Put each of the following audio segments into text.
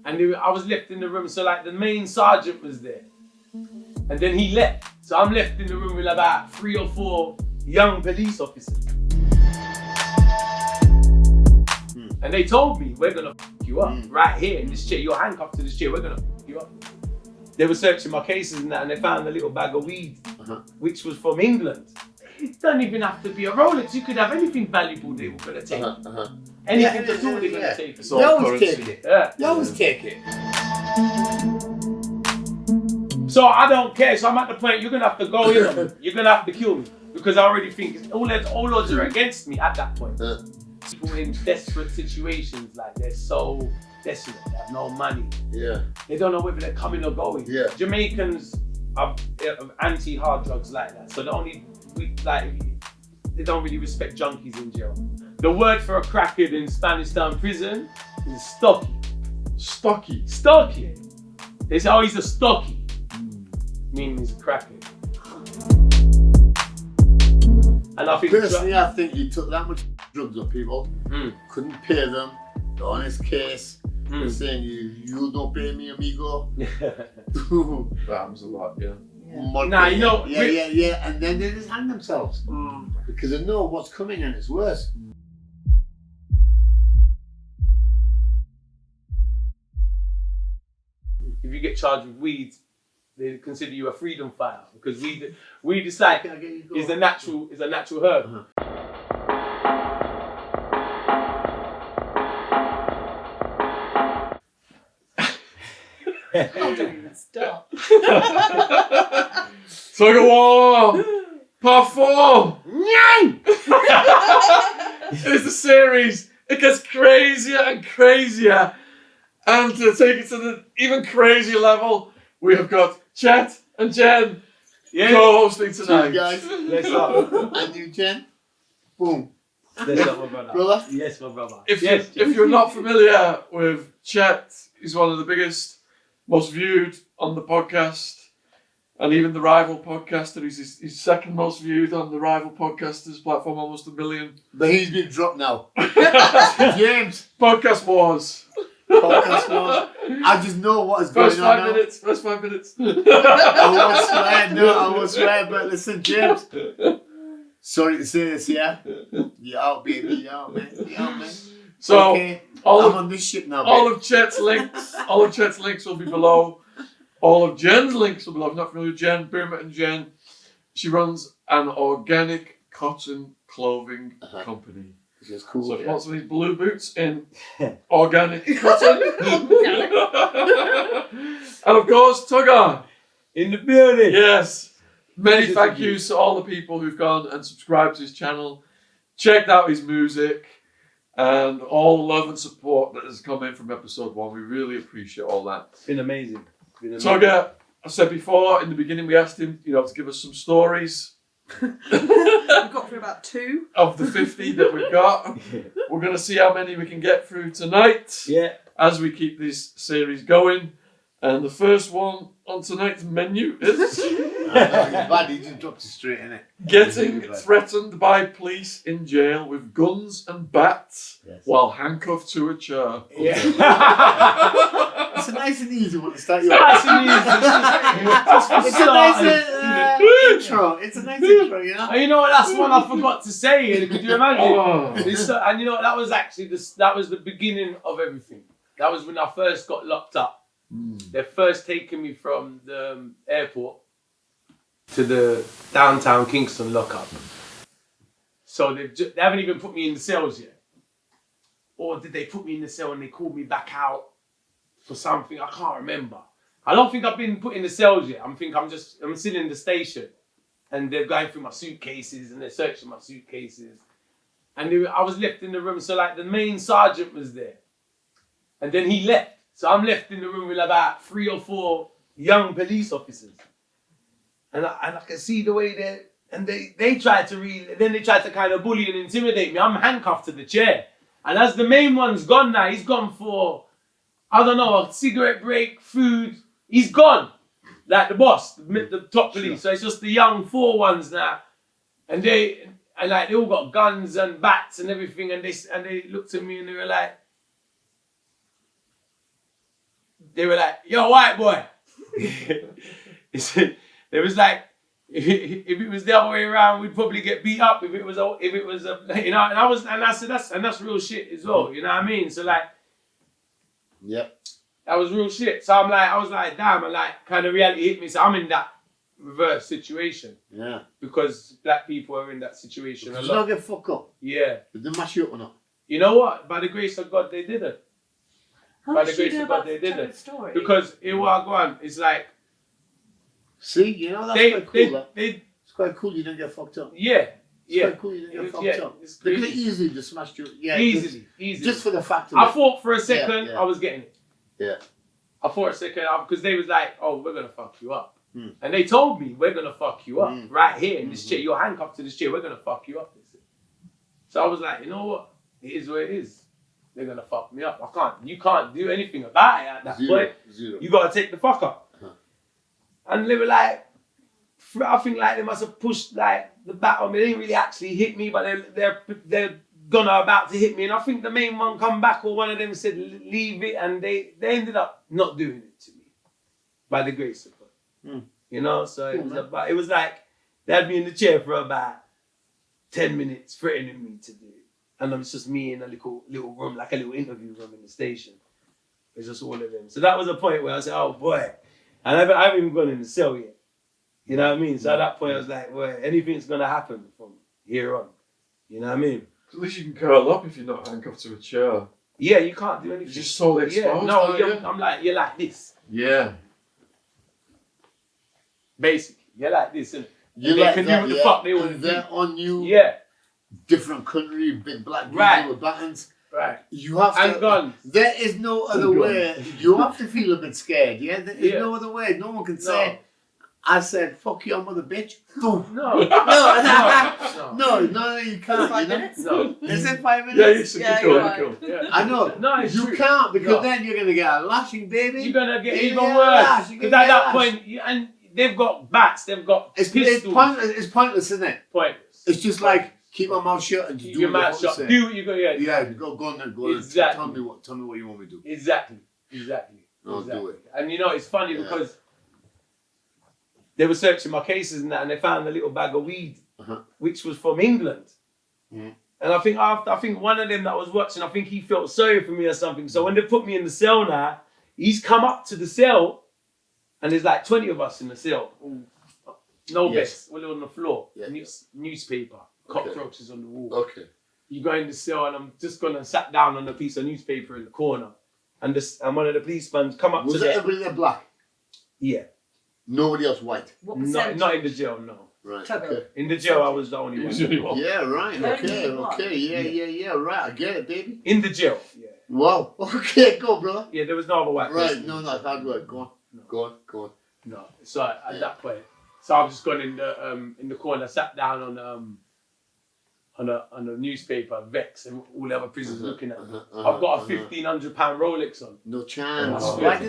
And I was left in the room, so like the main sergeant was there. And then he left. So I'm left in the room with about 3 or 4 young police officers. And they told me, we're gonna f you up right here in this chair. You're handcuffed to this chair, we're gonna f you up. They were searching my cases and that, and they found a little bag of weed, which was from England. It doesn't even have to be a Rolex. You could have anything valuable they were gonna take. Anything at all they're gonna take. They always take it. Yeah. They always take it. So I don't care. So I'm at the point you're gonna have to go in on me. You're gonna have to kill me because I already think all odds are against me at that point. People in desperate situations, like they're so desolate, they have no money. Yeah. They don't know whether they're coming or going. Yeah. Jamaicans are anti-hard drugs like that. So they don't really respect junkies in jail. The word for a crackhead in Spanish Town prison is stocky. Stocky. Stocky. They say, oh, he's a stocky. Meaning he's a crackhead. And I think personally, I think you took that much drugs on people, couldn't pay them, the honest case, they're saying you don't pay me, amigo. That happens a lot, yeah. Nah, you know, yeah, and then they just hang themselves because they know what's coming and it's worse. If you get charged with weed, they consider you a freedom fighter because weed is like is a natural herb. I don't even stop. Tuggawar! Part 4! It's a series. It gets crazier and crazier. And to take it to the even crazier level, we have got Chet and Jen co-hosting tonight. Cheers, guys. Let's start. And you, Jen? Boom. Let's start, my brother. Brother? Yes, my brother. If you're not familiar with Chet, he's one of the biggest, most viewed on the podcast, and even the rival podcaster. He's second most viewed on the rival podcasters platform, almost 1 million. But he's been dropped now. James. Podcast Wars. Podcast Wars. I just know what is going on now. First 5 minutes. I won't swear, but listen, James. Sorry to say this, yeah? You're out, baby. You're out, man. So, okay. I'm on this ship now, baby. all of Chet's links will be below. All of Jen's links will be below. If you're not familiar with Jen, Boomit and Jen, she runs an organic cotton clothing company. Which is cool. So if you want some of these blue boots in organic cotton. And of course, Tugger. In the building. Yes. Many thank yous to all the people who've gone and subscribed to his channel, checked out his music, and all the love and support that has come in from episode 1. We really appreciate all that. It's been amazing. Tugger, I said before, in the beginning we asked him, to give us some stories. We've got through about 2 of the 50 that we've got. We're going to see how many we can get through tonight as we keep this series going. And the first one on tonight's menu is bad, he just dropped it straight in it. Getting threatened by police in jail with guns and bats while handcuffed to a chair. It's a nice and easy one to start your Nice and easy. It's a nice intro. It's a nice intro, you know? And you know what? That's one I forgot to say. Could you imagine? And you know what? That was actually the beginning of everything. That was when I first got locked up. They're first taking me from the airport to the downtown Kingston lockup. So they haven't even put me in the cells yet. Or did they put me in the cell and they called me back out for something? I can't remember. I don't think I've been put in the cells yet. I'm still in the station. And they're going through my suitcases and they're searching my suitcases. And I was left in the room, so like the main sergeant was there. And then he left. So I'm left in the room with about 3 or 4 young police officers. And I can see the way they tried to kind of bully and intimidate me. I'm handcuffed to the chair. And as the main one's gone now, he's gone for, I don't know, a cigarette break, food. He's gone. Like the boss, the top police. So it's just the young 4 ones now. And and like they all got guns and bats and everything, and they looked at me and they were like, "Yo, white boy." They was like, if it was the other way around, we'd probably get beat up. If it was you know, and I said that's real shit as well. You know what I mean? So like, Yep. that was real shit. So I was like, damn, and like kind of reality hit me. So I'm in that reverse situation. Yeah. Because black people are in that situation a Did you not lot. get fucked up? Yeah. Did they mash you up or not? You know what? By the grace of God, they didn't. How By much the do you grace know of God, about they telling didn't. a story? Because it will go on. It's like See, you know, that's quite cool. It's quite cool you didn't get fucked up. yeah. It's quite cool you didn't get fucked up. It's They could crazy. have easily just smashed you. Yeah, Easily. Just for the fact of I it. thought for a second Yeah. I was getting it. Yeah. I thought a second because they was like, "Oh, we're gonna fuck you up," Hmm. and they told me we're gonna fuck you up Hmm. right here in this chair. You're handcuffed to this chair. We're gonna fuck you up. So I was like, you know what? It is what it is. They're gonna fuck me up. You can't do anything about it at that point. Zero. You gotta take the fuck up. Huh. And they were like, I think like they must have pushed like the bat on me. They didn't really actually hit me, but they're gonna about to hit me. And I think the main one come back, or one of them said leave it, and they ended up not doing it to me by the grace of God. Hmm. You know, so Cool, man. it was like they had me in the chair for about 10 minutes, threatening me to do it. And it's just me in a little room, like a little interview room in the station. It's just all of them. So that was a point where I said, "Oh boy," and I haven't even gone in the cell yet. You know what I mean? So at that point, I was like, "Well, anything's gonna happen from here on." You know what I mean? At least you can curl up if you're not handcuffed to a chair. Yeah, you can't do anything. You're just so exposed. Yeah, no, aren't you? I'm like, you're like this. Yeah. Basically, you're like this, and You they like can that, do what the yeah. fuck they want to And do. they're on you. Yeah, Different country, big black people Right. with buttons. right. You have to. And guns. There is no other way. You have to feel a bit scared. Yeah. There is Yeah. no other way. No one can say, "I said fuck your mother, bitch." No. No, No. no, No, you can't. 5 you know? minutes? no. Is it 5 Yeah, minutes? it's Yeah, cool, you're cool. Yeah. I know. No, it's You true. can't because No. then you're gonna get a lashing, baby. You're gonna get You're even gonna get worse. lashed, you're Because gonna at get that lashed. point, and they've got bats, they've got It's pistols. pointless. It's pointless, isn't it? Pointless. It's just like keep my mouth shut and just Keep do your what mouth the fuck shut. you say. Do what you got. Yeah, Yeah, go on then. Go on. Exactly. Tell me what you want me to do. exactly. I'll do it. And you know, it's funny Yeah. because they were searching my cases and that, and they found a little bag of weed, Uh-huh. which was from England. Mhm. And I think one of them that was watching, I think he felt sorry for me or something. So when they put me in the cell now, he's come up to the cell, and there's like 20 of us in the cell. No Yes. beds, all on the floor. Yeah. Newspaper, Okay. cockroaches on the wall. Okay. You go in the cell, and I'm just gonna sat down on a piece of newspaper in the corner, and one of the policemen come up Was to it the everybody there black? yeah, Nobody else white. What not percentage? in the jail, no. Right. Tugger. Okay. In the jail, I was the only one. Usually what? Yeah. Right. Only Okay. one. Okay. Yeah. Right. I get it, baby. In the jail, yeah, Wow. Okay. Go, brother. yeah. There was no other white Right. person. No. It's hard work. Go on. No. Go on. Go on. No. So at that point, so I've just gone in the corner, sat down on a newspaper, Vex, and all the other prisoners looking at me. I've got a £1,500 Rolex on. No chance. Oh, Why yeah.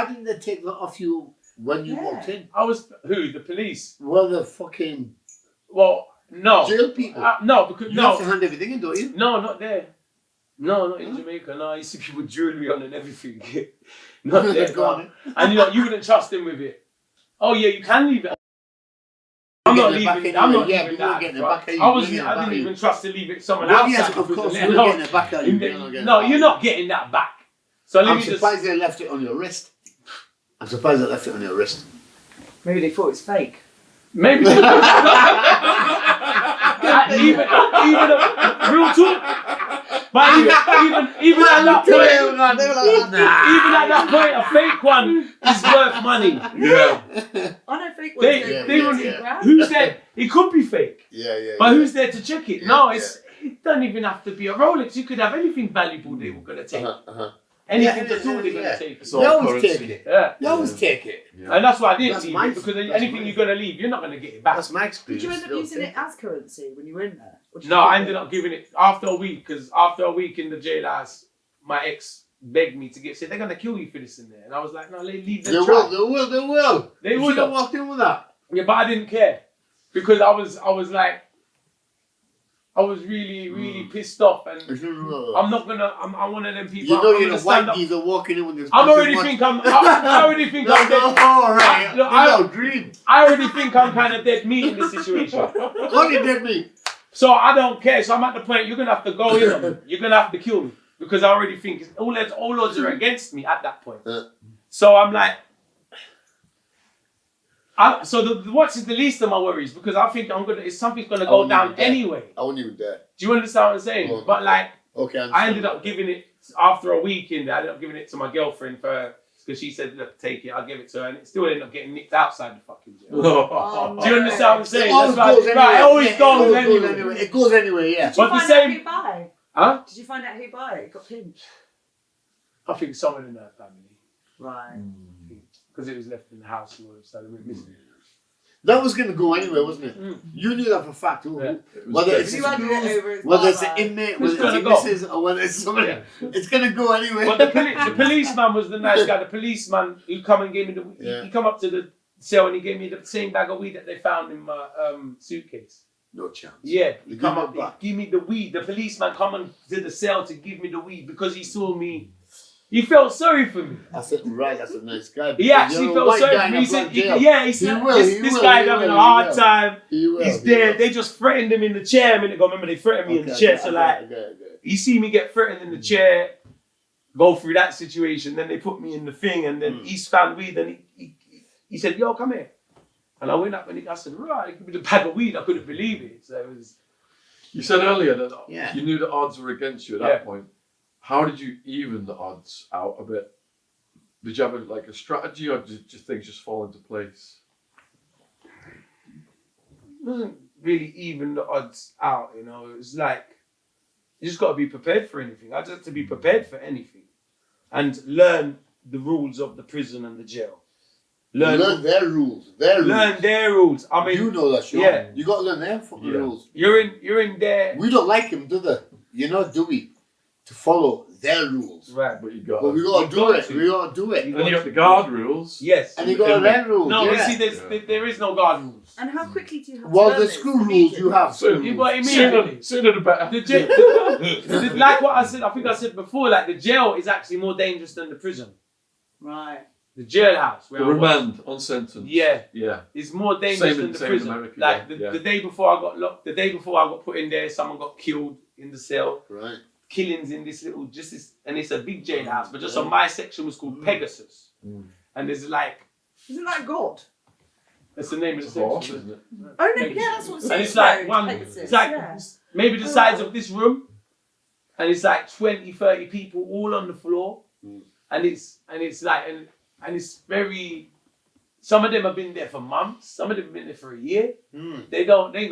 didn't they take that off you when you walked in? I was the police? Well, the fucking Well, no, jail people. no, because You have to hand everything in, don't you? No, not there. No, not in Jamaica. No, I used to see people with jewellery on and everything. Not there. Go on. And you wouldn't trust him with it. Oh yeah, you can leave it. I'm not Getting it back leaving. anyway. I'm not Yeah, leaving but you're that. getting it front. back, are you? I You're getting it back, didn't are you? even trust to leave it someone Well, outside. yes, of the course, prison. we're No, getting it back. Are you? You're not getting no, it you're back. not getting that back. So let I'm me just. surprised they left it on your wrist. I'm surprised they left it on your wrist. Maybe they thought it was fake. Maybe. even real talk. But even at that point, They were like, even at that point, a fake one is worth money. Yeah. I know fake ones. They, Yeah, they yeah, were, yeah. Who's there? It could be fake, Yeah. but who's there to check it? Yeah, No, yeah. it doesn't even have to be a Rolex. You could have anything valuable they were gonna take. Anything Yeah, at all they're yeah. gonna take. It's You all always currency. take it. Yeah. You always take it. And that's why I didn't That's leave my- it, because that's anything my- you're gonna leave, you're not gonna get it back. That's my Did experience. you end up Still using take it as currency when you were in there? Or did you No, keep I it? ended up giving it after a week, because after a week in the jailhouse, my ex begged me to said they're gonna kill you for this in there, and I was like, no, leave They them. will. try. They will. They You will. should have walked in with that. Yeah, but I didn't care, because I was like, I was really, really pissed off, and I'm not gonna. I'm one of them people. You know, I'm you're the stand white up. geezer walking in with this. I already think I'm dead. All right. I Dream. already think I'm kind of dead meat in this situation. Only dead meat. So I don't care. So I'm at the point you're gonna have to go in on me. You're gonna have to kill me because I already think all odds are against me at that point. So I'm like, so the watch is the least of my worries because I think something's gonna go down anyway. I won't even dare. Do you understand what I'm saying? Okay. But like, okay, I ended up giving it after a week in there. I ended up giving it to my girlfriend because she said, "Look, take it." I'll give it to her, and it still ended up getting nicked outside the fucking jail. Oh, Do you understand what I'm saying? It always That's goes right. anyway. Right, it always Yeah, goes it anyway. anyway. It goes anyway, yeah. Did you But the find same- out who buy? Huh? Did you find out who buy it? Got pinched. I think someone in her family, Right. because it was left in the house and all of a sudden went missing. That was going to go anyway, wasn't it? Mm. You knew that for a fact. Too. Yeah. Whether it's You handed it over his whether it's an father. inmate, Who's whether it's gonna a go? missus, or whether it's somebody, Yeah. it's going to go anyway. But the policeman was the nice guy. The policeman who come and gave me Yeah. he come up to the cell and he gave me the same bag of weed that they found in my suitcase. No chance. Yeah, He he come gave up, it back. he give me the weed. The policeman come and to the cell to give me the weed because he saw me. He felt sorry for me. I said, right, that's a nice guy. He actually You're a felt white sorry guy for in me. a He said, black jail. he said, will, this will, guy's he having will, a hard he will. time. He will, He's he dead. will. They just threatened him in the chair a minute ago. Remember, they threatened me in the chair. So like, he see me get threatened in the chair, go through that situation. Then they put me in the thing, and then he's found weed, and he said, "Yo, come here." And I went up and I said, "Right, give me the bag of weed." I couldn't believe it. So it was. You said earlier that Yeah. you knew the odds were against you at that point. How did you even the odds out a bit? Did you have a strategy, or did things just fall into place? It wasn't really even the odds out, you know. It was like you just got to be prepared for anything. I just had to be prepared for anything, and learn the rules of the prison and the jail. Learn their rules. Learn their rules. I mean, you know that, Sean. yeah. You got to learn their fucking rules. You're in there. We don't like him, do they? You know, do we? To follow their rules. Right. But you got. But we got to do it. to. We got to do it. And you got the guard rules. Yes. And you got to learn rules. No, yeah. but see, there is no guard rules. And how quickly do you have Well, to learn the this? school rules you have. Soon. You what I mean? Sooner the better. Like what I said, I think I said before, like the jail is actually more dangerous than the prison. Right. The jailhouse. The remand on sentence. Yeah. Yeah. It's more dangerous than the same prison. in America, Like yeah. the day before I got locked, the day before I got put in there, someone got killed in the cell. Right. Killings in this little, and it's a big jailhouse, but just on my section was called Pegasus. And there's like, Isn't that God? that's the name of the It's a horse, section. isn't it? Oh no, yeah, that's what it And says. it's like Road, one, Pegasus, it's like yeah. maybe the size of this room, and it's like 20, 30 people all on the floor, and it's like, and it's very. Some of them have been there for months. Some of them have been there for a year. They haven't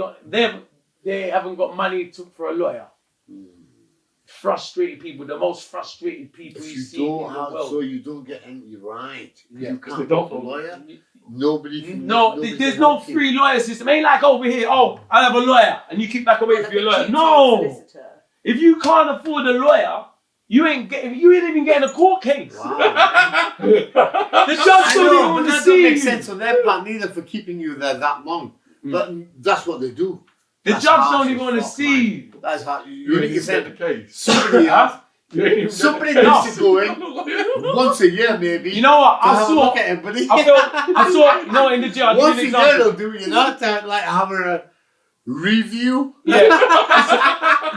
got money for a lawyer. Frustrated people, the most frustrated people If you you see in the don't have, world. so you don't get any right. Yeah, You because can't they go don't. to a lawyer. Nobody can. No, nobody there's can no help you. free lawyer system. Ain't like over here. Oh, I have a lawyer, and you keep back away Like from your a lawyer. cheap No, solicitor. if you can't afford a lawyer, you ain't even getting a court case. Wow. The judge I don't know, even but want to that see don't make you. sense on their part neither for keeping you there that long. But that's what they do. The That's judge harsh don't as even want to fuck, see man. you. That's how You you ain't need to even say get the case. somebody else. You ain't even Somebody get the needs case. to go in once a year, maybe. You know what? to I have a saw. look at everybody. I saw. You know, in the jail. I'll give Once a you an year example. they'll do it, you know, to like have a review. Yeah,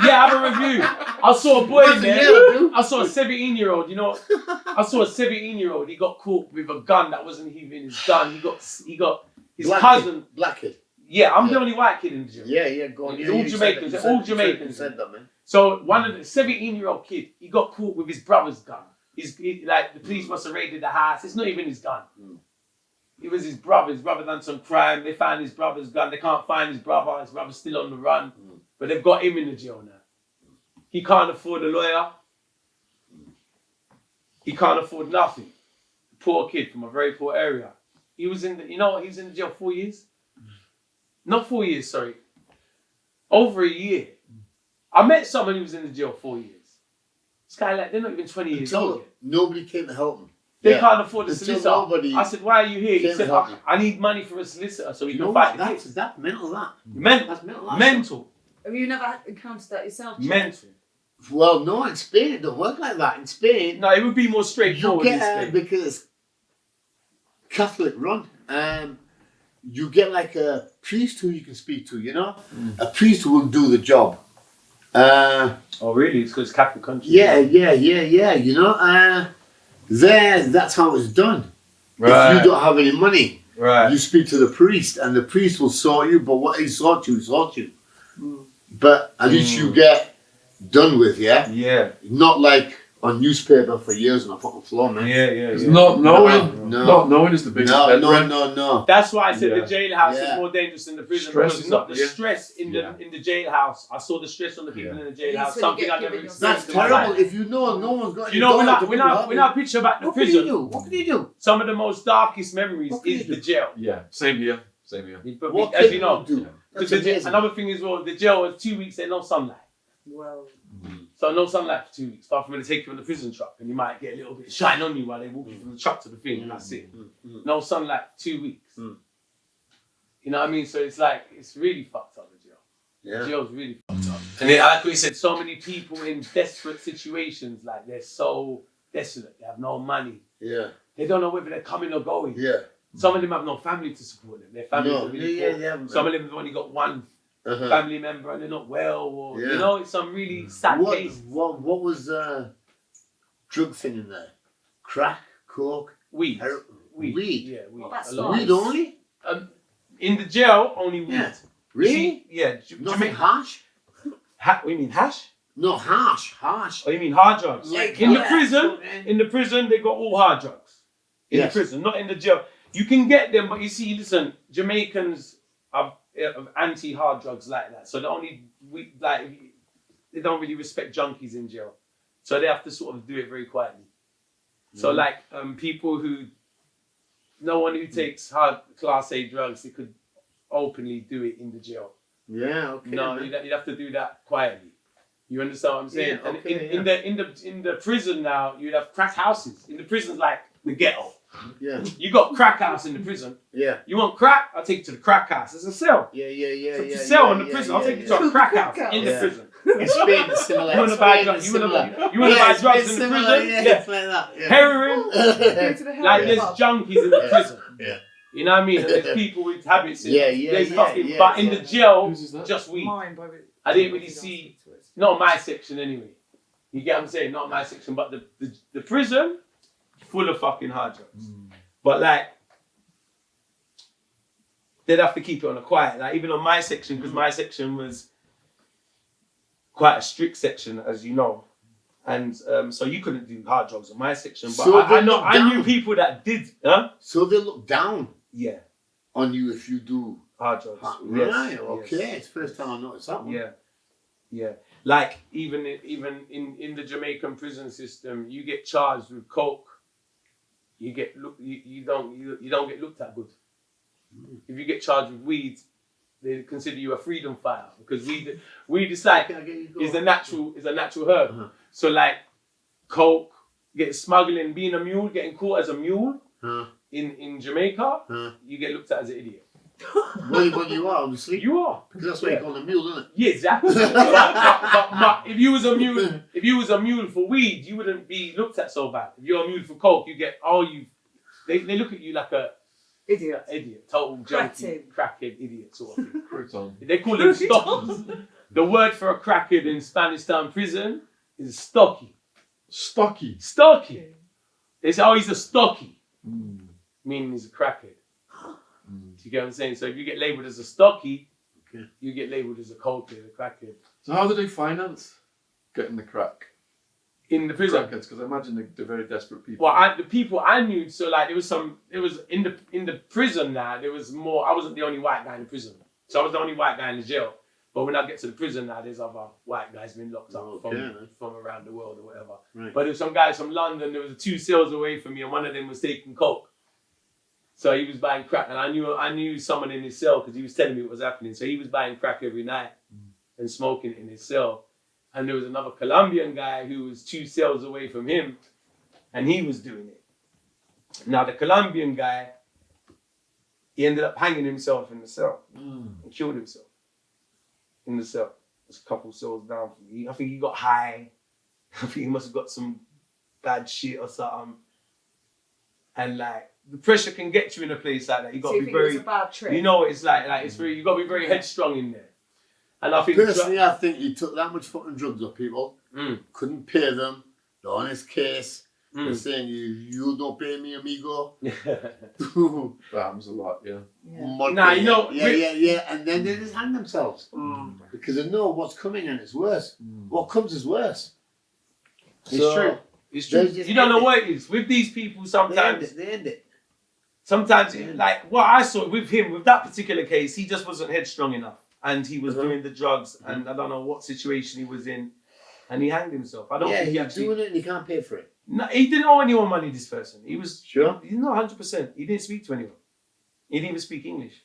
yeah. Have a review. I saw a boy Once in a year there. they'll do. I saw a 17-year-old. You know, I saw a 17-year-old. He got caught with a gun that wasn't even his gun. He got his cousin. Black kid. Yeah, I'm the Yeah. only white kid in the jail. Yeah, go on. It's Yeah, all you said Jamaicans, that, they're all you said- Jamaicans. You said that, man. So one of the 17-year-old kid, he got caught with his brother's gun. Like the police must have raided the house. It's not even his gun. It was his brother. His brother done some crime. They found his brother's gun. They can't find his brother. His brother's still on the run. But they've got him in the jail now. He can't afford a lawyer. He can't afford nothing. Poor kid from a very poor area. He was in the, he was in the jail 4 years. Not 4 years, sorry. Over a year. I met someone who was in the jail 4 years. This guy, like, they're not even 20 years old yet. Nobody came to help him. They can't afford a Until solicitor. nobody I said, why are you here? He came said, to help you. I need money for a solicitor so we You can know fight what? the case. That's mental, that. Mental. That's mental. That. Mental. Have you never encountered that yourself? Chet? Mental. Well, no, in Spain it don't work like that. In Spain, No, it would be more you straightforward in get Spain. because it's Catholic run. You get like a priest who you can speak to. You know, a priest who will do the job. Oh, really? It's because it's Catholic country. Yeah. You know, there that's how it's done. Right. If you don't have any money, Right. you speak to the priest, and the priest will sort you. But what he sort you. But at least you get done with, yeah. Yeah. Not like on newspaper for years on a fucking floor, man. Yeah. Not knowing. No. Not knowing is the biggest head wreck. No. That's why I said Yeah. the jailhouse Yeah. is more dangerous than the prison Stress because is not up, the yeah. stress in the Yeah. in the jailhouse. I saw the stress on the people in the jailhouse. That's when you Something get I never given your experienced. That's in my terrible. life. If you know no one's got You know, when any I picture about the what can you prison, do? What can you do? some of the most darkest memories What can is you the do? jail. Yeah, same here. But What as can you know, do? That's amazing. another thing is, well, the jail was 2 weeks and no sunlight. Well, So no sunlight for 2 weeks. Apart from when they take you on the prison truck, and you might get a little bit of shine on you while they walk you from the truck to the thing, and that's it. No sunlight for 2 weeks. You know what I mean? So it's like it's really fucked up. The jail. Yeah. The jail's really fucked up. And then, like we said, so many people in desperate situations, like they're so desolate. They have no money. Yeah. They don't know whether they're coming or going. Yeah. Some of them have no family to support them. Their families No. are really poor. Yeah. Some of them have only got one Uh-huh. family member and they're not well, or Yeah. you know, it's some really sad case. What was drug thing in there? Crack, coke, Weed. weed. Yeah, weed. Well, that's A lot. nice. Weed only? In the jail, only weed. Yeah. You Really? see- Yeah. Nothing harsh? What do you mean hash? No, harsh. Oh, you mean hard drugs? Like, in the yeah. prison, they got all hard drugs. In Yes. the prison, not in the jail. You can get them, but you see, listen, Jamaicans are anti-hard drugs like that. So they don't really respect junkies in jail. So they have to sort of do it very quietly. So like no one who takes hard class A drugs, they could openly do it in the jail. Yeah, okay. No, man. you'd have to do that quietly. You understand what I'm saying? Yeah, okay, and in the prison now, you'd have crack houses. In the prison's like the ghetto. Yeah. You got crack house in the prison. Yeah. You want crack? I'll take you to the crack house. It's a cell. Yeah. It's a cell in the prison. I'll take you to a crack house in the Yeah. prison. In Spain, it's similar. You want to buy drugs? You want to buy drugs in the prison? Yeah, Yeah. it's like that. Yeah. Heroin. go to the Like heroin there's pub. junkies in the prison. Yeah. You know what I mean? And there's people with habits. Yeah. There's fucking. But in the jail, Whose is that? just weed. Mine, by I didn't really see. Not my section anyway. You get what I'm saying? Not my section, but the prison, full of fucking hard drugs. But like, they'd have to keep it on a quiet. Like even on my section, because my section was quite a strict section, as you know, and so you couldn't do hard drugs on my section. But So I they knew people that did. Huh? So they look down Yeah, on you if you do. hard drugs. Right. Yes, Okay. yes. It's the first time I noticed that one. Yeah. Like even in the Jamaican prison system, you get charged with coke. You don't get looked at good. If you get charged with weed, they consider you a freedom fighter because weed is like is a natural herb. Uh-huh. So like coke, get smuggling, being a mule, getting caught as a mule in Jamaica, you get looked at as an idiot. Well, you are obviously. You are. Because that's what you call a mule, isn't it? Yeah, exactly. but if you was a mule for weed, you wouldn't be looked at so bad. If you're a mule for coke, you get they look at you like a Idiot. total junkie, Cretin. crackhead idiot sort of thing. Crouton. They call them stockies. The word for a crackhead in Spanish Town prison is stocky. Stocky. Stocky. They say, oh, he's a stocky, meaning he's a crackhead. Do you get what I'm saying? So if you get labelled as a stocky, you get labelled as a cokehead, a crackhead. So how do they finance getting the crack? In the prison. Crackheads, because I imagine they're very desperate people. Well, the people I knew, so like it was in the prison now, there was more, I wasn't the only white guy in the prison. So I was the only white guy in the jail. But when I get to the prison now, there's other white guys been locked up from around the world or whatever. Right. But there was some guys from London, there was 2 cells away from me and one of them was taking coke. So he was buying crack and I knew someone in his cell because he was telling me what was happening. So he was buying crack every night and smoking it in his cell. And there was another Colombian guy who was 2 cells away from him and he was doing it. Now the Colombian guy, he ended up hanging himself in the cell and killed himself in the cell. Just a couple cells down from me. I think he got high. I think he must have got some bad shit or something. And like the pressure can get you in a place like that. You got So to you be think it very. was a bad trip? You know what it's like. Like it's very. You got to be very headstrong in there. And I think Personally, I think he took that much fucking drugs off people. Couldn't pay them. They're on his case. They're saying you don't pay me, amigo. That happens a lot, yeah. Nah, you know. Yeah. And then they just hang themselves because they know what's coming and it's worse. What comes is worse. It's true. It's true. You don't know what it is with these people. Sometimes they end it. Sometimes, like what I saw with him, with that particular case, he just wasn't headstrong enough, and he was doing the drugs, and I don't know what situation he was in, and he hanged himself. I don't think he he's actually. doing it and he can't pay for it. No, he didn't owe anyone money. This person, he was Sure. He's not 100%. He didn't speak to anyone. He didn't even speak English.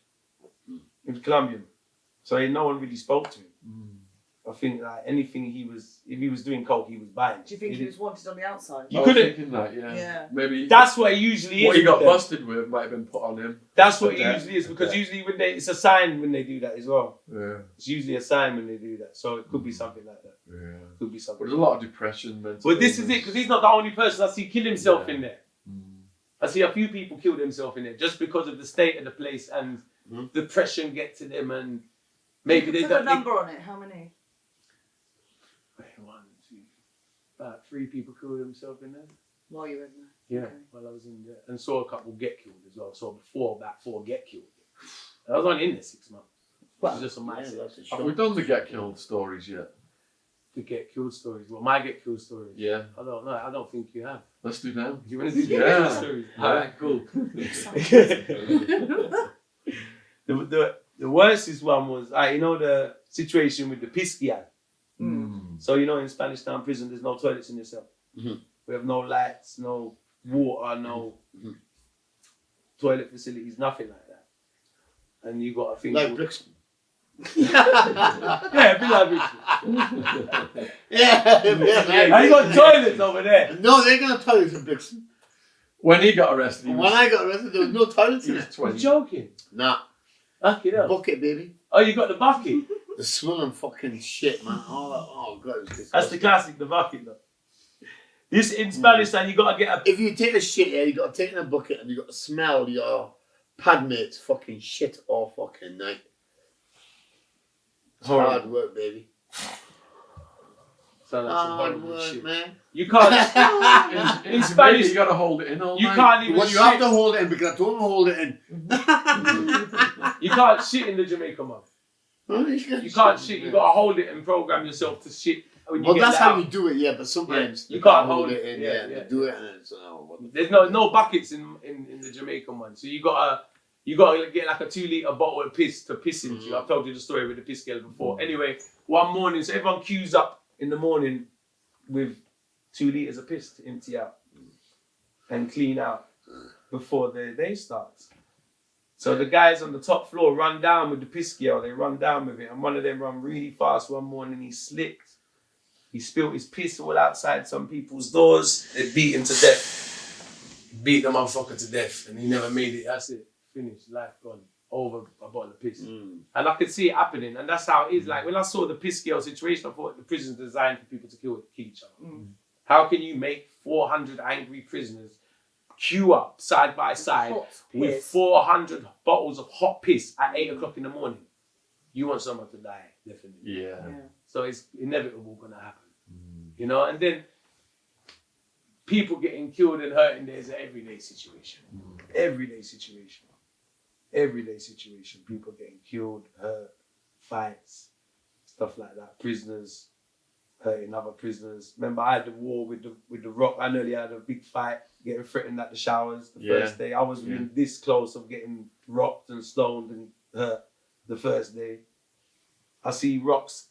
He was Colombian, so no one really spoke to him. I think like anything if he was doing coke, he was buying. Do you think he was wanted on the outside? You I was couldn't. thinking that, Yeah. Maybe That's what it usually is. what he got with them. busted with might have been put on him. That's what it usually is, because usually when it's a sign when they do that as well. Yeah. It's usually a sign when they do that, so it could be something like that. Yeah. Could be something. But there's a lot of depression, mental But this is illness. it, because he's not the only person I see kill himself in there. I see a few people kill themselves in there just because of the state of the place and depression get to them, and maybe they Put a don't. number on it. How many? One, two, about 3 people killed themselves in there. While you were in there. Yeah, Okay. while I was in there, and saw a couple get killed as well. Saw about 4 get killed. And I was only in there 6 months. Well, it's just a mindset. Have we done the get killed stories yet? The get killed stories. Well, my get killed stories. Yeah. I don't know. I don't think you have. Let's do now. Do you want to do the Yeah. get killed stories? Yeah. Alright, cool. the worstest one was, you know, the situation with the piskia. So, you know, in Spanish Town prison, there's no toilets in your cell. We have no lights, no water, no toilet facilities, nothing like that. And you got to think. Like Brixton. Yeah, a bit like Brixton. Yeah. I got toilets over there. No, they ain't got toilets in Brixton. When he got arrested, he When I got arrested, there was no toilets he in was it. You're 20. joking. Nah. Fucking hell. Bucket, baby. Oh, you got the bucket. The smelling fucking shit, man. Oh God, it was disgusting. That's the classic, the bucket, though. This in Spanish, and you got to get a. If you take a shit here, you got to take in a bucket and you got to smell your pad mate's fucking shit all fucking night. It's Horrible. hard work, baby. So that's some Hard horrible work, shit. man. You can't. In Spanish, you got to hold it in all you night. can't even. Well, you have to hold it in because I don't hold it in. You can't shit in the Jamaica, man. You can't shit. You got to hold it and program yourself to shit. When you Well, get that's that how out. you do it, yeah. But sometimes You can't hold it. in. Yeah, Yeah, yeah. do it, and it's what the There's no buckets in the Jamaican one, so you gotta get like a 2-litre bottle of piss to piss into. I've told you the story with the piss girl before. Anyway, one morning, so everyone queues up in the morning with 2 litres of piss to empty out and clean out before the day starts. So the guys on the top floor run down with the piss girl. They run down with it, and one of them run really fast one morning. He slipped. He spilled his piss all outside some people's doors. They beat him to death. Beat the motherfucker to death, and he never made it. That's it. Finished. Life gone. Over a bottle of piss. And I could see it happening, and that's how it is. Like when I saw the piss girl situation, I thought the prison's designed for people to kill each other. How can you make 400 angry prisoners queue up side by side with 400 bottles of hot piss at 8 o'clock in the morning? You want someone to die, definitely. Yeah. So it's inevitable going to happen. You know, and then people getting killed and hurt in there is an everyday situation. Everyday situation. Everyday situation. People getting killed, hurt, fights, stuff like that. Prisoners hurting other prisoners. Remember, I had the war with the rock. I nearly had a big fight, getting threatened at the showers the first day. I was really this close of getting rocked and stoned and hurt the first day. I see rocks.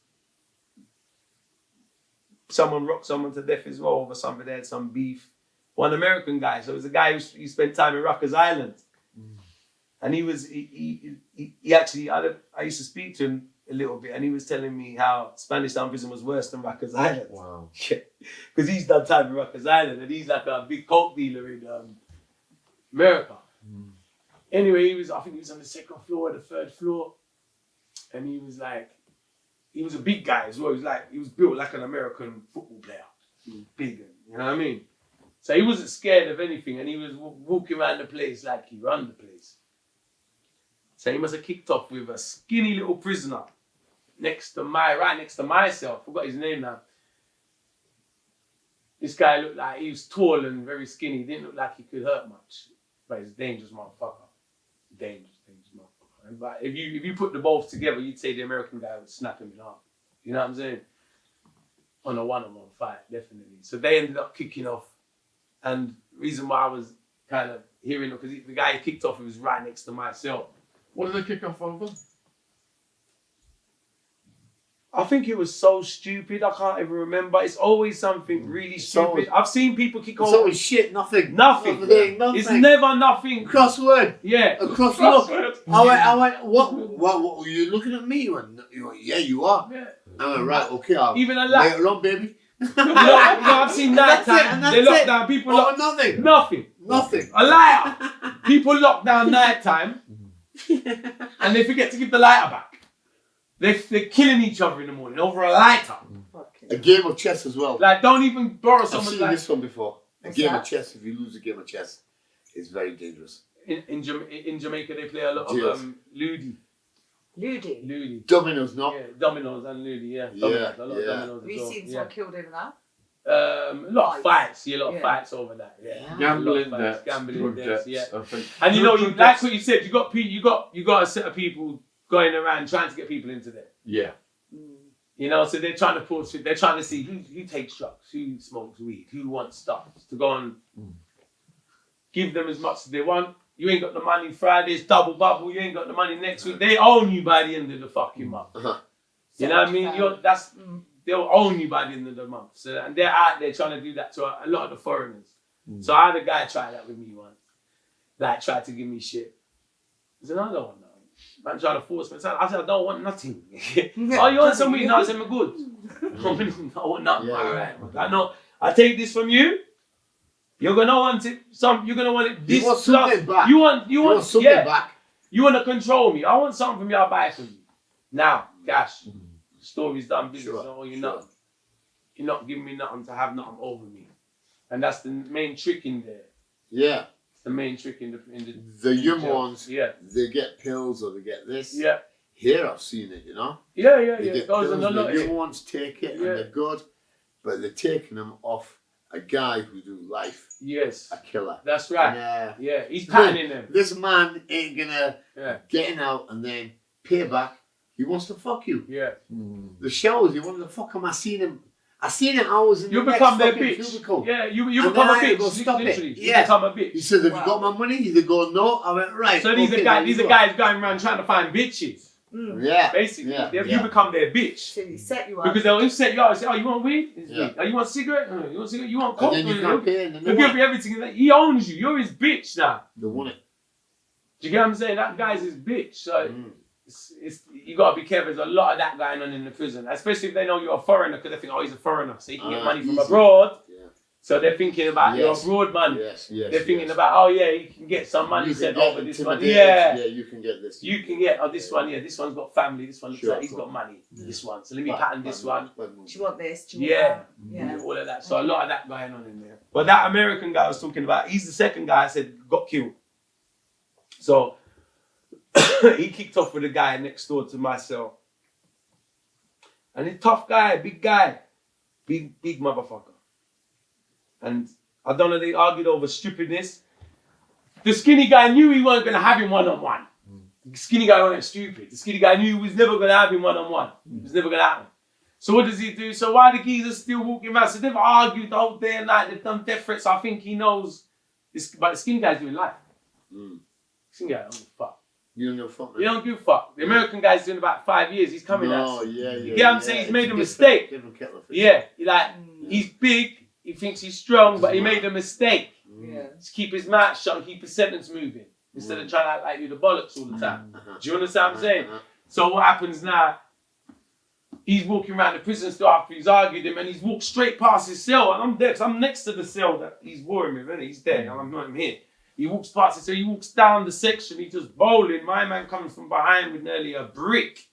Someone rocked someone to death as well over something. They had some beef. One American guy. So it was a guy who spent time in Rikers Island. And he actually, I used to speak to him a little bit, and he was telling me how Spanish Town prison was worse than Rikers Island. Wow. Because he's done time in Rikers Island, and he's like a big coke dealer in America. Anyway, I think he was on the 2nd floor or the 3rd floor, and he was like, he was a big guy as well. He was built like an American football player. He was big, you know what I mean? So he wasn't scared of anything, and he was walking around the place like he ran the place. So he must have kicked off with a skinny little prisoner right next to my cell. I forgot his name now. This guy looked like he was tall and very skinny. He didn't look like he could hurt much, but he's a dangerous motherfucker. Dangerous motherfucker. But if you put the both together, you'd say the American guy would snap him in half. You know what I'm saying? On a one-on-one fight, definitely. So they ended up kicking off, and the reason why I was kind of hearing it, because the guy he kicked off, he was right next to my cell. What did they kick off over? I think it was so stupid, I can't even remember. It's always something really stupid. I've seen people kick off. It's always shit, nothing. Nothing. It's never nothing. Crossword. Yeah. A crossword. I went, what? Were you looking at me? You went, yeah, you are. Yeah. I went, right, okay. Even a lot. Later on, baby. I've seen nighttime. They lock down. People lock nothing. Nothing. A lighter. People lock down nighttime and they forget to give the lighter back. They're killing each other in the morning over a lighter. A game of chess as well. Like, don't even borrow I've someone's seen lighter. this one before. A What's game that? of chess, if you lose a game of chess, it's very dangerous. In Jamaica, they play a lot of Ludi. Ludi. Dominoes, not. Yeah, dominoes and Ludi, yeah. Yeah, Dominoes, a lot of yeah. dominoes Have as you well. seen Yeah. someone killed over that? A lot of fights, a lot of Yeah. fights over that. Yeah. Gambling A lot of fights, debts, gambling drug debts, debts, yeah. I think. And you know, Drug like debts. what you said, you got a set of people going around trying to get people into there. Yeah. You know, so they're trying to push it. They're trying to see who takes drugs, who smokes weed, who wants stuff to go and give them as much as they want. You ain't got the money Fridays, double bubble. You ain't got the money next week. They own you by the end of the fucking month. You know what I mean? They'll own you by the end of the month. So, and they're out there trying to do that to a lot of the foreigners. So I had a guy try that with me once. Like, tried to give me shit. I said, no, I don't want nothing. Man trying to force me. I said, I don't want nothing. Oh, you want some weed? No, I said, I'm good. I want nothing. All right. I know. I take this from you. You're gonna want it. You're gonna want it. This You want something back. You want something back. You want to control me. I want something from you. I'll buy it from you. Now, cash. Story's done. Business. Sure, You're not giving me nothing to have nothing over me. And that's the main trick in there. Yeah. The main trick in The young ones, yeah, they get pills or they get this. yeah, Here I've seen it, you know. yeah. They get Those pills, are the not young ones take it and they're good, but they're taking them off a guy who do life, yes, a killer. that's right. And, Yeah, he's patterning them. this man ain't gonna getting out and then pay back. He wants to fuck you. Yeah, The shows, he wanted to fuck him. I seen him hours in you the become next their fucking bitch. cubicle. Yeah, you And become a then I had to bitch. go stop it. Literally, you Yeah. become a bitch. He said, have you got my money? They go, no. I went, right. So these okay, are there these you are go. guys going around trying to find bitches. Yeah. Basically, Yeah. you become their bitch. So he set you up. Because they'll set you up and say, oh, you want weed? It's Yeah. weed. Oh, you want cigarette? You want cigarette? You want And coke? then you can't pay and then He'll give you everything. He owns you. You're his bitch now. They want it. Do you get what I'm saying? That guy's his bitch. So it's you gotta be careful. There's a lot of that going on in the prison, especially if they know you're a foreigner, because they think, oh, he's a foreigner, so he can get money from easy. abroad. Yeah. So they're thinking about your Yes. abroad money. Yes. They're thinking about, oh yeah, you can get some money You sent can get over this one. intimidated. Yeah. Yeah, you can get this. You can get, oh, this one, yeah, this one's got family, this one looks Sure, like he's got money, this one. So let me pattern this one. Do you want this? Do you want Yeah. that? Yeah. All of that. So a lot of that going on in there. But that American guy I was talking about, he's the second guy I said got killed. So he kicked off with a guy next door to my cell. And he's a tough guy, big motherfucker. And I don't know, they argued over stupidness. The skinny guy knew he wasn't going to have him one-on-one. The skinny guy wasn't stupid. The skinny guy knew he was never going to have him one-on-one. It was never going to happen. So what does he do? So why the geezers still walking around? So they've argued the whole day and night. They've done death threats. I think he knows this, but the skinny guy's doing life. Skinny guy don't give a fuck. You don't give a fuck, man. You don't give a fuck. The American guy's doing about 5 years. He's coming No, at yeah. You get what I'm saying? He's made a It's mistake. different kettle of fish. Yeah, he's big. He thinks he's strong, but he made a mistake. Yeah. Just keep his mouth shut and keep his sentence moving instead of trying to act like you the bollocks all the time. Do you understand what I'm saying? So what happens now? He's walking around the prison still after he's argued him, and he's walked straight past his cell, and I'm there because I'm next to the cell that he's warring with, and he's there, and I'm not here. He walks past his cell, he walks down the section, he's just bowling. My man comes from behind with nearly a brick.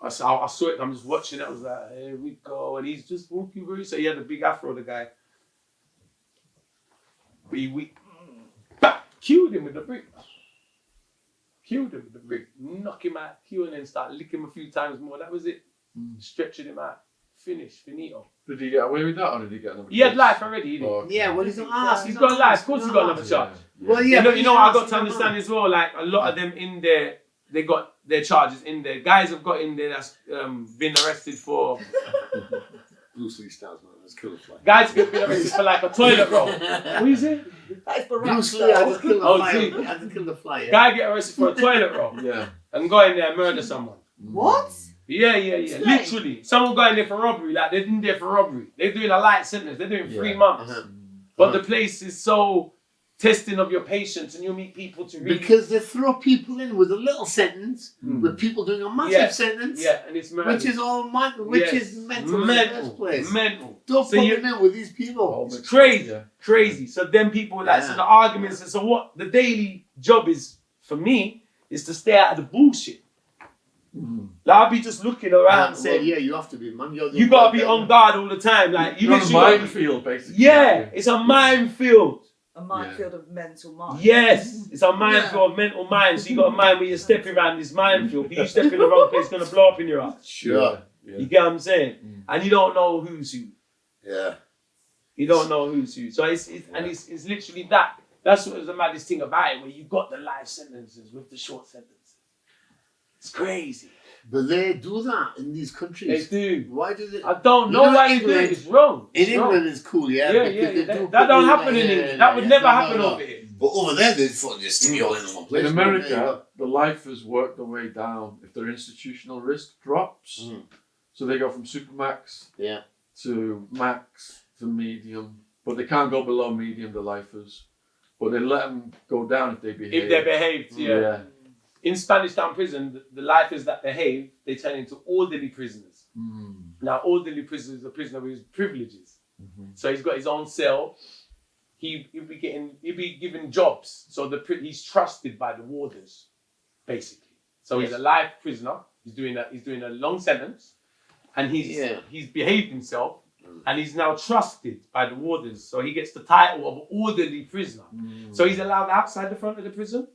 I saw it. I'm just watching it. I was like, here we go, and he's just walking through. So he had a big afro, the guy. We killed him with the brick. Knock him out, kill him, and start licking him a few times more. That was it. Stretching him out. Finish, finito. Did he get away with that, or did he get another? He had life already, didn't he? Oh, okay. Yeah, well, he's not asked. He's got life. Of course, he's got another charge. Well, yeah. You know what I got to understand as well. Like a lot of them in there, they got their charges in there. Guys have got in there that's been arrested for. Bruce Lee styles, man. Let's kill the fly. Guys have been arrested for like a toilet roll. What is it? That is Bruce Lee, I just killed the Oh, fly. see. I just killed the fly. Yeah. Guy get arrested for a toilet roll Yeah. and go in there and murder someone. What? Yeah. Literally, someone got in there for robbery. Like they're in there for robbery. They're doing a light sentence. They're doing 3 months. But the place is so testing of your patience, and you meet people to really. Because they throw people in with a little sentence, with people doing a massive sentence. Yeah, and it's murder. Which is all is mental in the first place. Mental. Don't So put you- them in with these people. It's crazy. So then people like, so the arguments, and so what the daily job is for me is to stay out of the bullshit. Like I'll be just looking around saying, well, yeah, you have to be, man. you gotta be on guard all the time. Like you You're on a literally minefield, basically. yeah, it's a minefield. A minefield of mental mind. Yes, it's a minefield of mental mind. So you got a mind where you're stepping around this minefield, but you step in the wrong place, it's gonna blow up in your eyes. Sure. Yeah. You get what I'm saying? And you don't know who's who. Yeah. You don't know who's who. So it's literally that. That's what was the maddest thing about it, where you got the life sentences with the short sentences. It's crazy. But they do that in these countries. They do. Why do they? I don't know You know, why they do England- it. It's wrong. In It's wrong. England, it's cool, yeah. Yeah. because they do That don't put happen you in like- England. That would never No, happen no. over here. But over there, they just stick you all in one place. In There you America, go. the lifers work their way down if their institutional risk drops. So they go from Supermax Yeah. to max to medium, but they can't go below medium, the lifers. But they let them go down if they behave. If they behaved, yeah. In Spanish Town prison, the lifers that behave, they turn into orderly prisoners. Now, orderly prisoner is a prisoner with privileges. So he's got his own cell. He'll be given jobs. So he's trusted by the warders, basically. So he's a life prisoner. He's doing a long sentence, and he's behaved himself, and he's now trusted by the warders. So he gets the title of orderly prisoner. So he's allowed outside the front of the prison.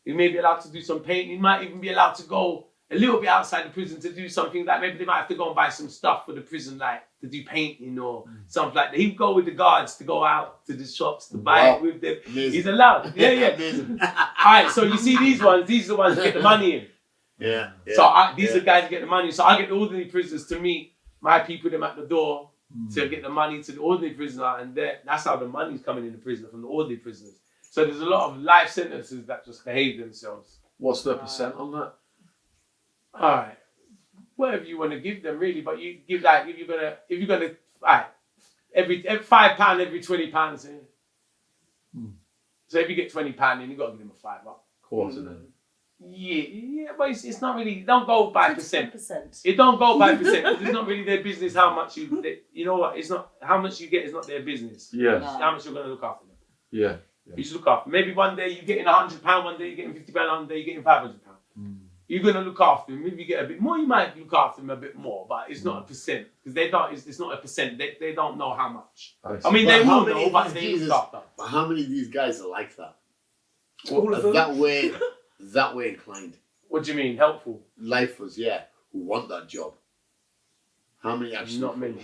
He may be allowed to do some painting. He might even be allowed to go a little bit outside the prison to do something like maybe they might have to go and buy some stuff for the prison, like to do painting or something like that. He'd go with the guards to go out to the shops to buy it with them. Amazing. He's allowed. Yeah. Amazing. All right, so you see these ones. These are the ones who get the money in. Yeah. So these are the guys who get the money. So I get the ordinary prisoners to meet my people, them at the door to get the money to the ordinary prisoner, and that's how the money's coming in the prison from the ordinary prisoners. So there's a lot of life sentences that just behave themselves. What's the percent on that? All right, whatever you want to give them, really. But you give like if you're gonna, all right, every £5 every £20. So if you get £20 in, you got to give them a £5. Quarter then. Yeah, but it's not really. Don't go by percent. 20%. It don't go by percent. It's not really their business how much you know what? It's not how much you get is not their business. Yes. No. How much you're gonna look after them. Yeah. You should look after. Maybe one day you're getting £100, one day you're getting £50, one day you're getting £500. You're gonna look after them. If you get a bit more, you might look after them a bit more, but it's not a percent because they don't. It's not a percent. They don't know how much. I mean, they will know, but they look after. But how many of these guys are like that? All of them. That way inclined. What do you mean? Helpful? Lifers, yeah, who want that job. How many actually? Not many.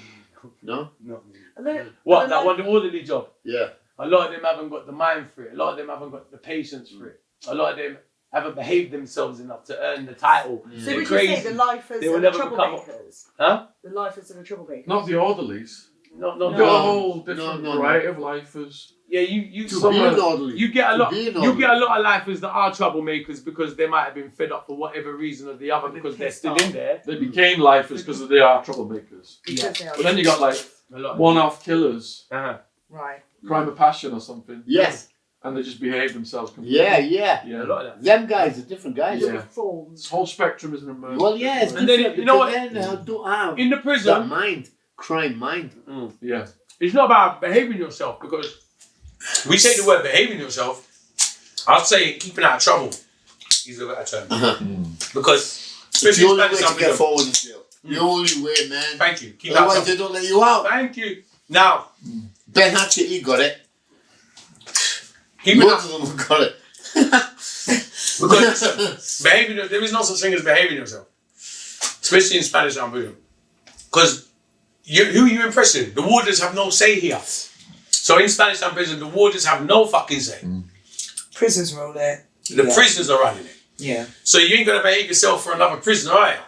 No? Not many. What? That one, the orderly job. Yeah. A lot of them haven't got the mind for it. A lot of them haven't got the patience for it. A lot of them haven't behaved themselves enough to earn the title. So They're would crazy. you say the lifers They will are the never become- troublemakers? Huh? The lifers are the troublemakers? Not the orderlies. No. You've got a whole different no. variety of lifers. Yeah, you To be an orderly. you get a lot. To be an You orderly. get a lot of lifers that are troublemakers because they might have been fed up for whatever reason or the other because they're still in there. They became lifers because they are troublemakers. Because they are But then you got like A lot. one-off killers, Right. crime of passion or something. Yes. And they just behave themselves completely. Yeah. A lot of that. Them guys are different guys. Yeah. Different forms. This whole spectrum is an emergence. Well, yeah, it's And then, different you know what? because then they don't have In the that prison, mind, crime mind. Yeah. it's not about behaving yourself because we say the word behaving yourself. I'd say keeping out of trouble is a better term because It's the only way Spanish to Town get prison. forward in jail. The only way, man. Thank you. Keep that Otherwise, up. they don't let you out. Thank you. Now, Ben Hatchett, he got it. keep it Loads up. of them got it. Because listen, there is no such thing as behaving yourself, especially in Spanish Town prison. Because who are you impressing? The warders have no say here. So in Spanish Town prison, the warders have no fucking say. Prisons are all there. The prisoners are running it. Yeah. So you ain't gonna behave yourself for another prisoner, are you?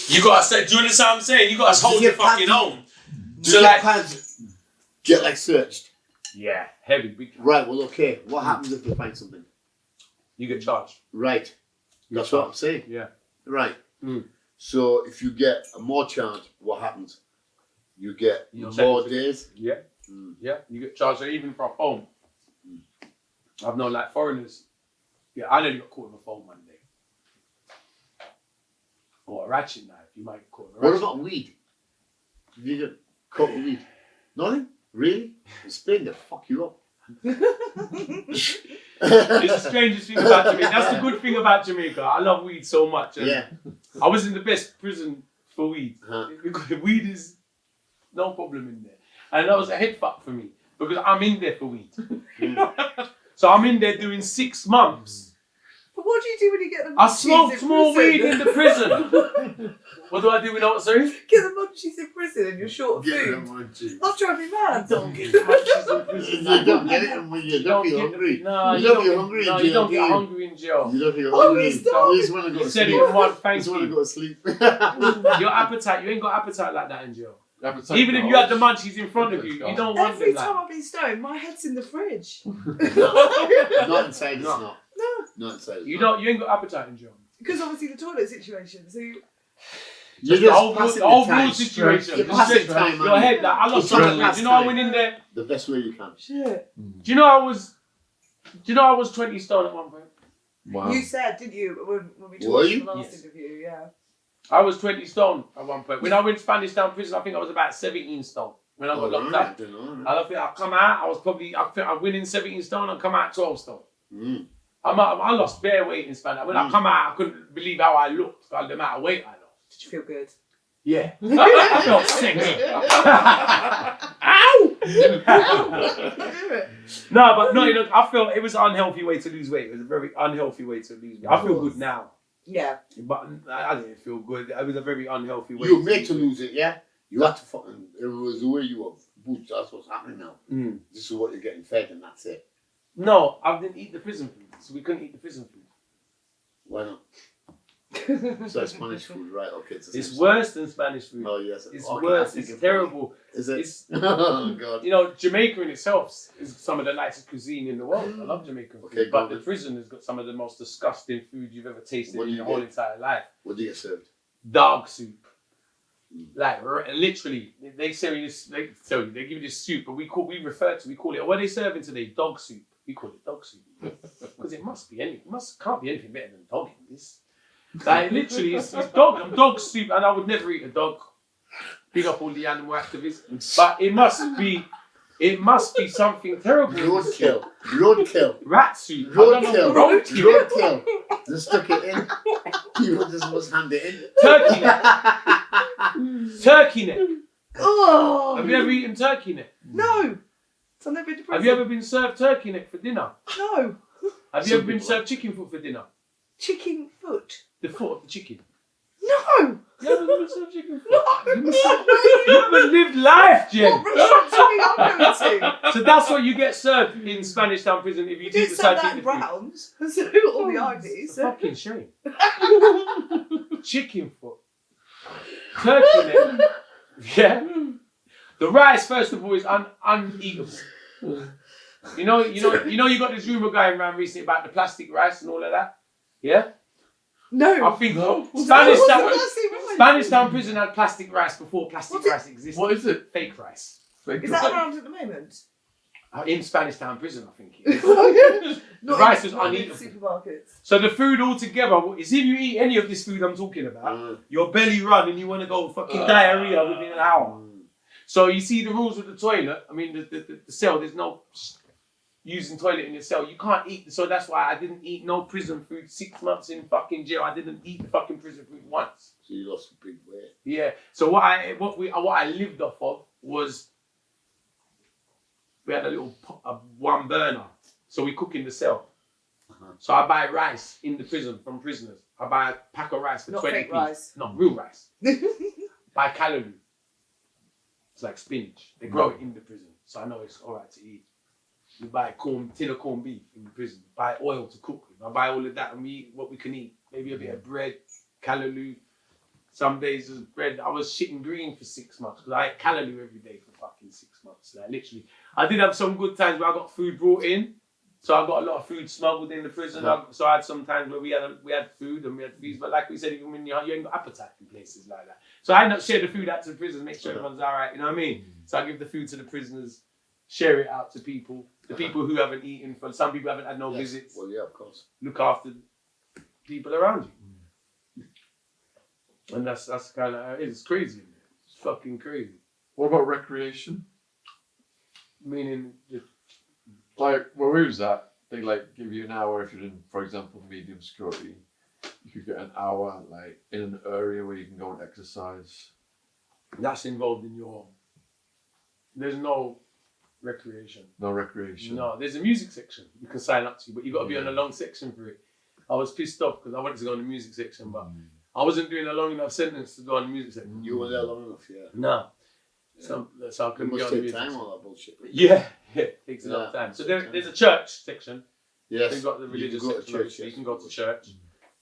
You gotta say, do you understand what I'm saying? You gotta hold your fucking own. So like, get like searched. yeah, heavy. Big. Right, well, okay. What happens if they find something? You get charged. Right. That's what I'm saying. Yeah. Right. Mm. So if you get a more charge, what happens? You get You're more sentenced. days. Yeah. Yeah, you get charged. So even for a phone. I've known like foreigners. Yeah, I nearly got caught with a phone one day. Or a ratchet knife. You might get caught with a What ratchet about weed? Did you get caught with weed? Nothing? Really? In Spain, they fuck you up. It's the strangest thing about Jamaica. That's the good thing about Jamaica. I love weed so much. And Yeah. I was in the best prison for weed. Uh-huh. Because weed is no problem in there. And that was a head fuck for me. Because I'm in there for weed. So I'm in there doing 6 months. But what do you do when you get the munchies I smoked in more prison? weed in the prison. What do I do without, sorry? Get the munchies in prison and you're short of Get food. them on cheese. I'll drive me mad. Don't get munchies in prison. You don't get it when you don't feel hungry. No, you don't feel hungry in no, jail. you don't do get you? hungry in jail. You don't feel Oh, hungry. stop. You just want to go You to said sleep. it in one, You thank just want to you. go to sleep. Your appetite, you ain't got appetite like that in jail. Appetite Even if for you had the hours. munchies in front of you, you don't want Every them time like I've been stoned, my head's in the fridge. Not inside, it's No. not. No, Not inside. you don't. You ain't got appetite in jail. because obviously the toilet situation. So You're The whole passing overall time. situation. You're Just passing sit- time, Your man. head, like, I lost You're something. trying to Do you know I pass went in there? The best way you can. shit. Do you know I was? Do you know I was 20 stone at one point? Wow. You said, didn't you, when we Were talked you? in the last Yes. interview? Yeah. I was 20 stone at one point. When I went Spanish Town prison, I think I was about 17 stone. When I got locked up. I think I come out, I was probably, I think I win in 17 stone and come out 12 stone. I lost bare weight in Spanish. When I come out, I couldn't believe how I looked, the amount of weight I lost. Did you feel good? Yeah. I felt sexy. Ow! No, but no, I felt it was an unhealthy way to lose weight. It was a very unhealthy way to lose weight. I feel good now, Yeah. but I didn't feel good. It was a very unhealthy way. You were made to lose it, yeah? You had to fucking, it was the way you were boosted. That's what's happening now. Mm. This is what you're getting fed and that's it. No, I didn't eat the prison food, so we couldn't eat the prison food. Why not? So Spanish food, right? Okay. It's worse than Spanish food. Oh, yes. It's Okay, worse. I think It's terrible. Is it? It's Oh, God. you know, Jamaica in itself is some of the nicest cuisine in the world. I love Jamaican food, Okay, but go the on. prison has got some of the most disgusting food you've ever tasted What do in you your whole get? entire life. What do you get served? Dog soup. Like literally, they serve you this. They give you this soup, but we call it. What are they serving today? Dog soup. We call it dog soup because it must be can't be anything better than dog in this. Like literally, it's dog soup, and I would never eat a dog. Big up all the animal activists, but it must be something terrible. Roadkill. Rat soup. I don't know, roadkill. Roadkill. Just stuck it in. People just must hand it in. Turkey neck. Turkey neck. Oh! Have you ever eaten turkey neck? No! So I've never been to prison. Have you ever been served turkey neck for dinner? No. Have you ever been served chicken foot for dinner? Chicken foot. The foot of the chicken. No! You haven't been served chicken foot? No! You haven't lived life, Jen. What restaurant do you think I'm going to? So that's what you get served in Spanish Town prison if you You do didn't decide sell to that eat in the food. Browns. So all the It's IDs. a fucking shame. Chicken foot. Turkey neck. Yeah. The rice, first of all, is uneatable. You know, you got this rumour going around recently about the plastic rice and all of that. Yeah? No. I think Spanish Spanish Town prison had plastic rice before plastic What's it? rice existed. What is it? Fake rice. Is that around at the moment? In Spanish Town prison, I think it is. Not rice in, is not in uneatable. supermarkets. So the food altogether is if you eat any of this food I'm talking about, your belly run and you want to go fucking diarrhea within an hour. So you see the rules with the toilet. I mean, the cell. There's no. using toilet in your cell. You can't eat. So that's why I didn't eat no prison food. 6 months in fucking jail. I didn't eat the fucking prison food once. So you lost a big weight. Yeah. So what I lived off of was we had a little one burner. So we cook in the cell. So I buy rice in the prison from prisoners. I buy a pack of rice for Not 20 fake p. rice. No, real rice. Buy callaloo. It's like spinach. They grow it in the prison. So I know it's alright to eat. You buy tin of corned beef in the prison. Buy oil to cook with. I buy all of that and we eat what we can eat. Maybe a bit of bread, callaloo. Some days there's bread. I was shitting green for 6 months because I ate callaloo every day for fucking 6 months. Like literally. I did have some good times where I got food brought in. So I got a lot of food smuggled in the prison. So I had some times where we had food and we had fees. But like we said, even when you ain't got appetite in places like that. So I end up sharing the food out to the prison, make sure everyone's all right. You know what I mean? So I give the food to the prisoners, share it out to people. The people who haven't eaten, for some people haven't had no visits. Well, yeah, of course. Look after people around you. And that's kind of, it's crazy. It's fucking crazy. What about recreation? Meaning, just, Like where we was at, they like give you an hour if you're in, for example, medium security. You could get an hour like in an area where you can go and exercise. that's involved in your, there's no recreation. No recreation. No, there's a music section you can sign up to, but you got to be on a long section for it. I was pissed off because I wanted to go on the music section, but I wasn't doing a long enough sentence to go on the music section. You were there long enough, yeah. No. So I It couldn't be must on the take music time, section. all that bullshit. Yeah, it takes a lot of time. So there's a church section. Yes. They've got the religious you can go to section. church, So you yes. can go to church.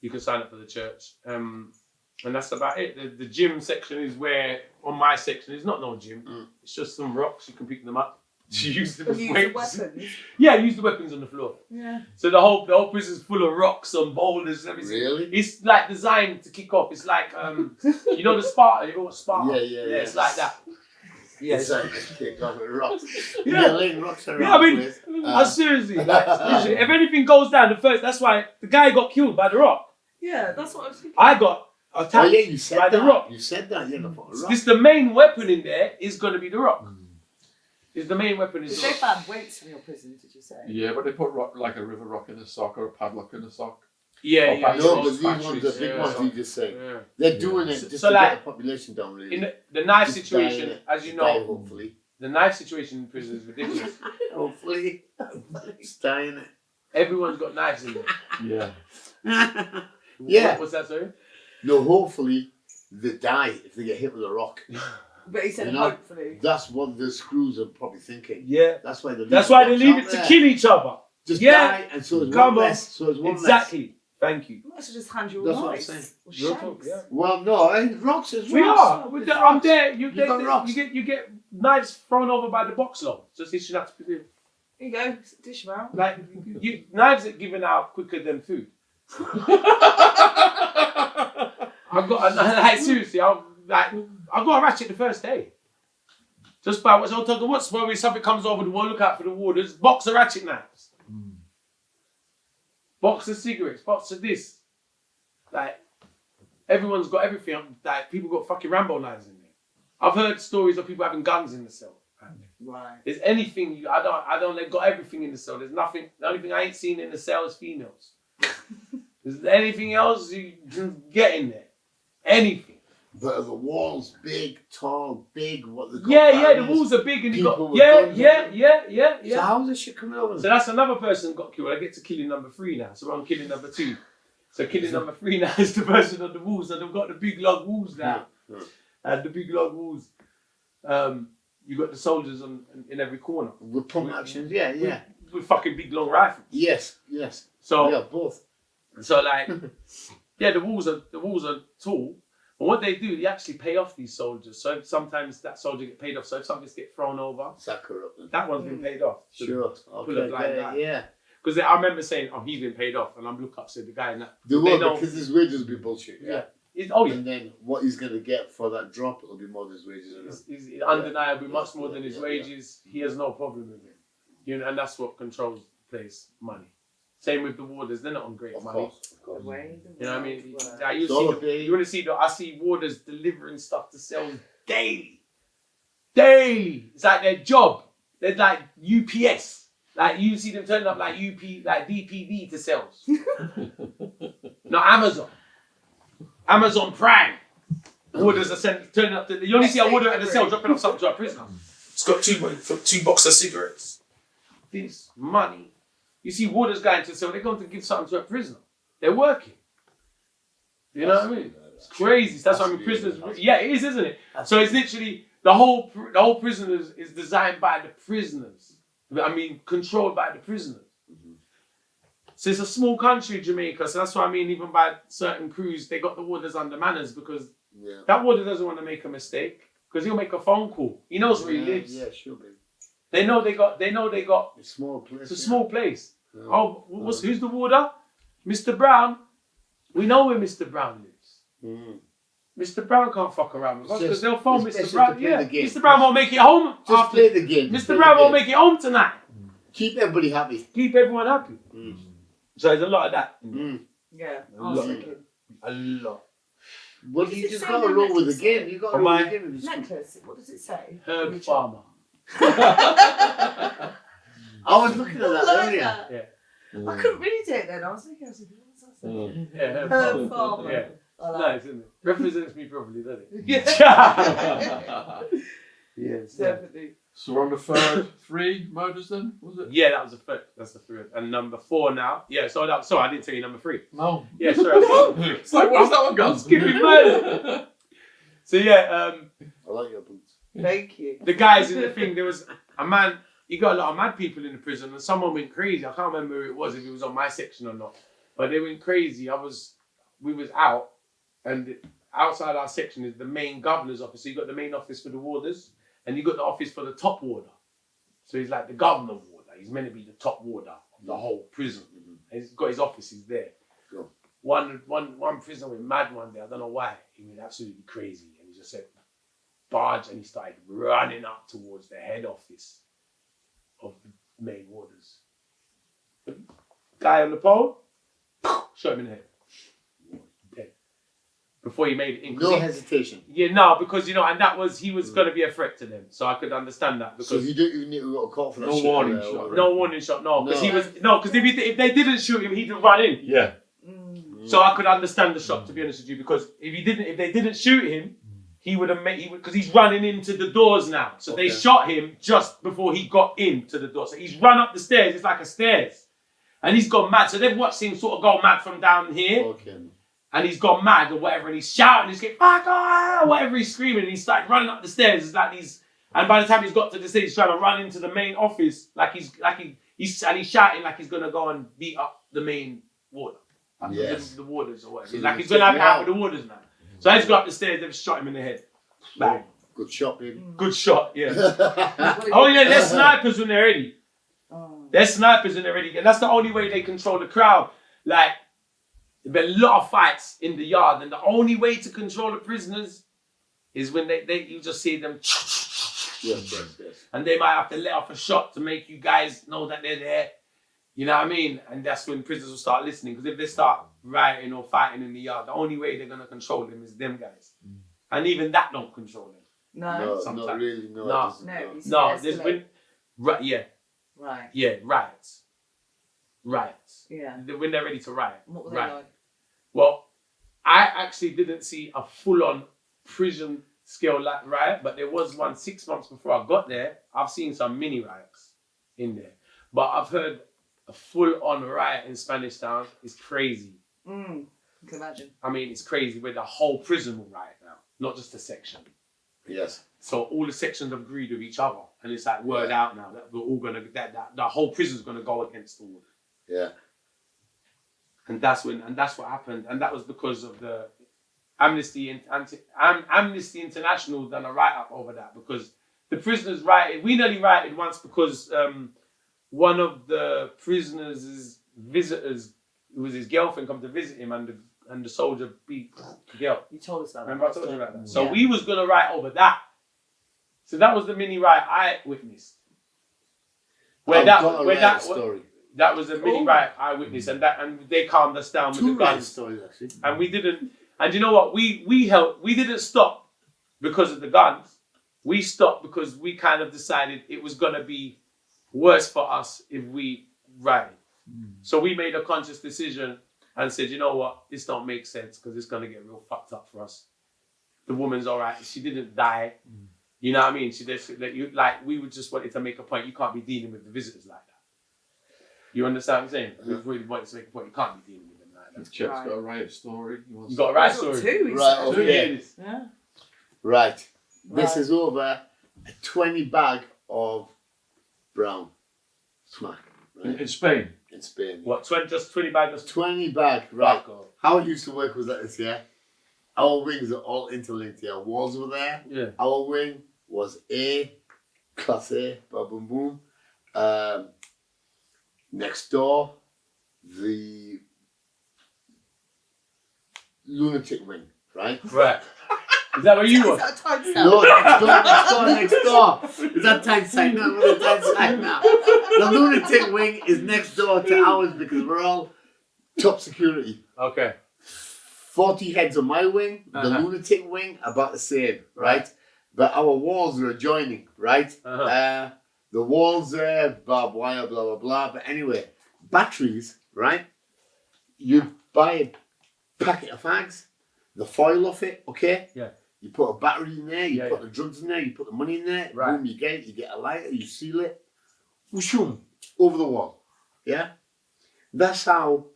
You can sign up for the church. And that's about it. The gym section is where, on my section, it's not no gym. It's just some rocks. You can pick them up. You use them as Use the weights. weapons. Yeah, use the weapons on the floor. Yeah. So the whole prison's full of rocks and boulders and everything. Really? It's like designed to kick off. It's like you know the Sparta. You know what Sparta? Yeah. It's like that. Yeah, It's like a kick off with rocks. Yeah. Yeah, laying rocks around. Yeah, I mean, the place. I seriously, like, literally, if anything goes down, that's why the guy got killed by the rock. Yeah, that's what I was thinking. I got attacked Oh yeah, you said by that. the rock. You said that. Yeah, the rock. This the main weapon in there is going to be the rock. Is the main weapon is Did the they rock. find weights in your prison, did you say? Yeah, but they put like a river rock in a sock or a padlock in a sock. Yeah, Oh, yeah. No, yeah. but these ones, the big Yeah. ones, you just say. Yeah. They're doing it So- just so to like, get the population down, really. In the knife Just situation, die, as you die, know, hopefully. the knife situation in prison is ridiculous. Hopefully. It's dying. Everyone's got knives in there. Yeah. Yeah. What's that, sorry? No, hopefully they die if they get hit with a rock. But he said You know? hopefully. That's what the screws are probably thinking. Yeah. That's why they That's why they leave it to kill each other. Just Yeah. die, and so it's Come one on. less. So it's one Exactly. Thank you. You might as well just hand you That's a what I'm knife. saying. Or Real shanks. talk, yeah. less. Well, no, rocks is rocks. We are. I'm there. You got rocks. You get knives thrown over by the box law. Just it should have to be Here you go, dish them out. like knives are given out quicker than food. I've got like seriously. I've got a ratchet the first day. Just by what's on Tuggawar, where something comes over the wall, look out for the warders. Box of ratchet knives. Box of cigarettes. Box of this. Like everyone's got everything. Like people got fucking Rambo knives in there. I've heard stories of people having guns in the cell. Right. There's anything they've got everything in the cell. There's nothing, the only thing I ain't seen in the cell is females. There's anything else you can get in there. Anything. But are the walls big, tall, big? What they got? Yeah, the barriers? walls are big and you People got, with yeah. So how's this shit coming over? So that's another person got killed. I get to killing number 3 now. So I'm killing number 2. So killing number 3 now is the person on the walls. So they've got the big log walls now. Yeah. And the big log walls, you got the soldiers in every corner. With pump actions, yeah. With fucking big long rifles. Yes. So Yeah, both. So like, yeah, the walls are tall. But what they do, they actually pay off these soldiers. So sometimes that soldier get paid off. So if something gets thrown over, Sack her up then. that one's been paid off. Sure. pull a blind eye. Yeah. Because I remember saying, "Oh, he's been paid off," and I'm looking up, said the guy in that. They They will, know- because his wages will be bullshit. Yeah. Yeah. And then what he's going to get for that drop, it'll be more than his wages. Isn't it? He's undeniably much more than his wages. He has no problem with it. You know, and that's what controls the place, money. Same with the warders; they're not on great Of money. course. The way the You know what I world mean? works. Like, you want to see I see warders delivering stuff to cells daily. Daily. It's like their job. They're like UPS. Like you see them turning up like like DPD to sales. Not Amazon. Amazon Prime. Warders are turning up to. You only see a warder at the cell dropping off something to a prisoner. It's got two boxes of cigarettes. This money. You see warders going to the cell, they're going to give something to a prisoner. They're working. You know what I mean? It's crazy. That's why I mean prisoners. Yeah, it is, isn't it? So it's literally the whole prison is designed by the prisoners. I mean, controlled by the prisoners. So it's a small country, Jamaica. So that's why I mean, even by certain crews, they got the warders under manners because that warder doesn't want to make a mistake because he'll make a phone call. He knows where he lives. Yeah, sure, baby. They know they got. A small place. It's a small place. Yeah. Oh, who's the warder? Mr. Brown. We know where Mr. Brown lives. Mr. Brown can't fuck around with us because they'll phone Mr. Brown. Yeah, Mr. Brown won't make it home. Just play the game. Mr. Brown won't make it home tonight. Keep everybody happy. Keep everyone happy. So there's a lot of that. Yeah, A lot. Well, you just got to roll with the game. You got to roll with the game. Necklace. What does it say? Herb farmer. I was looking at that earlier. Yeah. I couldn't read it then. I was thinking, what's that say? Yeah, herb Herb farmer. farmer. Yeah. I like Nice, isn't it? Represents me properly, doesn't it? Yeah. Yes. Definitely. So we're on the third 3 murders then, was it? Yeah, that was the third. That's the third. And number 4 now. Yeah, sorry, I didn't tell you number 3. No. Yeah, sorry. It's like, where's that one gone? Skipping murder. So yeah, I like your boots. Thank you. the guys in the thing, there was a man, you got a lot of mad people in the prison and someone went crazy. I can't remember who it was, if it was on my section or not. But they went crazy. We was out and outside our section is the main governor's office. So you got the main office for the warders and you got the office for the top warder. So he's like the governor warder. He's meant to be the top warder of the whole prison. And he's got his offices there. Sure. One prisoner went mad one day. I don't know why. He went absolutely crazy. And he just said, barge, and he started running up towards the head office of the main warders. The guy on the pole, shot him in the head. Dead. Before he made it in. No hesitation. Yeah, no, because and he was going to be a threat to them, so I could understand that. Because So you don't even need to go to court for that. No warning shot. no warning shot, no, because No. because if they didn't shoot him, he'd have run in. Yeah. So I could understand the shot, to be honest with you, because if they didn't shoot him, he would because he's running into the doors now. So they shot him just before he got into the door. So he's run up the stairs. It's like a stairs, and he's gone mad. So they've watched him sort of go mad from down here. Okay. And he's gone mad or whatever, and he's shouting, he's going, fuck off, whatever he's screaming, and he started running up the stairs. It's like and by the time he's got to the stage, he's trying to run into the main office, he's shouting like he's gonna go and beat up the main warder, the warders or whatever. So He's gonna have out with the warders now. So he's got up the stairs, they've shot him in the head. Bang. Good shot, baby. Good shot, yeah. Oh yeah, they're snipers when they're ready. They're snipers when they're ready, and that's the only way they control the crowd. Like, there've been a lot of fights in the yard, and the only way to control the prisoners is when you just see them, Yes. and they might have to let off a shot to make you guys know that they're there. You know what I mean? And that's when prisoners will start listening, because if they start rioting or fighting in the yard, the only way they're gonna control them is them guys, and even that don't control them. No. No, not really. No. No. No, there's been riots. Yeah. When they're ready to riot. What were they like? Well, I actually didn't see a full-on prison scale riot, but there was one 6 months before I got there. I've seen some mini riots in there, but I've heard a full-on riot in Spanish Town is crazy. I can imagine. I mean, it's crazy where the whole prison will riot now, not just a section. Yes. So all the sections have agreed with each other, and it's like word out now that we're all gonna the whole prison's gonna go against the wall. Yeah. And that's what happened, and that was because of the Amnesty International done a write-up over that, because the prisoners rioted. We nearly rioted once because one of the prisoners' visitors, who was his girlfriend, come to visit him, and the soldier beat the girl. You told us about that. Remember I told you about that? So we was gonna riot over that. So that was the mini riot I witnessed. Story. That was a mini riot I witnessed, and they calmed us down with the guns. Stories, actually. And we didn't. And you know what? We didn't stop because of the guns. We stopped because we kind of decided it was gonna be worse for us if we ride. So we made a conscious decision and said, you know what, this don't make sense because it's gonna get real fucked up for us. The woman's all right. She didn't die. You know what I mean? We would just wanted to make a point. You can't be dealing with the visitors like that. You understand what I'm saying? We really wanted to make a point. You can't be dealing with them like that. Chet's got a riot story. You got a riot story. Right, okay. Yeah. Right. This Right. is over a 20 bag of brown smack. Right? In Spain. In Spain. What, 20 bags? 20 bag, right. Fuck off. How it used to work was like this, yeah? Our wings are all interlinked, yeah? Walls were there. Yeah. Our wing was A, class A, boom, boom. Next door, the lunatic wing, right? Right. Is that where you Is were? that a time stamp? No, next door. Is that time side? No, we're time side now. The lunatic wing is next door to ours because we're all top security. Okay. 40 heads on my wing, the lunatic wing about the same, right? But our walls are adjoining, right? The walls there, barbed wire, blah, blah, blah. But anyway, batteries, right? You buy a packet of fags, the foil off it, okay? Yeah. You put a battery in there, you Yeah, put the drugs in there, you put the money in there, Right. boom, you get a lighter, you seal it, whooshum, over the wall, yeah? That's how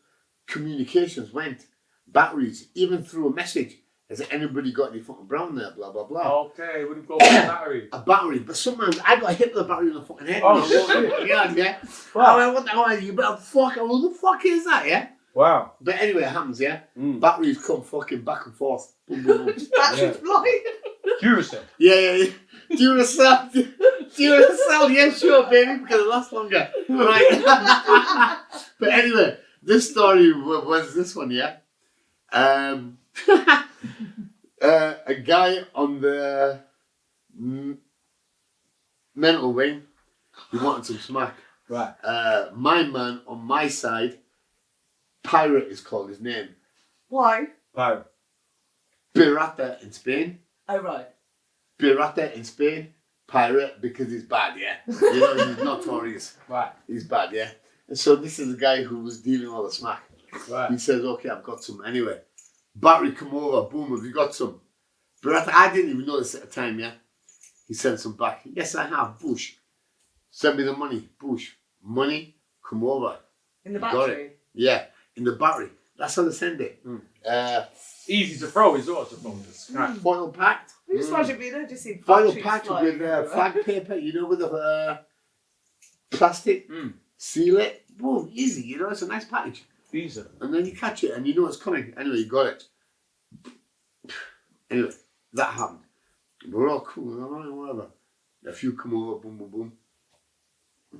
communications went. Batteries, even through a message, has anybody got any fucking brown there, blah, blah, blah. Okay, what do you go for the battery? A battery, but sometimes I got hit with a battery in the fucking head. Oh, shit. Yeah. Wow. I went, what the hell are you? But fuck, who the fuck is that, yeah? Wow. But anyway, it happens, yeah? Mm. Batteries come fucking back and forth. Boom, boom, boom. Batteries flying. Curacao. Yeah. Duracell, yeah, sure, baby, because it lasts longer. Right. But anyway, this story was this one, yeah? A guy on the mental wing, he wanted some smack. Right. My man on my side, Pirate is called his name. Why? Pirate. Pirata in Spain. Oh, right. Pirata in Spain. Pirate because he's bad, yeah. You know, he's notorious. Right. He's bad, yeah. And so this is the guy who was dealing all the smack. Right. He says, okay, I've got some. Anyway, battery come over, boom, have you got some? Pirata, I didn't even know this at the time, yeah. He sent some back. Yes, I have. Bush. Send me the money. Bush. Money, come over. In the You got battery. Yeah, in the battery. That's how they send it. Easy to throw as well, I suppose. Right. Foil packed. You just imagine being there, just see Foil batteries packed flying with everywhere. flag paper, you know, with the plastic. Seal it. Boom, easy. You know, it's a nice package. Easy. And then you catch it and you know it's coming. Anyway, you got it. Anyway, that happened. We're all cool, all right, whatever. A few come over, boom, boom, boom.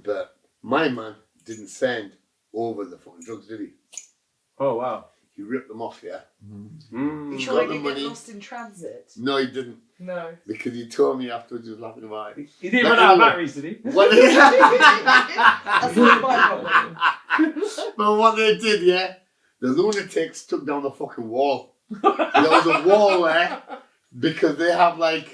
But my man didn't send over the fucking drugs, did he? Oh, wow. He ripped them off, yeah? Mm. You Got sure the he didn't get money. lost in transit? No, he didn't. No. Because he told me afterwards he was laughing about it. He didn't But run out of anyway. batteries, did he? What That's not my problem. But what they did, yeah, the lunatics took down the fucking wall. There was a wall there because they have like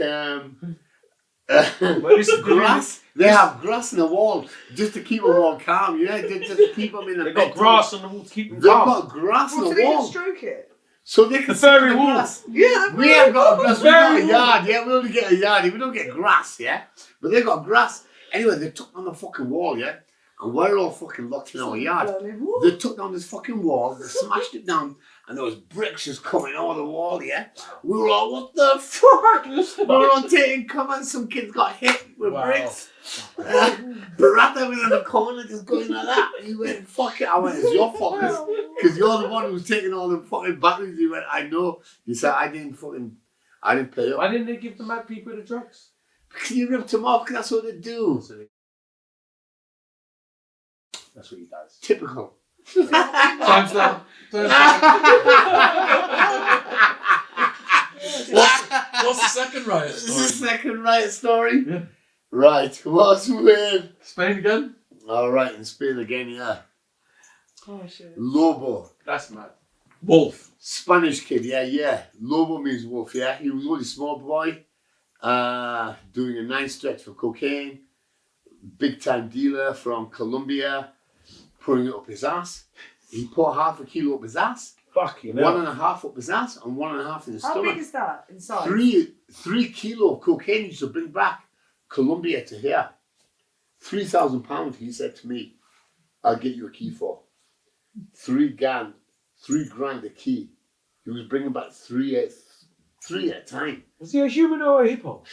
grass. They have grass in the wall just to keep them all calm. Yeah, just to keep them in the. They got grass on the wall to keep them They've calm. got grass Well, in so the they can wall, stroke it. so they can The sit fairy in the wall. grass. Yeah. We have got grass. We got Fairy a yard. Yeah, we only get a yard. We don't get grass. Yeah, but they got grass. Anyway, they took down the fucking wall. Yeah, and we're all fucking locked in our yard. They took down this fucking wall, they smashed it down, and there was bricks just coming over the wall, yeah? We were all, what the fuck? We were all taking cover, some kids got hit with Wow. bricks. Barata was in the corner just going like that. He went, fuck it. I went, it's your fault, because you're the one who's taking all the fucking batteries. He went, I know. He said, I didn't pay up. Why didn't they give the mad people the drugs? Because you ripped them off, because that's what they do. That's what he does. Typical. Time's down. What's the second riot This is story? the second riot story? Yeah. Right, what's with? Spain again? Alright, in Spain again, yeah. Oh, shit. Lobo. That's mad. Wolf. Spanish kid, yeah. Lobo means wolf, yeah. He was only a small boy, doing a 9 stretch for cocaine. big time dealer from Colombia, putting it up his ass. He put half a kilo up his ass, Fucking 1.5 up his ass, and 1.5 in his How stomach. big is that inside? 3 kilo of cocaine he used to bring back Colombia to here. £3,000, he said to me, I'll get you a key for. 3 grand a key. He was bringing back three at a time. Was he a human or a hippo?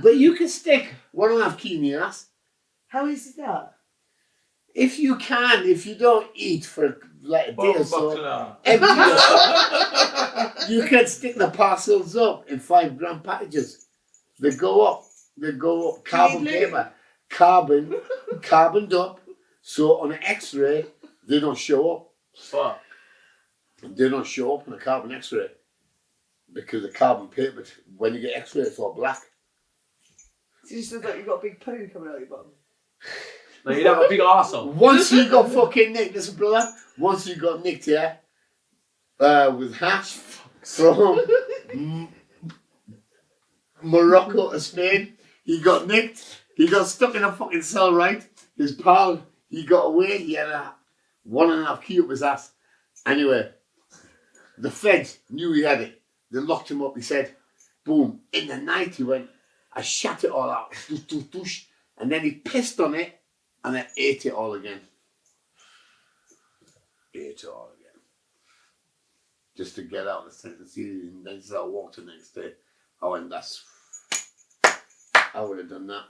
But you can stick 1.5 key in your ass. How easy is that? If you can, if you don't eat for like a day or so, Buckler. every day or so, you can stick the parcels up in 5 gram packages. They go up. Carbon paper. Carboned up. So on an X-ray, they don't show up. Fuck. They don't show up on a carbon X-ray. Because the carbon paper, when you get X-ray, it's all black. So you just look like you've got a big pudding coming out your bum. No, you'd have a big arsehole. Once you got fucking nicked, listen brother, once you got nicked here, with hash from Morocco to Spain, he got nicked, he got stuck in a fucking cell, right? His pal, he got away, he had a 1.5 key up his ass. Anyway, the feds knew he had it. They locked him up, he said, boom, in the night he went, I shat it all out, doosh, doosh, doosh, and then he pissed on it, and I ate it all again. Just to get out of the sentence. And then I walked the next day. I went, I would have done that.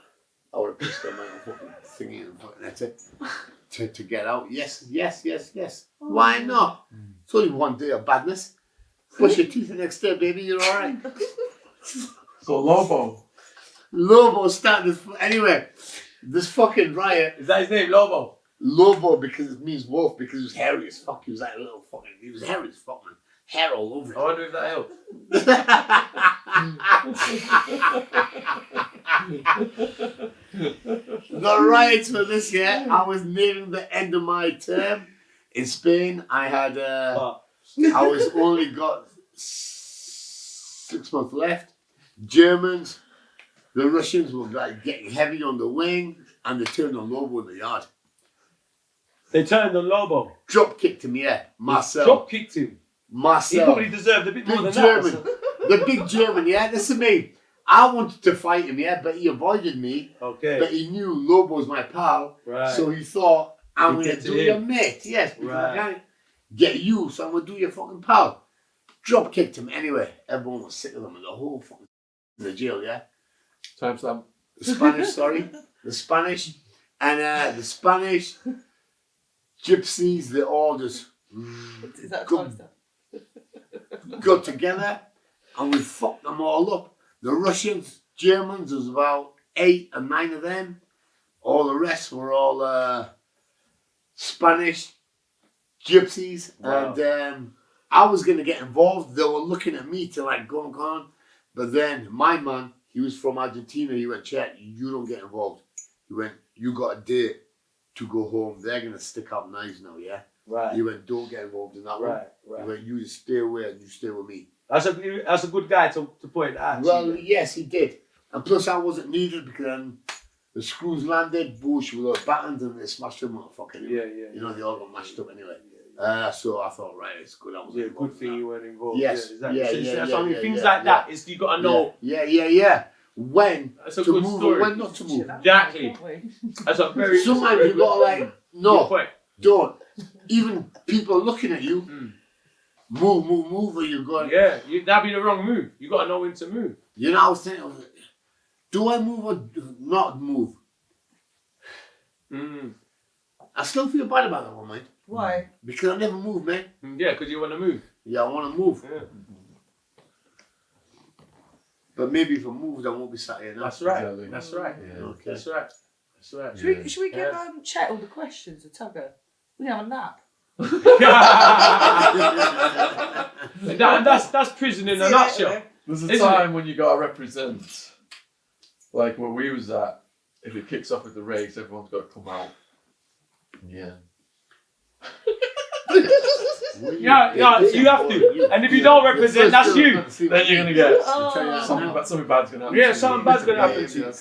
I would have pissed on my own fucking thingy and fucking that's it. To get out. Yes. Why not? It's only one day of badness. Brush your teeth the next day, baby, you're alright. So Lobo started this. Anyway, this fucking riot. Is that his name, Lobo? Lobo because it means wolf, because he was hairy as fuck. He was like a little fucking. He was hairy as fuck, man. Hair all over I wonder if that helps. The riots for this year, I was nearing the end of my term in Spain. I had, I was only got 6 months left. Germans, the Russians were like getting heavy on the wing, and they turned on Lobo in the yard. They turned on Lobo. Drop kicked him, yeah. Marcel. Drop kicked him. He Marcel. probably deserved a bit more than Big that. German. The big German, yeah. Listen to me. I wanted to fight him, yeah, but he avoided me. Okay. But he knew Lobo's my pal. Right. So he thought, I'm You going get to to do him. your mate. Yes, because Right. I can't get you, so I'm going to do your fucking pal. Drop kicked him anyway. Everyone was sick of him, and the whole fucking in the jail, yeah. Timestamp. The Spanish, sorry. The Spanish. And the Spanish gypsies, they all just Is that Go- time stuff? got together and we fucked them all up. The Russians, Germans, there was about 8 or 9 of them. All the rest were all Spanish gypsies. Wow. And I was going to get involved. They were looking at me to like go on. But then my man, he was from Argentina. He went, Chet, you don't get involved. He went, you got a date to go home. They're going to stick out knives now, yeah? Right. He went, don't get involved in that one. Right. He went, you just stay away and you stay with me. That's a good guy to point out. Well, yes, he did. And plus I wasn't needed because then the screws landed, bush with those battens and they smashed them motherfucker anyway. Yeah. You know, they all got mashed up anyway. So I thought, right, it's good. I was Yeah, involved good in thing that. you weren't involved. Yes. Exactly. Yeah, So yeah, that's yeah, what I mean. yeah, Things yeah, like yeah. that is you got to know. Yeah. When That's a to good move story. and when not to move. Exactly. That's a very Sometimes you got to like, good no, point. don't. Even people looking at you, move, or you're going, Yeah, that'd be the wrong move. You got to know when to move. you know, I was thinking, do I move or do not move? I still feel bad about that one, mate. Why? Because I never move, man. Yeah, because you want to move. Yeah, I want to move. Yeah. But maybe if I moved, I won't be sat here now. That's right. Exactly. That's right. Yeah. Okay. That's right. That's right. Should we give Chet all the questions, a tugger? We can have a nap. That's prison in a nutshell. There's a Isn't time when you got to represent, like where we was at. If it kicks off with the race, everyone's got to come out. Yeah. Yeah, you have to. And if you don't represent, that's you. Then you're gonna get something something bad's gonna happen. Yeah, something bad's gonna happen to you.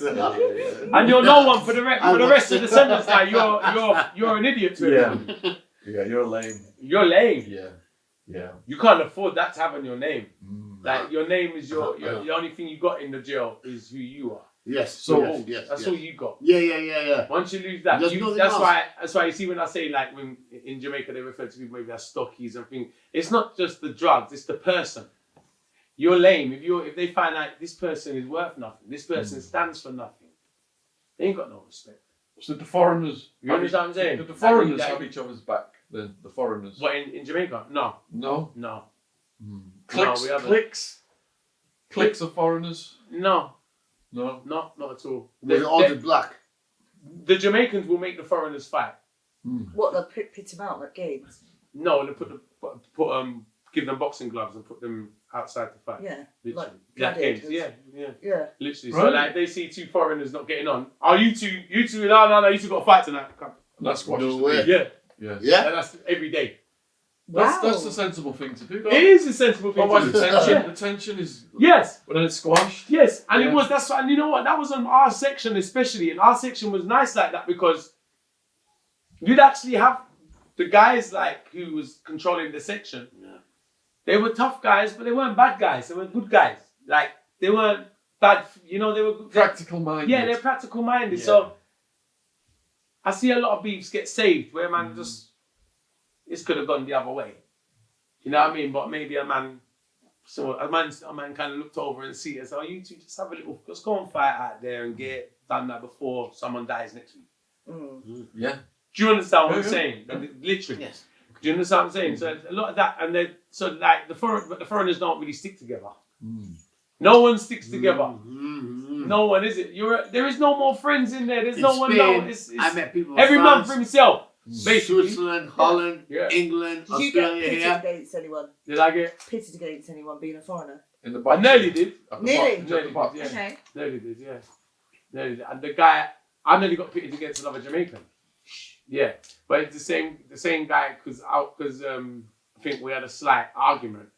And you're no one for the rest of the sentence. Like you're an idiot to everyone. Yeah, you're lame. You're lame. Yeah. You can't afford that to have on your name. Like your name is your the only thing you got in the jail is who you are. Yes. So yes, that's all you got. Yeah. Once you lose that, that's why you see when I say like when in Jamaica they refer to people maybe as stockies and things. It's not just the drugs, it's the person. You're lame. If they find out this person is worth nothing, this person stands for nothing, they ain't got no respect. So the foreigners, you understand what I'm saying? Did the foreigners have each other's back? The foreigners. What in Jamaica? No. Cliques of foreigners. No, not at all. They're all just black. The Jamaicans will make the foreigners fight. What, they'll pit them out like games? No, they give them boxing gloves and put them outside to fight. Yeah, literally. like games. Yeah. Literally. Right. So like they see two foreigners not getting on. Oh, you two, no, you two got to fight tonight. Come. And that's squashes No the way. beef. Yeah. And that's every day. That's the sensible thing to do, though. It is a sensible thing. Otherwise, to do. the tension is. Yes. But then it's squashed. Yes, and it was. That's and you know what? That was on our section, especially. And our section was nice like that because you'd actually have the guys like who was controlling the section. Yeah. They were tough guys, but they weren't bad guys. They were good guys. Like they weren't bad. You know, they were Practical minded. Yeah, they're practical minded. Yeah. So I see a lot of beefs get saved where man just. This could have gone the other way. You know what I mean? But maybe a man kind of looked over and see it. So you two just have a little, just go and fight out there and get done that before someone dies next week. Yeah. Do you understand what I'm saying? Literally. Yes. Do you understand what I'm saying? So a lot of that, and then so like the foreigners don't really stick together. No one sticks together. No one, is it? There is no more friends in there. There's no one. I met people. Every man for himself. Basically. Switzerland, Holland, England, Did you get Australia pitted here. against anyone? Did I get Pitted against anyone being a foreigner? In the I box. nearly did. Nearly? Nearly did, yeah. Okay. Nearly did, yeah. Nearly did. And the guy, I nearly got pitted against another Jamaican. Yeah, but it's the same guy because I think we had a slight argument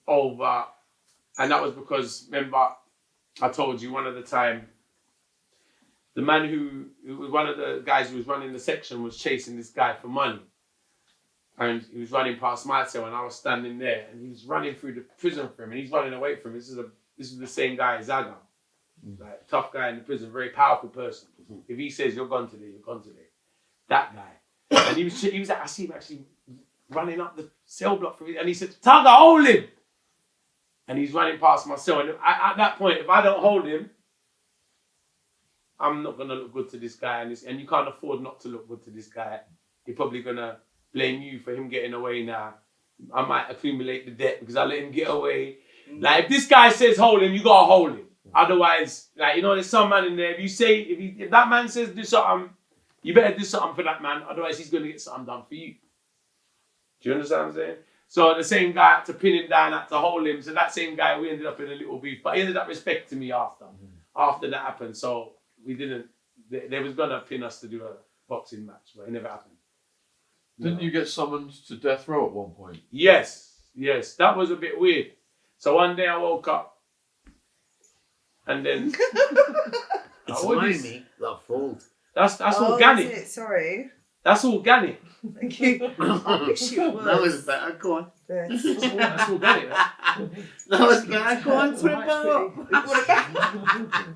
over, and that was because remember I told you one of the time. The man who was one of the guys who was running the section was chasing this guy for money. And he was running past my cell and I was standing there and he was running through the prison for him and he's running away from him. This is the same guy as Zaga. Like tough guy in the prison, very powerful person. If he says you're gone today, you're gone today. That guy. And he was I see him actually running up the cell block for me and he said, Tugga, hold him! And he's running past my cell. And at that point, if I don't hold him, I'm not gonna look good to this guy, and you can't afford not to look good to this guy. You're probably gonna blame you for him getting away now. I might accumulate the debt because I let him get away. Like if this guy says hold him, you gotta hold him. Otherwise, like there's some man in there. If that man says do something, you better do something for that man. Otherwise, he's gonna get something done for you. Do you understand what I'm saying? So the same guy had to pin him down, had to hold him. So that same guy, we ended up in a little beef, but he ended up respecting me after that happened. So. We didn't. They was gonna pin us to do a boxing match, but it never happened. Didn't you get summoned to death row at one point? Yes, that was a bit weird. So one day I woke up, and then It's me. That fold. That's organic. Is it? Sorry. That's organic. Thank you. I wish it was. That was better. Go on. That's organic. That was better. Go on. Put it back up.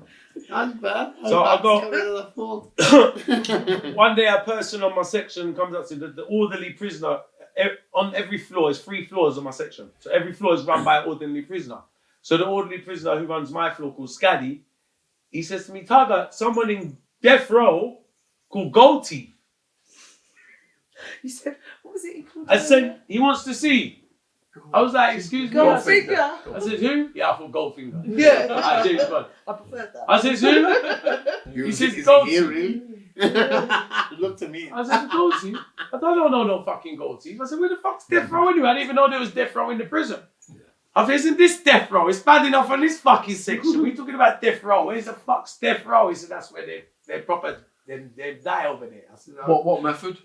That's bad. So I go. Get rid of the fold. One day a person on my section comes up to the orderly prisoner. On every floor, there's 3 floors on my section. So every floor is run by an orderly prisoner. So the orderly prisoner who runs my floor called Scaddy, he says to me, Tugga, someone in death row called Gold Teeth. You said, what was it he called? I said, he wants to see. I was like, excuse me. Goldfinger. I said, who? Yeah, I thought Goldfinger. Yeah. James Bond. I prefer that. I said, who? He says, Is Gold he here, Teeth. really? Look to me. I said, Gold Teeth? I don't know no fucking Gold Teeth. I said, where the fuck's death row anyway? I didn't even know there was death row in the prison. I said, isn't this death row? It's bad enough on this fucking section. We're talking about death row. Where's the fuck's death row? He said, that's where they die over there. I said, What method?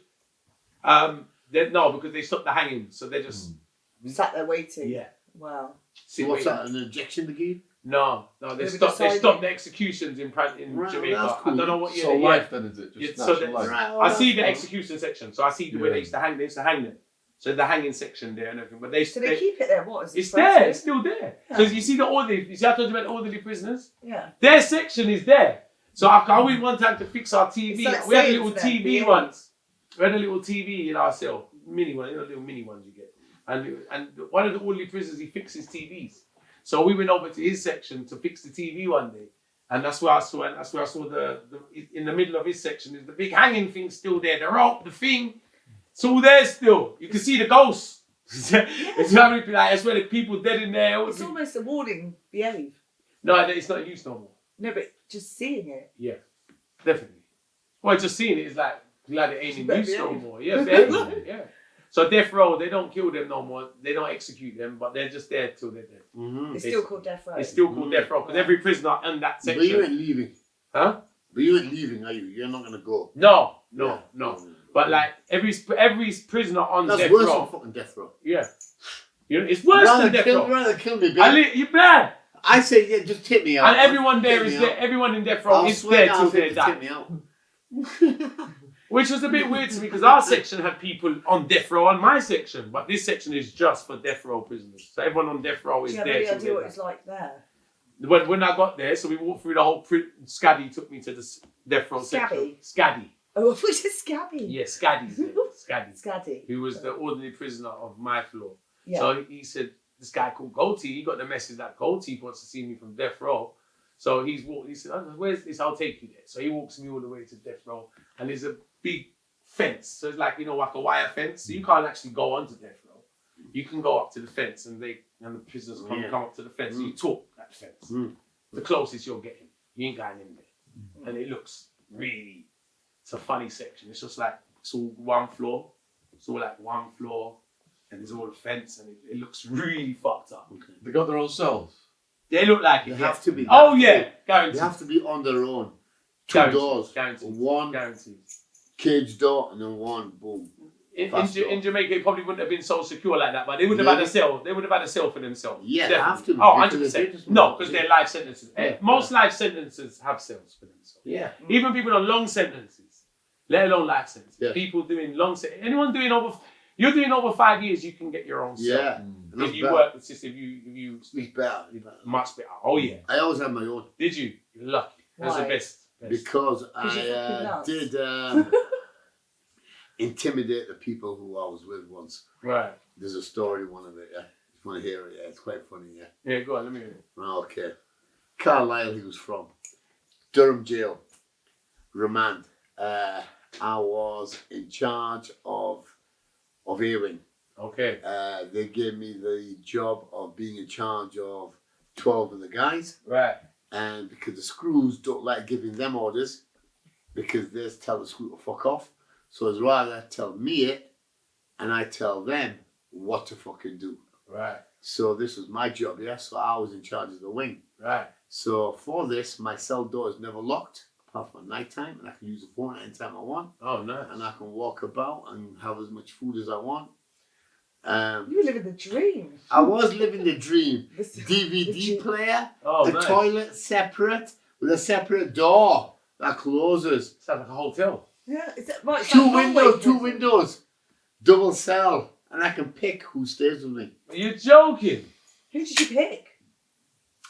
No, because they stopped the hanging, so they're just Sat there waiting. yeah. Wow. So what's that? An injection brigade? No, they They were stopped. They deciding- stopped the executions in Right, Jamaica. that's cool. I don't know what year. So yeah. life then, is it? Yeah, Just so natural that's- life. I see the execution section, so I see the way Yeah. they used to hang. They used to hang them. So the hanging section there and everything, but they So they keep it there. What is it? it's there. It's still there. Yeah. Because you see the orderly. You see, I told you about the orderly prisoners. Yeah. Their section is there. So I went one time to fix our TV. It's like We had a saying little to them, TV yeah. once. We had a little TV in our cell, mini one, little mini ones you get. And one of the orderly prisoners, he fixes TVs. So we went over to his section to fix the TV one day, and that's where I saw. And that's where I saw the in the middle of his section is the big hanging thing still there. The rope, the thing, it's all there still. You can see the ghosts. It's like that's where the people dead in there. It's almost a warning. Behave. No, it's not in use no more. No, but just seeing it. Yeah, definitely. Well, just seeing it is like glad it ain't in better use no behave. more. Yeah, behave, yeah. So death row, they don't kill them no more. They don't execute them, but they're just there till they're dead. Mm-hmm. It's still called death row. It's still called death row because every prisoner in that But you section. ain't leaving. Huh? But you ain't leaving, are you? You're not gonna go. No. Yeah. But like every prisoner on That's death worse row. than fucking death row. Yeah. You know, it's worse than death row. Rather kill me, baby. You bad. I say, yeah, just take me out. And everyone there Take is me there. out. Everyone in death row I'll is swear there down, till say, they just die. take me out. Which was a bit weird to me because our section had people on death row on my section, but this section is just for death row prisoners. So everyone on death row Do is you have there any till idea they what die. it's like there? When I got there, so we walked through the whole Scaddy took me to the death row section. Scaddy. Oh, I thought it was Scabby. Yeah, Scaddy's there. Scaddy. Scaddy. Who was the ordinary prisoner of my floor. Yeah. So he said, this guy called Goatee, he got the message that Goatee wants to see me from death row. So he said, oh, where's this? I'll take you there. So he walks me all the way to death row. And there's a big fence. So it's like, like a wire fence. So you can't actually go onto death row. You can go up to the fence and the prisoners come up to the fence. So you talk at the fence. The closest you're getting. You ain't going in there. And it looks really, it's a funny section. It's just like, it's all one floor. It's all like one floor. And there's all the fence and it looks really fucked up. Okay. They got their own cells. They look like They it. have to be. Oh yeah, They guaranteed. have to be on their own. Two Guaranteed. doors. Guaranteed. One Guaranteed. cage door and then one boom. In Jamaica, it probably wouldn't have been so secure like that, but they would have had a cell. They would have had a cell for themselves. Yeah, they have to. Oh, because they 100%. just- No, because they're life sentences. Yeah. Most life sentences have cells for themselves. Yeah. Even people on long sentences, let alone life sentences. Yeah. People doing long sentences. Anyone doing you're doing over 5 years, you can get your own cell. Yeah. And that's If you better. work, it's just if you It's better. much better. Oh yeah. I always had my own Did you? You're lucky. That's the Why? best. because you're I fucking nuts. did intimidate the people who I was with once. Right. There's a story, one of it, yeah. If you want to hear it, yeah, it's quite funny, yeah. Yeah, go on, let me hear it. Okay. Carlisle, he was from. Durham Jail. Remand. I was in charge of hearing. Okay. They gave me the job of being in charge of 12 of the guys. Right. And because the screws don't like giving them orders, because they tell the screw to fuck off. So it's rather tell me it, and I tell them what to fucking do. Right. So this was my job, yeah? So I was in charge of the wing. Right. So for this, my cell door is never locked, apart from at night time, and I can use the phone anytime I want. Oh, nice. And I can walk about and have as much food as I want. You were living the dream. I was living the dream. This- DVD player, Oh, a nice. toilet separate, with a separate door that closes. Sounds like a hotel. Yeah, is that right? It's Two like windows, Norway, two isn't it? windows. Double cell. And I can pick who stays with me. Are you joking? Who did you pick?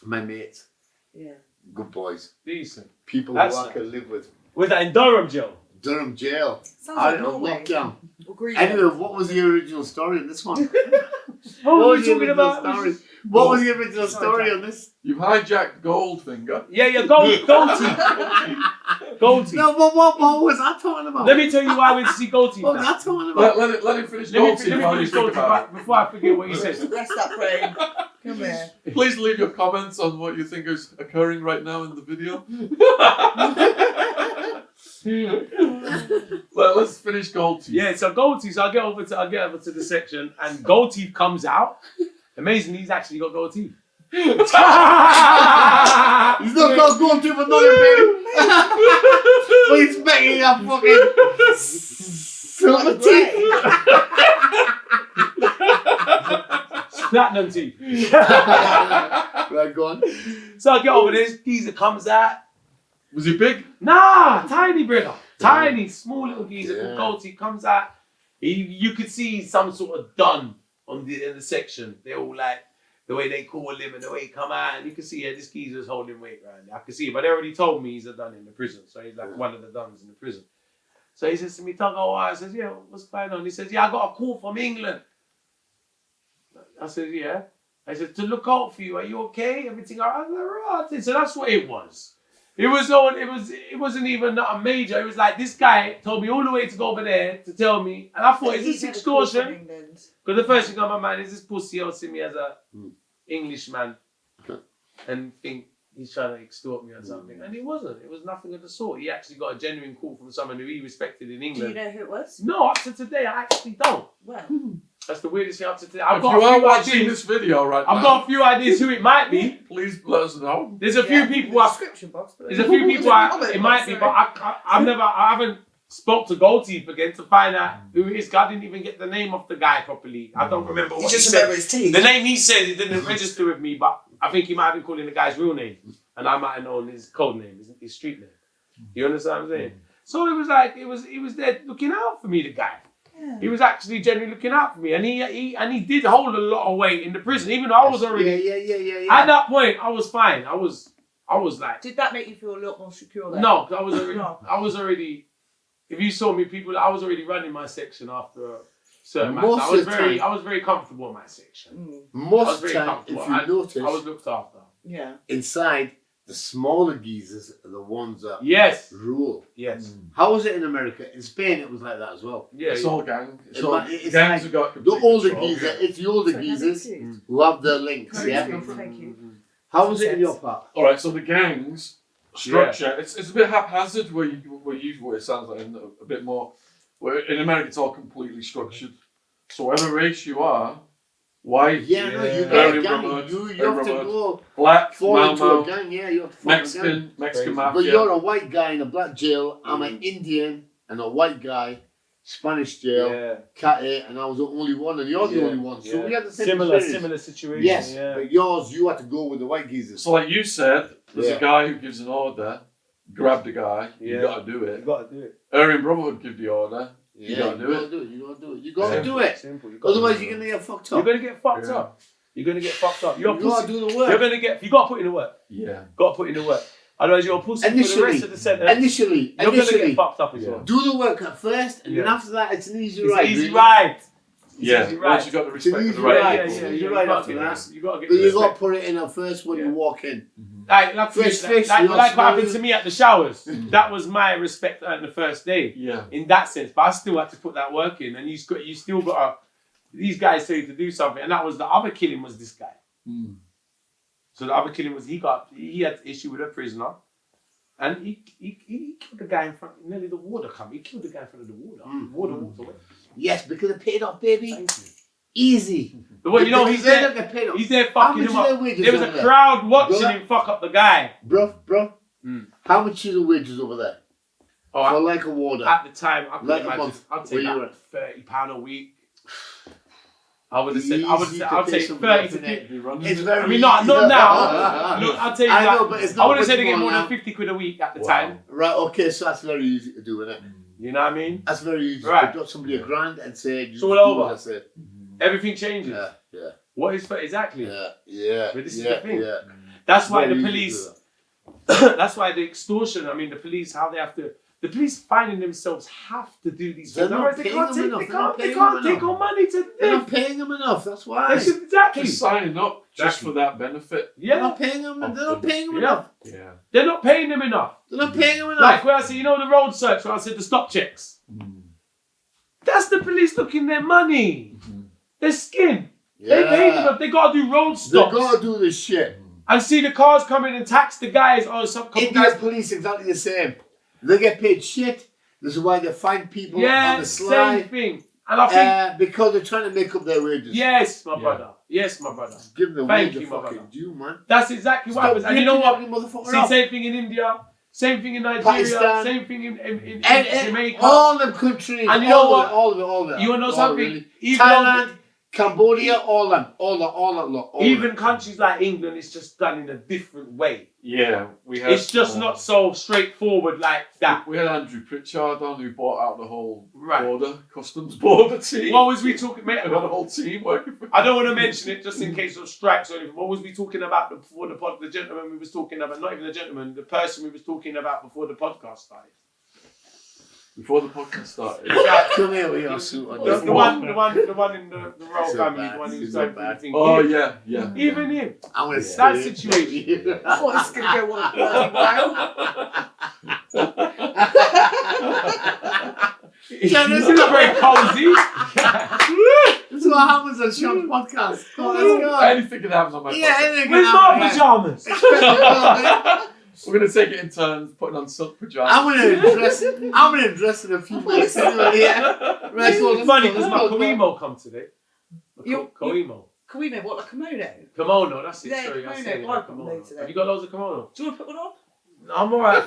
My mates. Yeah. Good boys. Decent. People That's who I nice. can live with. Was that in Durham jail? Durham jail. Sounds Out like of Norway. lockdown. Or Green. Anyway, what was the original story in this one? What were was you the talking original about? story? What was the original story on this? You've hijacked Goldfinger. Yeah, Goldie. Goldie. No, what was I talking about? Let me tell you why I went to see Goldie. What was I talking about? Let him finish Let me Goldfinger while you finish think Goldie about it. before I forget what he said. Rest that brain. Come here. Please leave your comments on what you think is occurring right now in the video. Let's finish Gold Teeth. Yeah, so Gold Teeth, so I'll get over to the section and Gold Teeth comes out. Amazingly, he's actually got gold teeth. He's not got gold tooth for nothing, baby. But he's making up fucking silver teeth. Platinum teeth. Right, go on. So I get over this, geezer comes out. Was he big? Nah, tiny brother. Tiny, small little geezer called Yeah. Goldie comes out. You could see some sort of dun in the section. They're all like, the way they call him and the way he come out. And you can see, this geezer's holding weight around there. I can see it. But they already told me he's a dun in the prison. So he's like one of the duns in the prison. So he says to me, Tuggawar. I says, yeah, what's going on? He says, yeah, I got a call from England. I said, yeah. I said, to look out for you. Are you okay? Everything all right? I was like, right. So that's what it was. It wasn't even a major. It was like this guy told me all the way to go over there to tell me, and I thought, is this extortion? Because the first thing on my mind is this pussy will see me as a Englishman and think he's trying to extort me or something. And it wasn't. It was nothing of the sort. He actually got a genuine call from someone who he respected in Do England. you know who it was? No, up to today, I actually don't. Well, That's the weirdest thing up to today. If you are watching this video right now, I've got a few ideas who it might be. please let us know. There's a few people description box. There's a few people it might be, but I haven't spoke to Goldteeth again to find out who it is. I didn't even get the name of the guy properly. I don't remember what he said. his teeth. The name he said, it didn't register with me, but I think he might have been calling the guy's real name, and I might have known his code name, his street name. You understand what I'm saying? So it was like he was there looking out for me, the guy. Yeah. He was actually genuinely looking out for me, and he did hold a lot of weight in the prison, even though I was already. Yeah. At that point, I was fine. I was like. Did that make you feel a lot more secure then? No, I was already. If you saw me, I was already running my section after a certain match. I was very comfortable in my section. Most time, if you notice, I was looked after. Yeah. Inside, the smaller geezers are the ones that rule. Yes. How was it in America? In Spain, it was like that as well. Yeah. It's all gang. It's gangs like have got the older control, geezer. yeah. It's the older geezers who have the links. Yeah. Thank you. How was it in your part? All right, so the gangs structure, it's a bit haphazard where it sounds like a bit more. Where in America, it's all completely structured. So whatever race you are, white, You get a gang. You have to go black, fall into Mau, a gang. Yeah, you have to fall into a gang. Mexican But mafia. you're a white guy in a black jail. I'm an Indian and a white guy, Spanish jail, cat A, and I was the only one, and you're the only one. So we had the same similar situation. Yes, but yours, you had to go with the white geezers. So like you said, there's a guy who gives an order, grab the guy, you got to do it. You got to do it. Aryan Brotherhood give the order, you got to do it. You got to do it. Simple. Otherwise, you're gonna get fucked up. You're gonna get fucked up. You're gonna get fucked up. You got to do the work. You got to put in the work. Yeah. Got to put in the work. Otherwise, you're a pussy for the rest of the sentence. Initially, You're gonna get fucked up as well. do the work at first, and then after that, it's an easy It's ride. easy ride. Yeah, easy once ride. you got the respect easy for the right ride. people. You got after to that. You got to get But the you got to respect. put it in at first when you walk in. Like Fresh fish, like you know, what happened smelling. to me at the showers. That was my respect on the first day. Yeah. In that sense, but I still had to put that work in, and you still got to. These guys tell you to do something, and that was the other killing was this guy. So the other killing was he had issue with a prisoner, and he killed the guy in front. Nearly the water come. He killed the guy in front of the water. Water walked away. Yes, because it paid off, baby. Thank you. Easy. But what, you know, he's there. He's there fucking him up. There was a crowd watching him fuck up the guy. Bro. How much is the wages over there? Oh, For like a water. at the time, I could Like a imagine. month. I'd say Where you like £30 a week. I would have said. Easy to I'd pay say somebody 30 to off in 50. it. It's very I mean, not easy. now. Look, I'll tell you I that. know, but it's I not would have said much they get more more than now. 50 quid a week at the time. Right, okay, so that's very easy to do, isn't it? You know what I mean? That's very easy Right. to drop somebody a grand and say, It's all over. What I said. Everything changes. Yeah. What is exactly? Yeah. But this is the thing. Yeah. That's why Very the easy to police. do that. That's why the extortion. I mean, the police. How they have to. The police finding themselves have to do these They're things. not Otherwise, they paying can't them take. enough. They They're not can't. They paying can't them take enough. on money to They're live. not paying them enough, that's why. They should exactly. Just signing up just Exactly. for that benefit. They're Yeah. not paying them. They're not paying them Yeah. enough. Yeah. They're not paying them enough. They're not paying them enough. Like where I said, you know, the road search. Where I said the stop checks. That's the police looking their money. Their skin. They pay them. They gotta do road They stops. gotta do this shit. And see the cars come in and tax the guys. Or some couple Indian guys. police exactly the same. They get paid shit. This is why they find people on Yeah, the same slide thing. And I think because they're trying to make up their wages. yes, my brother. Yes, my brother. Give them the Thank wage you, of my fucking brother. due, man. That's exactly what happens. And you know what? See, same thing in India, same thing in Nigeria, Pakistan. same thing in And Jamaica. all them countries. And you know what? All of it. You wanna know All something? really. Even Thailand, Cambodia, all that lot. Even countries like England, it's just done in a different way. Yeah, we had. It's just not so straightforward like that. We had Andrew Pritchard on who bought out the whole Right. customs border team. What was we talking about? I got a whole team working for. I don't want to mention it just in case of strikes or anything. What was we talking about before the gentleman we was talking about? Not even the gentleman, the person we was talking about before the podcast started. Before the podcast started. Come here with your suit on. The one in the royal So family, bad. the one who's So done bad. thing. Oh yeah. Even him. I'm gonna That stay. situation. I thought this was going to go on a bloody while. Yeah, this is not very cozy. This is what happens on Sean's podcast. Come on, let's go. Anything can happen on my Yeah, podcast. anything Where's can my happen, pajamas? We're gonna take it in turns, putting on silk pajamas. I'm gonna dress in a few minutes anyway. Yeah. Right, It's so let's funny go, because let's my go. Koimo come today. You- Koimo. Kimono, what, like kimono? Kimono, that's it. Yeah, Sorry, I kimono. said it. I've got Kimono. loads of them. Have you got loads of kimono? Do you want to put one on? No, I'm alright.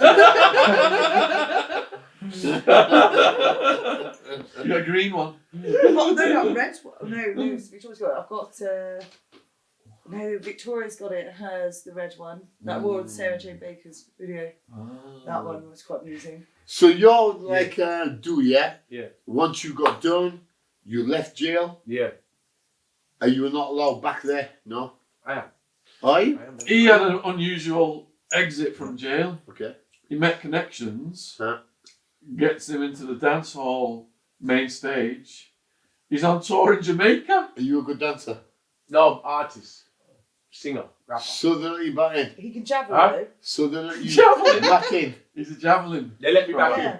You got a green one. No, red one. No, Victoria's got it. I've got, no, Victoria's got it. Hers, the red one. That wore on Sarah Jane Baker's video. That one was quite amusing. So you're like yeah? Yeah. Once you got done, you left jail. Yeah, Are you not allowed back there? No. I am. Are you? I am. He had an unusual exit from jail. Okay. He met connections. Huh? Gets him into the dance hall main stage. He's on tour in Jamaica. Are you a good dancer? No, artist, singer, rapper. So they let you back in. He can javelin Huh? though. So they let you Javelin. back in. He's a javelin. They let me back Yeah. in.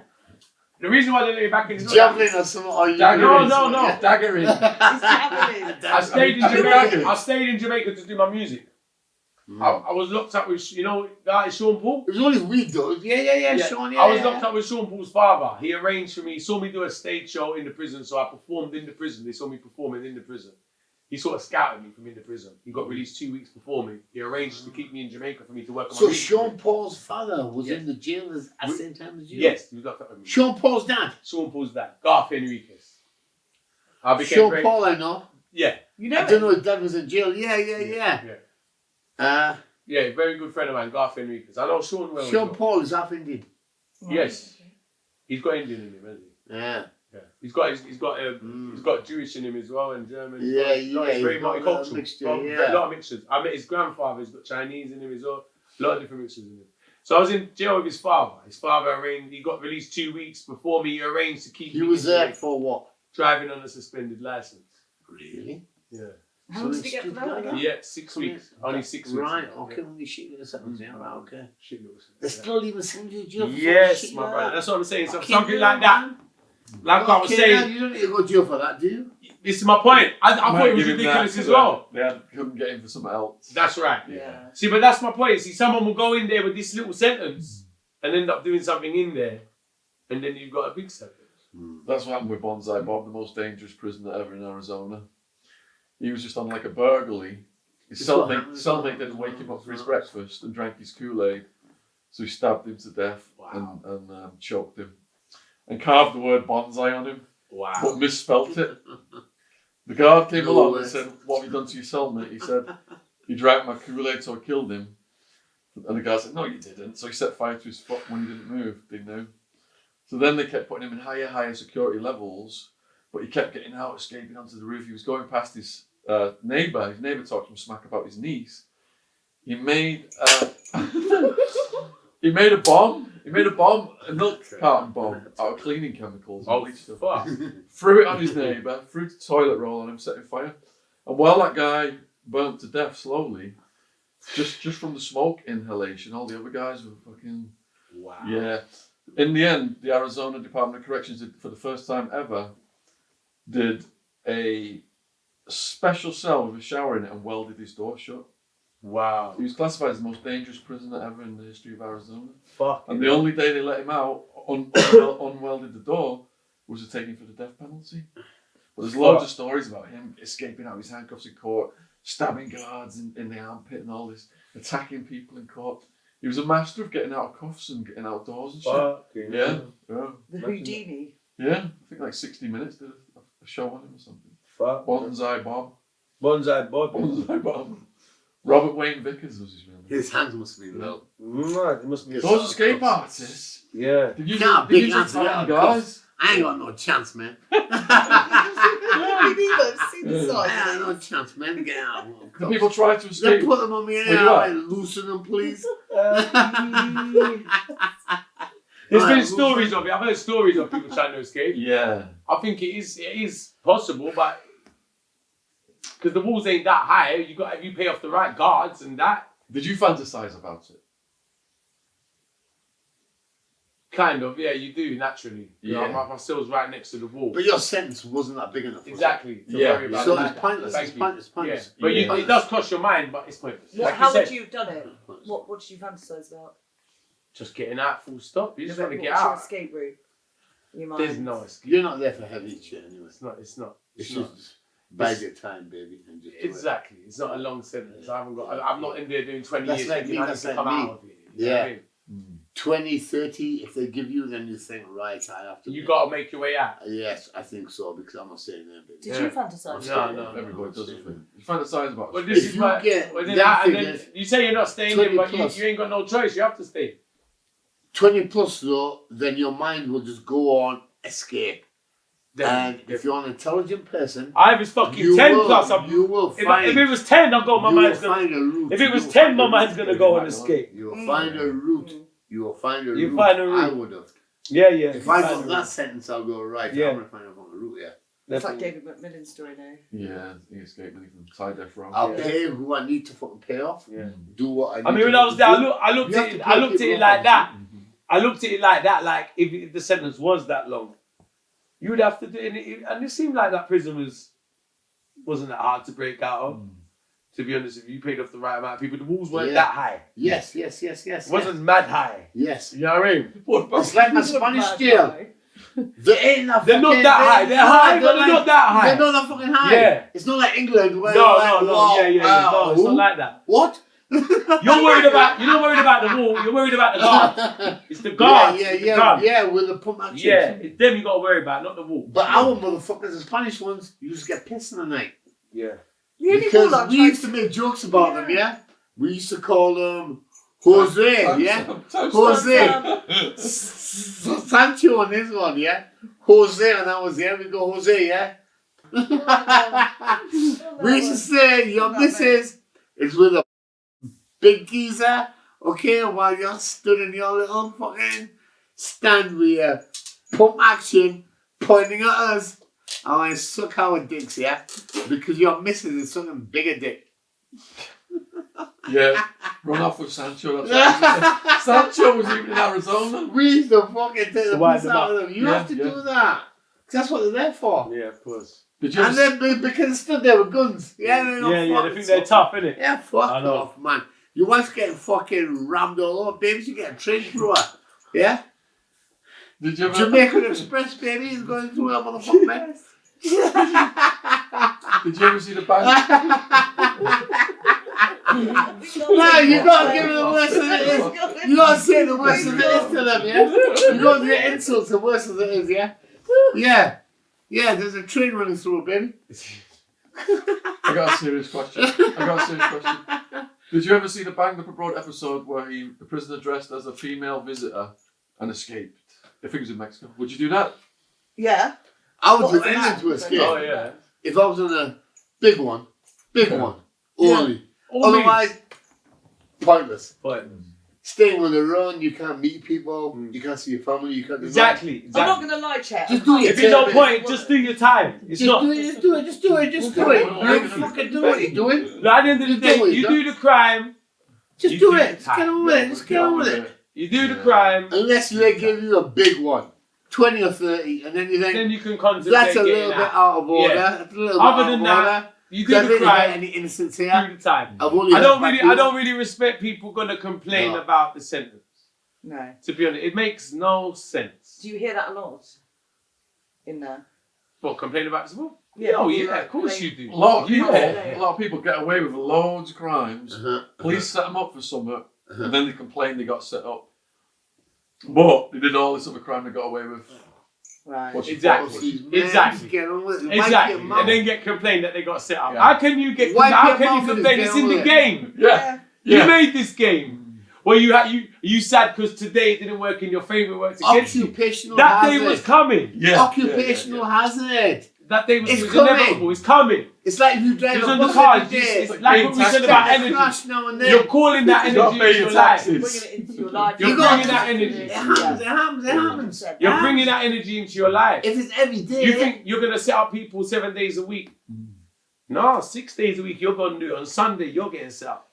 The reason why they let me back in is not Javelin or something? Or you Dagger No, is- no, no. Dagger in. He's javelin. I stayed in Have you Jamaica. been? I stayed in Jamaica to do my music. I was locked up with, you know, the artist Sean Paul. It was only weed though. Yeah, Sean, yeah. I was locked up with Sean Paul's father. He arranged for me, he saw me do a stage show in the prison, so I performed in the prison. They saw me performing in the prison. He sort of scouted me from in the prison. He got released 2 weeks before me. He arranged to keep me in Jamaica for me to work on my So music. Sean Paul's father was Yes. in the jail at the same time as you? Yes, he was locked up with me. Sean Paul's dad? Sean Paul's dad, Garth Enriquez. I became Sean very, Paul, I know. Yeah, You know I don't know his dad was in jail. Yeah. yeah, very good friend of mine, Garth Enriquez. I know Sean well. as Sean well. Paul is half Indian. Yes, he's got Indian in him, hasn't he? Yeah. Yeah, he's got Jewish in him as well and German. Yeah, He's yeah, very he's got a multicultural. mixture, Got yeah. A lot of mixtures. I met his grandfather. He's got Chinese in him as well. A lot of different mixtures in him. So I was in jail with his father. His father arranged. He got released 2 weeks before me. He arranged to keep He me was in there Jamaica, for what? driving on a suspended license. Really? Yeah. How long did he get for that again? Yeah, 6 weeks. Only 6 weeks. Right, Yeah. okay, only shit little seconds. Yeah, right, okay. Shit little shit. They still even send you to jail for Yes, shit my like brother. that. That's what I'm saying. So Fucking something hell, like that. man. Like I was Okay, saying, you don't need to go to jail for that, do you? this is my point. I thought Might it was give him ridiculous that, as but well. They couldn't get him for something else. That's right. Yeah. See, but that's my point. See, someone will go in there with this little sentence and end up doing something in there, and then you've got a big sentence. That's what happened with Bonsai Bob, the most dangerous prisoner ever in Arizona. He was just on like a burglary. His It's what happens cellmate when- didn't wake him up for his breakfast and drank his Kool-Aid, so he stabbed him to death Wow. and choked him, and carved the word bonsai on him, Wow. but misspelt it. The guard came No along way. and said, "What have you done to your cellmate?" He said, "He drank my Kool-Aid, so I killed him." And the guy said, "No, you didn't." So he set fire to his foot when he didn't move. They knew. So then they kept putting him in higher security levels, but he kept getting out, escaping onto the roof. He was going past his neighbour. His neighbour talked to him smack about his niece. He made he made a bomb. He made a bomb, a milk carton bomb out of cleaning chemicals. And Oh, bleach stuff. fuck. Threw it on his neighbour, threw the toilet roll on him, setting fire. And while that guy burnt to death slowly, just from the smoke inhalation, all the other guys were fucking... Wow. Yeah. In the end, the Arizona Department of Corrections did, for the first time ever, did a special cell with a shower in it and welded his door shut. Wow. He was classified as the most dangerous prisoner ever in the history of Arizona. Fuck. And the only day they let him out, unwelded the door, was to take him for the death penalty. But there's loads of stories about him escaping out of his handcuffs in court, stabbing guards in the armpit and all this, attacking people in court. He was a master of getting out of cuffs and getting outdoors and shit. Fucking Yeah, hell. yeah. The Houdini. Yeah, I think like 60 Minutes did a show on him or something. Fuck. Bonsai Bob. Bonsai Bob. Bonsai Bob. Robert Wayne Vickers was his real name. His hands must be low. Mad, it must be. Yes. Those escape artists. Yeah. Did you Nah, did big you hands, tiny yeah, of guys? I ain't got no chance, man. Me neither. See the I size. ain't no chance, man. Get out. The people try to They escape. put them on me Where you now. at? Loosen them, please. There's Right, been stories of it. I've heard stories of people trying to escape. Yeah. I think it is possible, but because the walls ain't that high, if you pay off the right guards and that Did you fantasize about it? kind of, yeah, you do naturally. You know, Yeah. my cell's right next to the wall. But your sentence wasn't that big enough. was it? Exactly. To Yeah. worry about So that. it's pointless. Thank It's you. pointless. Yeah. Pointless. But Yeah. it does cross your mind, but it's pointless. What, Like how you said, would you have done it? What did you fantasize about? just getting out, full stop. You just want to get What's your out. escape route? In your mind? There's no escape. You're not there for heavy shit anyway. It's not. It's not. It's It's not. just bide your time, baby, and just do it. Exactly. It's not a long sentence. I haven't got. I'm not in there doing 20 That's years like thinking me, I need that's to like come me. out of it. You know what I mean? 20, 30, if they give you, then you think, right, I have to. You got to make your way out. Yes, I think so, because I'm not saying that, baby. Did Yeah. you fantasize? No. Everybody does it. You fantasize about Well, it. this If is you why. get Well, then them and then figures, you say you're not staying 20 in, but you plus. ain't got no choice. You have to stay. 20 plus, though, then your mind will just go on escape. And if you're an intelligent person, I was fucking 10 plus. you will If find. it was 10, I'll go. My you will mind's gonna. find a route. If it You was will 10, find my a mind's route. gonna go and escape. You will find a route. You will find a You route. find a route. I would have. Yeah. If I got that sentence, I'll go, right, Yeah. I'm going to find a fucking route here. It's like David McMillan's story now. Yeah, he escaped when he from side death row. I'll Yeah. pay who I need to fucking pay off. Yeah. Do what I need I mean, to when I was do. there, I looked You at have it. to I pay looked at people it off, like that. obviously. I looked at it like that. Like if the sentence was that long, you would have to do it. And it seemed like that prison wasn't that hard to break out of. To be honest, if you paid off the right amount of people, the walls weren't Yeah. that high. Yes. It wasn't mad high. Yes. You know what I mean? It's like my Spanish jail. They ain't that They're not fucking- that high. They're high, but they're not that high. They're not that fucking high. Yeah. It's not like England where No, they're like, no. wow, Yeah. No, it's not like that. What? You're worried about. You're not worried about the wall. You're worried about the guard. It's the guard. Yeah, with the pump action. Yeah, it's them you got to worry about, not the wall. But our motherfuckers, the Spanish ones, you just get pissed in the night. Yeah. The only Because rule I we tried used to make jokes about them, yeah? We used to call them Jose, yeah? Jose. Sancho on this one, yeah? Jose, and I was there, we go Jose, yeah? We used to say, your missus is with a big geezer, okay, while you're stood in your little fucking stand with your pump action pointing at us. And I suck our dicks, yeah? Because your missus is sucking bigger dick. Yeah, run off with Sancho. That's what Sancho was even in Arizona. We used to fucking take the wind piss them out up. of them. You Yeah, have to yeah. do that. 'Cause that's what they're there for. Yeah, of course. Did you And ever, then because they stood there with guns. Yeah, they're not They fucking think they're tough, innit? Yeah, fuck I know. off, man. Your wife's getting fucking rammed all over, baby. She's getting trained through her. Yeah? did you ever, Jamaican Express, baby, is going through that motherfucker, man. did you ever see the bank? No, you gotta give it the worst as it is. You gotta say the worst as it is to them, yeah? You gotta do the insults the worst as it is, yeah? Yeah. Yeah, there's a train running through it, baby. I got a serious question. Did you ever see the Bang Up Abroad episode where the prisoner dressed as a female visitor and escaped? I think it was in Mexico. Would you do that? Yeah. I would What do was anything that? to escape. Oh, yeah. If I was on a big one, only. Otherwise, pointless. But Staying on the run, you can't meet people, you can't see your family, you can't do exactly. I'm not going to lie, Chet. Just do it. If you don't point, just do your time. It's Just not. do it, just do it, just do it, just do it. You fucking do what you're doing. At the end of the day, you do the crime. Just You do do it. the Just get time. on with it. Just get on with it. You do the crime, Unless they give you a big one, 20 or 30, and then you think, then you can contemplate that's a little getting bit out. out of order. Yeah. That's a little Other bit than out of that, order. You do Because I the didn't get crime, any innocence do here. the time. I've only I don't heard really respect people gonna complain No. about the sentence. No. To be honest, it makes no sense. Do you hear that a lot? In there? What, complain about this? Well, Yeah, oh people yeah, like of course complain. you do. A lot of people, Yeah. a lot of people get away with loads of crimes. Uh-huh. Police set them up for something, and then they complain they got set up. But they did all this other crime they got away with. Right. Exactly. Man, Exactly. get on with it. Wipe Exactly. your mouth. And then get complained that they got set up. Yeah. How can you get? Wipe How your can mouth you and complain? it's It's in down the there. game. Yeah. You Yeah. made this game. Well, you sad because today it didn't work and your favourite worked against you. Occupational That hazard. day was coming. Yeah. Occupational hazard. That day was, It's it was coming. inevitable. It's coming. It's like if you drive It's a on the bus cars. every day. It's like what we said about energy. Crash now and then. You're calling that You gotta energy pay into your your life. taxes. Bringing it into your life. You're You bringing got- that energy. It happens. You're bringing that energy into your life. If it's every day. You think you're going to set up people 7 days a week? No, 6 days a week you're going to do it. On Sunday, you're getting set up.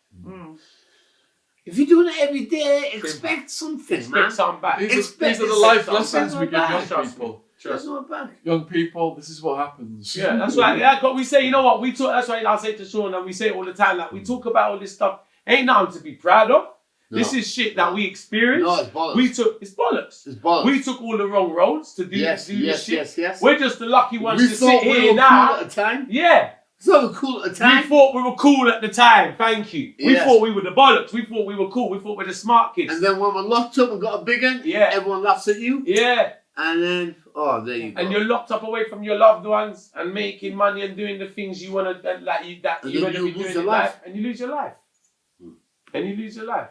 If you're doing it every day, expect something, man. Expect something back. These are the It's life something lessons we give young back. people. That's not bad. Young people, this is what happens. Yeah, that's right. That's what we say. You know what? We talk. That's why I say to Sean, and we say it all the time. Like we talk about all this stuff. Ain't nothing to be proud of. No. This is shit that we experienced. No, it's bollocks. It's bollocks. It's bollocks. We took all the wrong roads to do yes, this yes, shit. yes, yes. We're just the lucky ones We to thought sit we here were now. cool at the time. Yeah. We thought we were cool at the time. We thought we were cool at the time. Thank you. We Yes. thought we were the bollocks. We thought we were cool. We thought we were the smart kids. And then when we're locked up and got a big one, Yeah. everyone laughs at you. Yeah. And then, there you go. And you're locked up away from your loved ones and making money and doing the things you want to, And you're then going to you be lose doing your in life. life. And you lose your life. And you lose your life.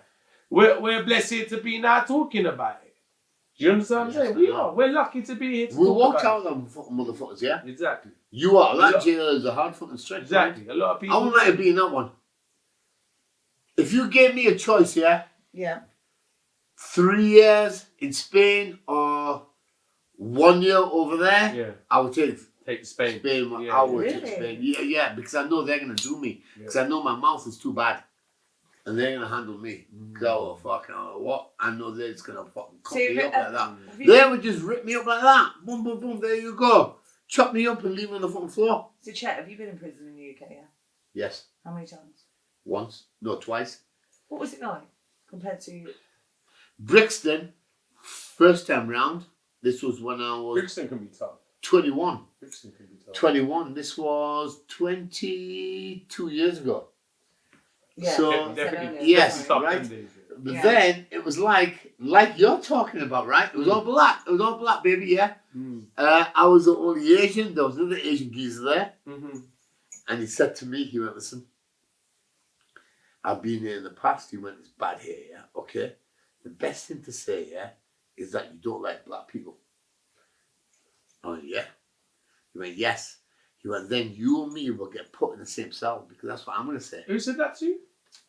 We're blessed to be now talking about it. Do you understand what I'm saying? We are. We're lucky to be here to We talk walked about out on fucking motherfuckers, yeah? it. Exactly. You are. That Yeah. jail is a hard fucking stretch. Exactly. A lot of Man. people. I wouldn't like to be in that one. If you gave me a choice, yeah? Yeah. 3 years in Spain or 1 year over there, Yeah. I would take Take the Spain. Spain. Yeah. I would take Really? Spain. Yeah, because I know they're going to do me. Because I know my mouth is too bad. And they're going to handle me. Because I will fucking, what? I know they're just going to fucking cut me up like that. Have you- They would just rip me up like that. Boom, boom, boom. There you go. Chop me up and leave me on the fucking floor. So Chet, have you been in prison in the UK? Yeah. Yes. How many times? Once. No, twice. What was it like compared to? Brixton, first time round. This was when I was Brixton can be tough. 21. Brixton can be tough. 21. This was 22 years ago. Yeah. So, Definitely. yes, Tough right. them days, yeah. But Yeah. then it was like you're talking about, right? It was all black. It was all black, baby, yeah. I was the only Asian. There was another Asian geezer there. Mm-hmm. And he said to me, he went, listen, I've been here in the past. He went, it's bad here, yeah? Okay. The best thing to say, yeah, is that you don't like black people. Oh, yeah. He went, yes. He went, then you and me will get put in the same cell because that's what I'm going to say. Who said that to you?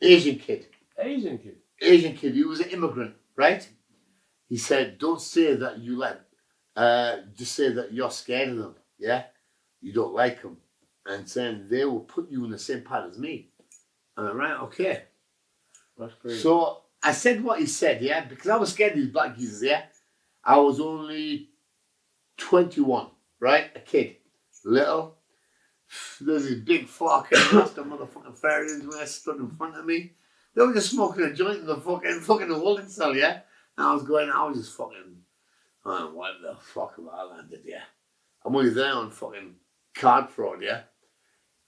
Asian kid. Asian kid. Asian kid. He was an immigrant, right? He said, don't say that you like, just say that you're scared of them, yeah? You don't like them. And saying they will put you in the same part as me. And I'm right, okay. That's crazy. So I said what he said, yeah? Because I was scared of these black geezers, yeah? I was only 21, right? A kid. Little. There's this big fucking rasta motherfucking fairies when I stood in front of me. They were just smoking a joint in the fucking holding cell, yeah? And I was just fucking, oh, what the fuck have I landed, yeah? I'm only there on fucking card fraud, yeah?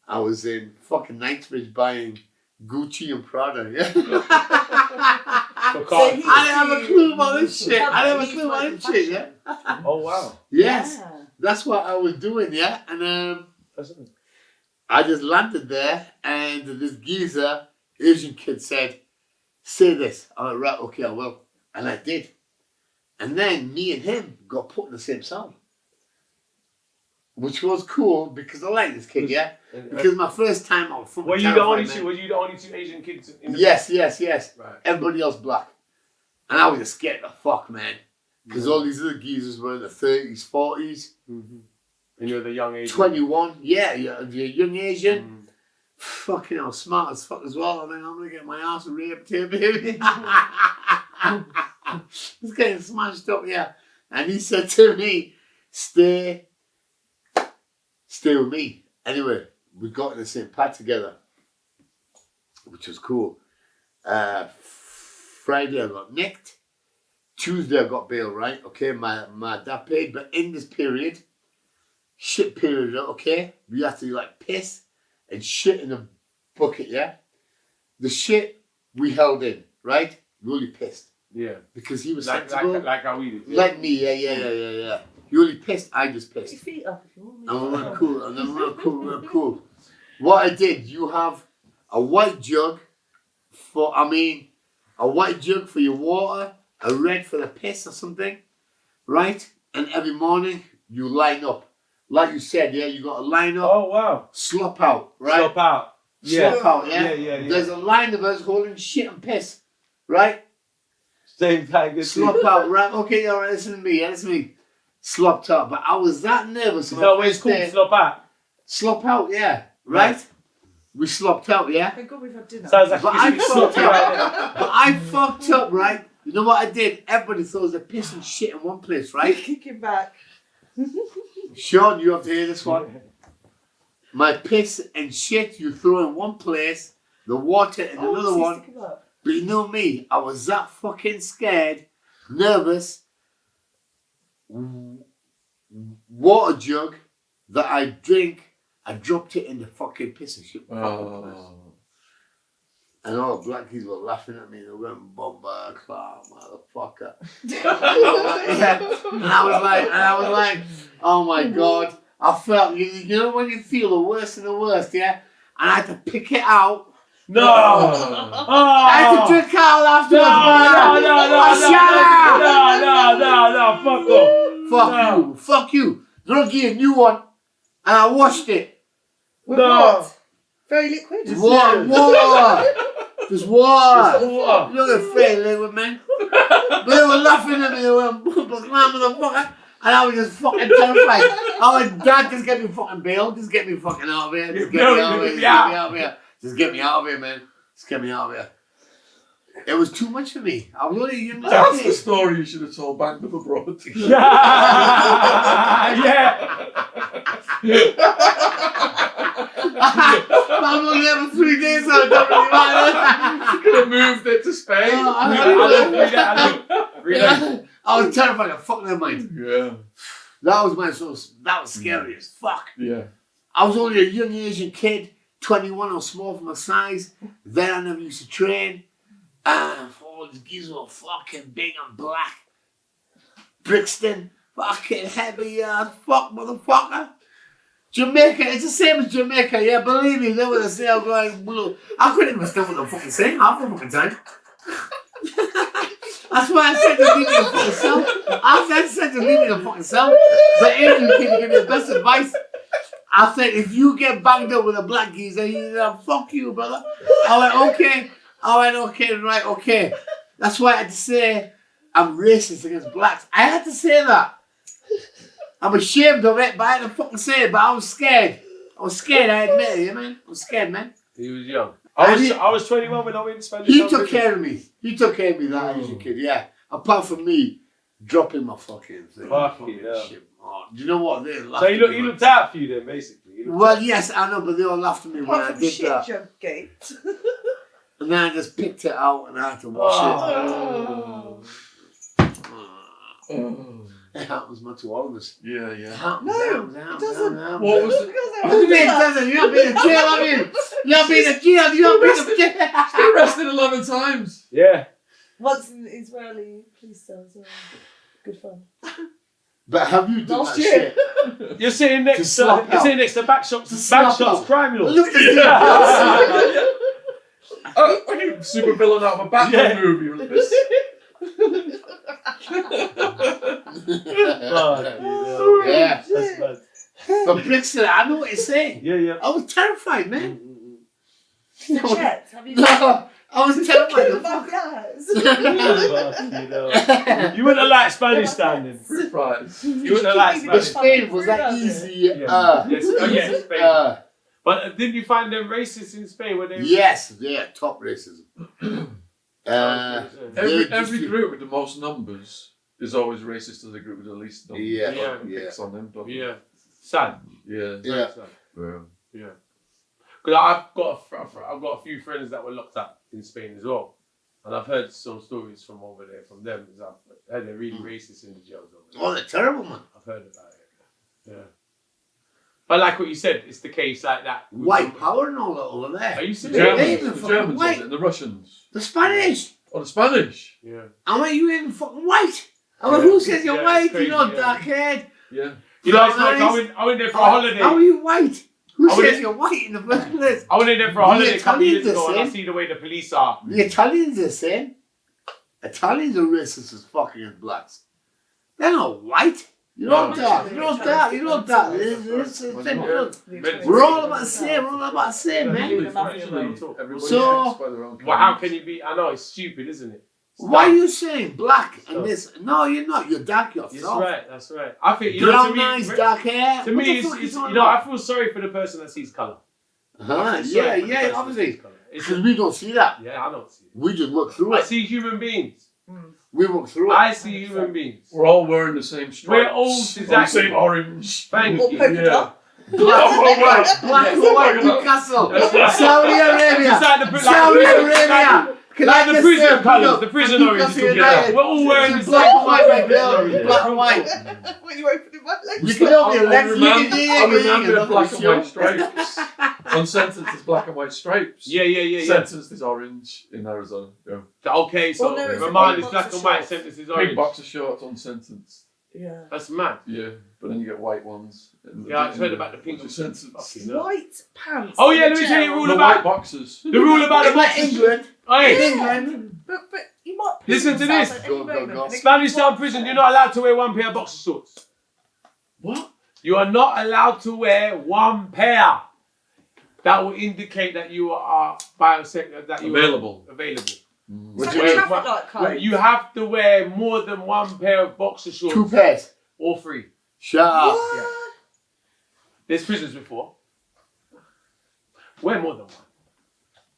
I was in fucking Knightsbridge buying Gucci and Prada, yeah? I didn't have a clue about this shit. I didn't have a clue about this shit, yeah? Oh, wow. Yes. Yeah. That's what I was doing, yeah? And That's I just landed there and this geezer, Asian kid said, say this. I went, right, okay, I will. And I did. And then me and him got put in the same cell. Which was cool because I like this kid, yeah? Because my first time out from Were you the only two Asian kids in the Yes. Right. Everybody else black. And I was just scared the fuck, man. Because all these other geezers were in the 30s, 40s. Mm-hmm. And you're the young Asian. 21, yeah, you're young Asian. Fucking hell, smart as fuck as well. I mean, I'm gonna get my ass raped here, baby. It's getting smashed up, yeah. And he said to me, stay with me. Anyway, we got in the same pad together, which was cool. Friday I got nicked. Tuesday I got bail, right? Okay, my dad paid, but in this period, shit period, okay, we had to like piss and shit in a bucket, yeah? The shit we held in, right? We only pissed. Yeah. Because he was Like sensible. how we did. Yeah. Like me, yeah. You only pissed, I just Put your pissed. feet up if you want. And we were cool, and then we were cool. What I did, you have a white jug a white jug for your water, a red for the piss or something, right? And every morning you line up. Like you said, yeah, you got to line up. Oh, wow. Slop out, right? Slop out. Yeah. Slop out, yeah? Yeah. There's a line of us holding shit and piss, right? Same time. Slop out, right? Okay, all right, listen to me, Slopped out. But I was that nervous. Is that what it's called? Slop out? Slop out, yeah. Right? We slopped out, yeah? Thank God we've had dinner. Sounds like But I fucked up. But I fucked up, right? You know what I did? Everybody throws their piss and shit in one place, right? Kicking back. Sean, you have to hear this one. My piss and shit you throw in one place, the water in another one. But you know me, I was that fucking scared, nervous, water jug that I drink, I dropped it in the fucking piss and shit. Oh. And all the black kids were laughing at me. They went, "Bomba, Clark, motherfucker." Yeah. And I was like, oh my God. I felt, you know when you feel the worst and the worst, yeah? And I had to pick it out. No! I had to drink out afterwards. No, Fuck you. Don't give a new one. And I washed it. With what? Very liquid. Water. Just water. You don't get very liquid, man. But they were laughing at me. They went, motherfucker. And I was just fucking terrified. I went, Dad, just get me fucking bail. Just get me fucking out of here. Just get me out of here. Just get me out of here, man. Just get me out of here. It was too much for me. I was only a young That's the story you should have told Banged Up Abroad. Yeah. I'm only there for 3 days, so I don't really matter. You could have moved it to Spain. I was terrified of fucking their mind. Yeah. That was scary as fuck. Yeah. I was only a young Asian kid, 21, I was small for my size. Then I never used to train. And all these geezers were fucking big and black. Brixton, fucking heavy fuck motherfucker. Jamaica, it's the same as Jamaica, yeah, believe me, they were the same going blue. I couldn't even understand what they're fucking saying half the fucking time. That's why I said to leave me the fucking self. I said to leave me the fucking self. But Adrian came to give me the best advice. I said, if you get banged up with a black geezer, he said, fuck you, brother. I went, okay. Right, okay. That's why I had to say I'm racist against blacks. I had to say that. I'm ashamed of it, but I had to fucking say it. But I was scared. I admit it, man. I was scared, man. He was young. I was 21 when I went to Spanish. He took care of me. That Asian kid, yeah. Apart from me dropping my fucking thing. Fucking hell. Shit. Oh, do you know what? They laughed So at me, he looked out for you then, basically. Well, yes, I know, but they all laughed at me when I did shit that. jug gate. And then I just picked it out and I had to wash It happens much to all of us. Yeah. It doesn't. What was it? What do you mean it doesn't? You haven't been in jail, have you? You haven't been in jail. Been arrested 11 times. Yeah. Once in Israeli police cell as well. Good fun. But have you done Last that year. shit? You're sitting next to Backshot's criminal. Look at you. Like a super villain out of a Batman movie. Yeah. That's bad. But Brixton, I know what you're saying. Yeah. I was terrified, man. Chet, have you No, I was terrified. killed my guys? You wouldn't have liked Spanish standing. Fruit fries. You wouldn't have liked But Spanish. Spain was that easy. Yes, Spain. But didn't you find them racist in Spain? Were they? Yes, yeah, top racism. Every group with the most numbers is always racist to the group with the least numbers. Yeah. Picks on them, don't Yeah. Sad. Yeah. Yeah. Yeah. Because I've got a few friends that were locked up in Spain as well, and I've heard some stories from over there from them. Because I've heard they're really racist in the jails over there. Oh, they're terrible, man. I've heard about it. Yeah. But like what you said, it's the case like that. White power and all that over there. Are you The serious? Germans, the Germans was it, and the Russians. The Spanish. Oh, the Spanish. Yeah. I mean, you ain't fucking white. I mean, who says you're Yeah, white? it's crazy, You're not yeah. dark haired. Yeah. You know, it's like Nice. I went there for a holiday. How are you white? Who I says wouldn't- you're white in the first place? I went in there for a The holiday a couple of years Italians ago, are and I same. see the way the police are. The Italians are the same. Italians are racist as fucking as blacks. They're not white. You know No, that. no, You know no, that. no, You know no, that. no, It's no, same. no. We're all about the same. We're all about the same, man. Everybody So- acts by their own Well, how code. can you be? I know it's stupid, isn't it? Why are you saying black Stop. and this? No, you're not. You're dark That's yourself. right. That's right. I think you know. Brown To me, eyes, dark hair. to What the me, fuck it's you talking you know, I about? feel sorry for the person that sees colour. Yeah, yeah, obviously. Because we don't see that. Yeah, I don't see it. We just work through I it. see human beings. We work through it. I see human beings. We're all wearing the same stripes. We're all The exactly. same orange. Thank Or you. polka Yeah. dot. Black or white, black Yeah. or white, Newcastle, That's right. Saudi Arabia, It's like the Saudi Arabia. Can like I the just prison say, colours, the prison orange Newcastle together. United. We're all wearing the It's same. black and white, my girl. Yeah. Black and white. When you open my legs. You can open your legs. On You remand, can on remand, they're black and white show. stripes. On sentence, there's black and white stripes. Yeah. Sentence, there's orange in Arizona. Yeah. Okay, so Oh, no, it's remand the is black boxer and white, shorts. sentence is Pink orange. boxer shorts on sentence. Yeah. That's mad. Yeah, but then you get white ones. Yeah, I just heard about the pink sentence. Fucking hell. White pants. Oh yeah, in let me a tell you a jail. rule The about white boxers. the rule about the In like boxers. England, Hey, England. But you might pee Listen to yourself this. at any Go, go, moment, go. and it Spanish could be Town white. prison, you're not allowed to wear one pair of boxer shorts. What? You are not allowed to wear one pair. That will indicate that you are biosector, that you Available. are available. It's What like do a you mean? traffic light code. You have to wear more than one pair of boxer shorts. 2 pairs. Or 3. Shut up. What? There's prisons before. Wear more than one.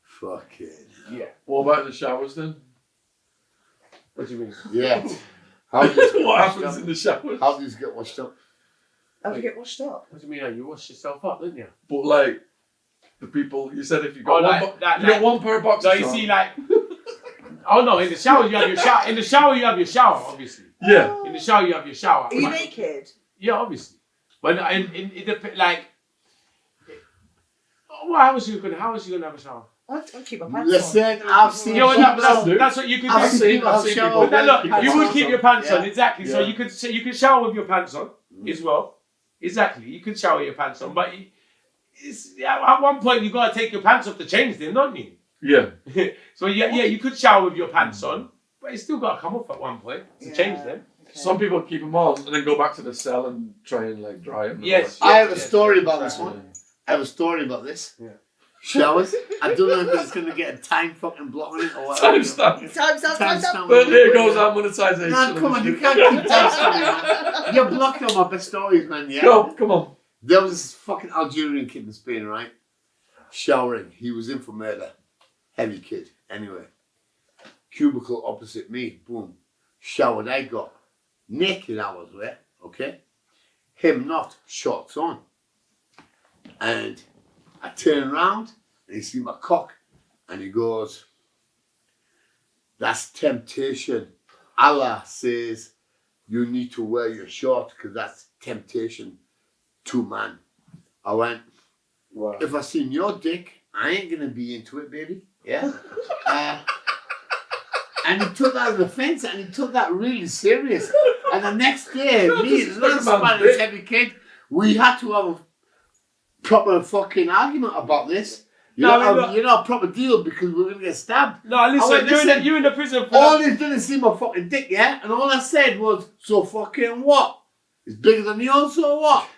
Fucking. Yeah. What about the showers then? What do you mean? Yeah. How do you What happens in the showers? How do you get washed up? How do you get washed up? What do you mean? You wash yourself up, don't you? But like, the people, you said if you got Oh, one, like that, you got one pair of boxers No, you on. see, like. Oh no! In the shower you have your shower. In the shower you have your shower, obviously. Yeah. In the shower you have your shower. Are you naked? Yeah, obviously. But in the like. Well, how was you gonna have a shower? I'll keep my pants Listen, on. I've seen Yeah, well, people that's what you can I've do. seen people I've seen shower people- with But look, pants you would on. keep your pants on, Yeah. exactly. So Yeah. you could shower with your pants on as well. Exactly, you can shower with your pants on, but at one point you gotta take your pants off to change them, don't you? Yeah. So yeah, you could shower with your pants on, but it's still gotta come off at one point to change them. Okay. Some people keep them on and then go back to the cell and try and like dry them. Yes. I have a Yes, story yes, about yes, this yes. one. I have a story about this. Yeah. Showers. I don't know if it's going to get a time fucking block on it or whatever. Timestamp. Time's up, time's up. Timestamp. But there goes our monetization. No, come on, you can't keep timestamping, man. You're blocking all my best stories, man, yeah? Go, come on. There was this fucking Algerian kid in Spain, right? Showering. He was in for murder. Heavy kid. Anyway. Cubicle opposite me. Boom. Showered I got. Naked I was wet. Okay? Him not. Shorts on. And I turn around and he see my cock. And he goes, that's temptation. Allah says you need to wear your short because that's temptation to man. I went, Wow. if I seen your dick, I ain't gonna be into it, baby. Yeah. And he took that as an offence, and he took that really serious. And the next day, me and little Spanish heavy kid, we had to have a proper fucking argument about this. You know, a proper deal because we're gonna get stabbed. No, listen, went, listen, you're in the prison for All he's done is see my fucking dick, yeah? And all I said was, so fucking what? It's bigger than yours, so what?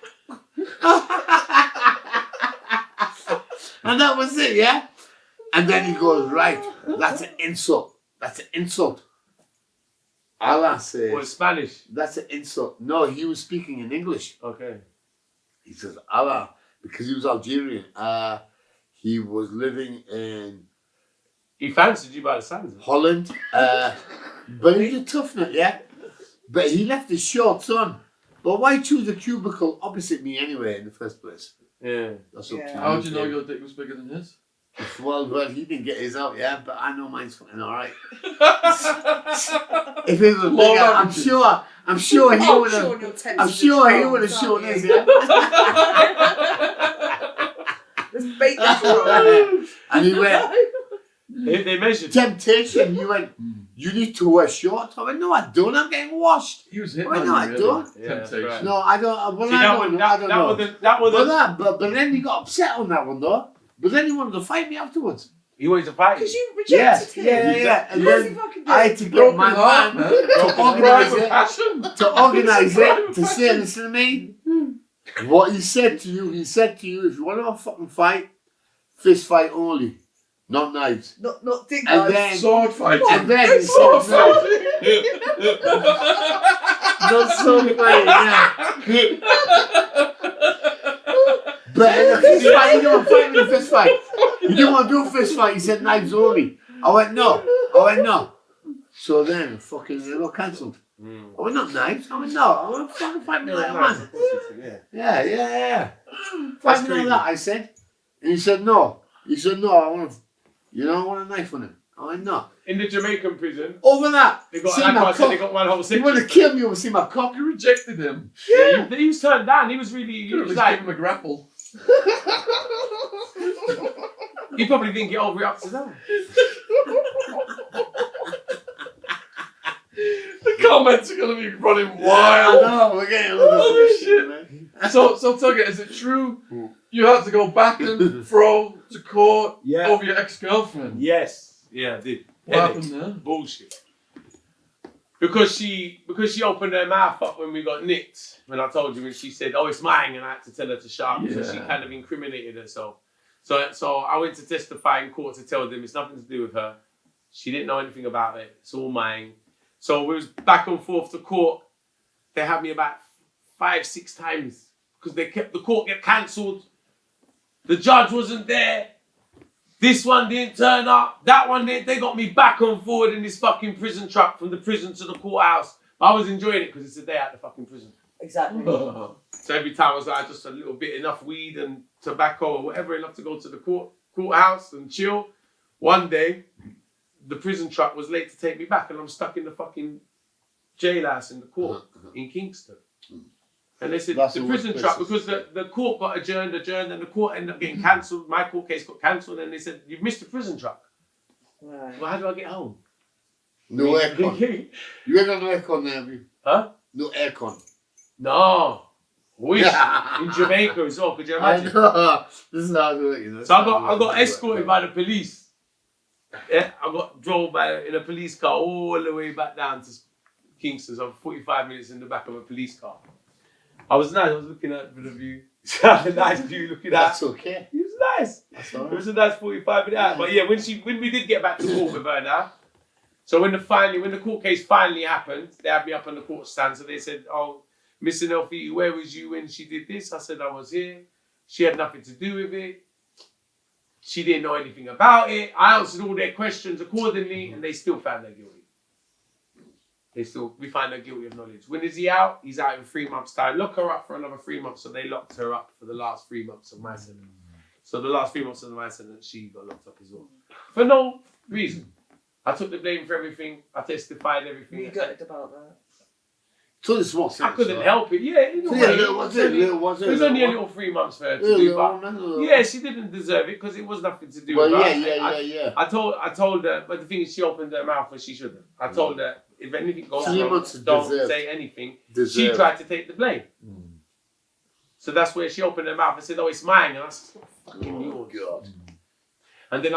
And that was it, yeah? And then he goes, right, that's an insult. That's an insult. Allah says, Or Spanish. that's an insult. No, he was speaking in English. Okay. He says, Allah, because he was Algerian. He was living in He fancied you by the sounds of it. Holland. But he's a tough nut, yeah? But he left his shorts on. But why choose a cubicle opposite me anyway in the first place? Yeah. That's up to Yeah. you. How would you know your dick was bigger than his? Well, he didn't get his out, yeah? But I know mine's fucking alright. If it was Low bigger, I'm averages. sure he Oh, would sure, have. your temps I'm are sure he strong, would have aren't shown you? us, yeah? Let's bait this wrong. And he went, They measured. temptation. He went, you need to wear shorts. I went, no, I don't. I'm getting washed. He was hit I went, no, on I you, don't. really. Yeah, Temptation. right. No, I don't. Well, See, I that don't one, know. I don't know. that was But then he got upset on that one, though. But then he wanted to fight me afterwards. he wanted to fight Because you. you rejected him. Yeah. And How's he then fucking I had to get my heart, man man. to organise Private it. passion. To organise it, to say, listen to me. What he said to you, if you want to have a fucking fight, fist fight only, not knives. Not dick And knives. then, Sword fighting. and then he Sword said, no, fighting. not sword fighting, yeah. But in a fist fight, you don't want to fight in a fist fight. You didn't want to do a fist fight, he said knives only. I went, no. So then, fucking, they got cancelled. I went, not knives. I went, no. I went, fucking fight me like a man. Yeah. Fight me like that, I said. And he said, no. I want a knife on him. I went, no. In the Jamaican prison, Over that. they got, see like my I said, they cock. got one whole You section. want to kill me or see my cock? You rejected him. Yeah, he was turned down. He was really, he You was just like, give him a grapple. he probably didn't get over it up to that. The comments are going to be running I wild. know, we're getting a little Holy shit, man. So Tugger, is it true you had to go back and fro to court over your ex-girlfriend? Yes. Yeah, I did. What happened there? Bullshit. Because she opened her mouth up when we got nicked. When I told you, when she said, "Oh, it's mine," and I had to tell her to shut up. So she Yeah. kind of incriminated herself. So I went to testify in court to tell them it's nothing to do with her. She didn't know anything about it. It's all mine. So we was back and forth to court. They had me about 5-6 times because the court get cancelled. The judge wasn't there. This one didn't turn up. That one didn't. They got me back and forward in this fucking prison truck from the prison to the courthouse. I was enjoying it because it's a day out of the fucking prison. Exactly. So every time I was like, just a little bit, enough weed and tobacco or whatever, enough to go to the courthouse and chill. One day, the prison truck was late to take me back and I'm stuck in the fucking jailhouse in the court in Kingston. And they said, That's the the prison worst truck, places. because the court got adjourned, and the court ended up getting cancelled. My court case got cancelled and they said, you've missed the prison truck. Right. Well, how do I get home? No aircon. You ain't got no aircon there, have you? Huh? No aircon. No. Wish. In Jamaica as well, could you I imagine? know. This is how I do it, you know. So I got escorted by the police. Yeah, I got drove in a police car all the way back down to Kingston. So I'm 45 minutes in the back of a police car. I was nice. I was looking at the view. A nice view looking at. That's okay. It was nice. That's all It right. was a nice 45 minute out. But yeah, when we did get back to court with her now. So when the court case finally happened, they had me up on the court stand. So they said, "Oh, Mr. Nelfie, where was you when she did this?" I said, "I was here. She had nothing to do with it. She didn't know anything about it. I answered all their questions accordingly, and they still found her guilty. We find her guilty of knowledge. When is he out? He's out in 3 months' time. Lock her up for another 3 months." So they locked her up for the last 3 months of my sentence. So the last 3 months of my sentence, she got locked up as well. For no reason. I took the blame for everything. I testified everything. You gutted about that. So this was I couldn't help it. Yeah, in a way. It was only a little 3 months for her to do, but yeah, she didn't deserve it because it was nothing to do with her. Yeah. I told her, but the thing is, she opened her mouth when she shouldn't. I told her, if anything goes 3 wrong, months don't deserved. say anything. She Deserved. tried to take the blame. So that's where she opened her mouth and said, "Oh, it's mine." And I said, "It's fucking yours." God. And then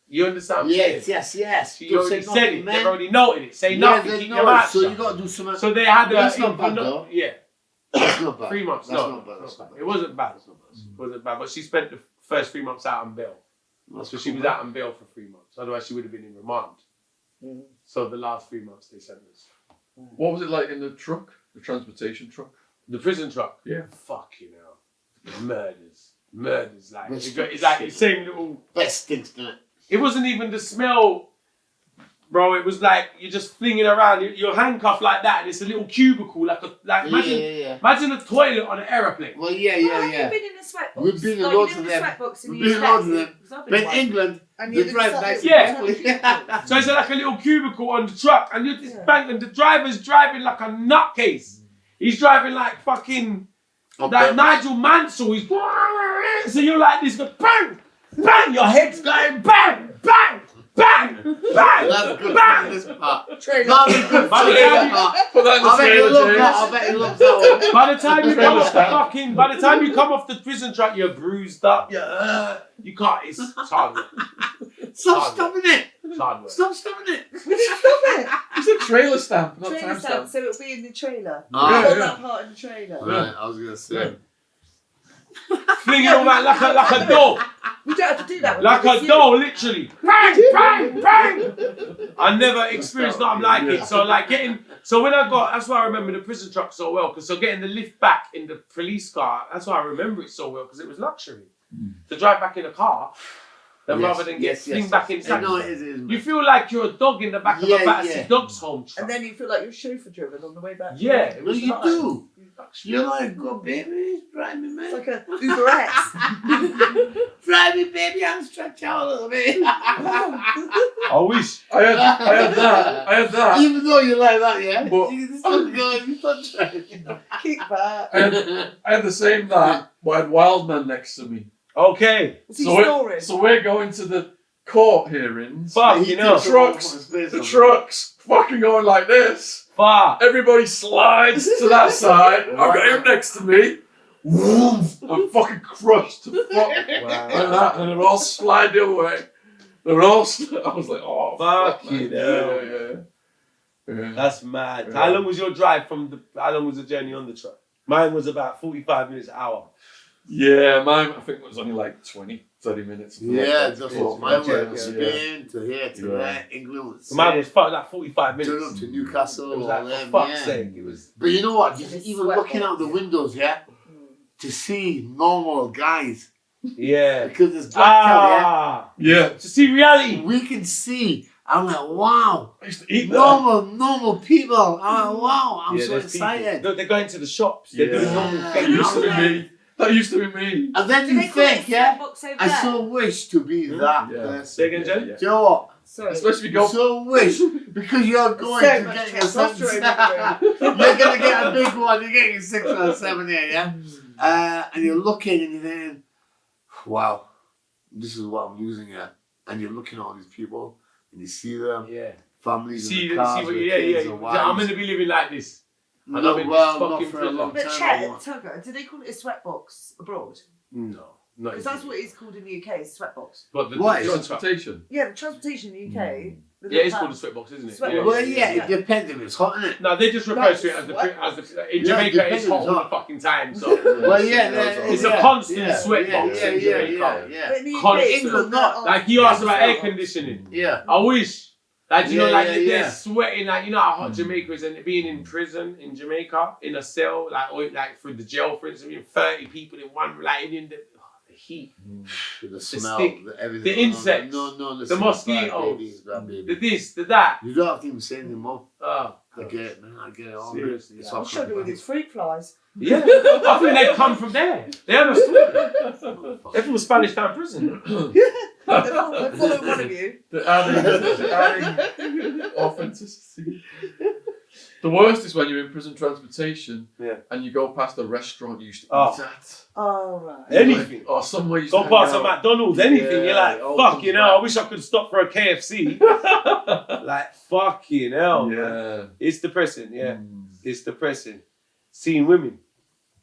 you understand what I'm saying? Yes. She Don't already say said nothing, it. man. They've already noted it. Say nothing. they Keep know your it, mouth so shut. you got to do something. So they had That's not bad, though. Yeah. That's not bad. 3 months. That's No, not bad. That's not bad. it wasn't bad. It wasn't bad. But she spent the first 3 months out on bail. So she was out on bail for 3 months. Otherwise, she would have been in remand. So the last 3 months they sent us. What was it like in the truck? The transportation truck? The prison truck. Yeah. Fuck you know. Murders. Like That's it's like the same little. Best things, doesn't it? It wasn't even the smell, bro. It was like you're just flinging around. You're handcuffed like that, and it's a little cubicle, imagine a toilet on an aeroplane. Well, Have you yeah. been in a sweatbox? We've been in Like, loads you of know the them. sweatbox in We've the been in UK? loads of them. Because I've been But in one. England, And they you're drive inside- nice Yeah. and carefully. So it's like a little cubicle on the truck, and you're just banging. The driver's driving like a nutcase. He's driving like fucking like Nigel Mansell. He's so you're like this, go bang, bang. Your head's going bang, bang, bang, bang, That's good bang. for this part. Trailer. That's good By for the this time you- part. Put that in the I bet you trailer, love James. that. I bet you love that one. By the time you come off the fucking, by the time you come off the prison track, you're bruised up. You can't. It's hard work. Stop stopping it. It's hard work. Stop stopping it. Stop it. It's a trailer stamp, not Trailer timestamp. stamp, so it'll be in the trailer. Ah. I Yeah, got yeah. that part in the trailer. Right, I was gonna say. Flinging all that like a doll. We don't have to do that. with Like a BBC. doll, literally. Bang, bang, bang. I never experienced nothing like it. So like so when I got, that's why I remember the prison truck so well. Because so getting the lift back in the police car, that's why I remember it so well. Because it was luxury. To drive back in a car, rather than get flinged back inside. No, it is. You feel like you're a dog in the back of a Battersea Dogs home truck. And then you feel like you're chauffeur driven on the way back. Yeah, it No, was you like- do. You're like, go baby, drive me, man. It's like a Uber X. Drive me, baby, and stretch out a little bit. I wish. I had that. Even though you like that, yeah. But- You can still go and you still try. Kick back. I had the same that, but I had wild man next to me. Okay. Was he So, snoring? so we're going to the court hearings. Fuck, you know. The truck's fucking going like this. Fuck. Everybody slides to that side. I've got him next to me. Woof, I'm fucking crushed to fuck like that, and they're all slide the other way. They're all. I was like, oh Fuck man. you know. Yeah. That's mad. Yeah. How long was your drive how long was the journey on the truck? Mine was about 45 minutes an hour. Yeah, mine I think was only like 20, 30 minutes. something like Yeah, that. that's Yeah, what my yeah, word. yeah. Spain to here to Yeah. there, England. So mine was like 45 minutes. Turn up to Newcastle. It was all like, them, for fuck's yeah. sake, it was. But you know what? Just It's even sweat looking out the box. windows, yeah, to see normal guys Yeah. because there's blackout, Yeah. To see yeah. reality. We can see. I'm like, wow, I used to eat that. normal people. I'm like, wow, I'm Yeah, so there's people. excited. Look, they're going to the shops. They're Yeah. doing normal Yeah. That things. used to be me. That used to be me. And then Do you they call it think, yeah, Sweatbox over I there? so wish to be that Yeah. person. Say again, Jen? Do you know what? Sorry. Especially if You you go. so wish because you're going So to much get your testosterone in the sentence. You're gonna get a big one. You're getting 6 or 7 here, yeah. And you're looking and you're thinking, wow, this is what I'm losing here. And you're looking at all these people and you see them, Yeah. families See, in the cars with kids and wives. I'm going to be living like this. No, I'm in well, this not fucking for a prison. long But time. Chet, I want. Tugger, do they call it a sweatbox abroad? No. Not Because that's what it's called in the UK, it's a sweatbox. But the What? Transportation. Yeah, the transportation in the UK. Yeah, it's called a sweatbox, isn't it? Sweatbox. Yeah. Well, yeah, it depends if it's hot, innit? No, they just refer to it as the in Yeah, Jamaica. It's depends, hot all the hot. fucking time. So Well, yeah, it's a constant sweat yeah, box yeah, in yeah, Jamaica. yeah. But in the UK, Constant. it's called that. Like you asked about air conditioning. Yeah. I wish. Like you know, Yeah, like yeah, they're yeah. sweating, like you know how hot Jamaica is, and being in prison in Jamaica in a cell, like or like through the jail, for instance, being 30 people in one, like in the heat, The smell, stick, the everything. the insects, No, the smell, mosquitoes, bad the baby. this, the that. You don't have to even say anymore. Oh, I get it, man. I get it all. seriously, It's yeah. I'm struggling with these fruit flies. Yeah, I think they come from there. They understood. They're from Spanish Town prison. They're following one of you. The adding authenticity. The worst is when you're in prison transportation and you go past a restaurant you used to eat at. Oh, right. Anything. Or somewhere you used Go to past hang a out. McDonald's, anything. Yeah, You're like, all fuck, comes you know, back. I wish I could stop for a KFC. Like, fucking hell, man. Yeah. It's depressing, yeah. Mm. It's depressing. Seeing women,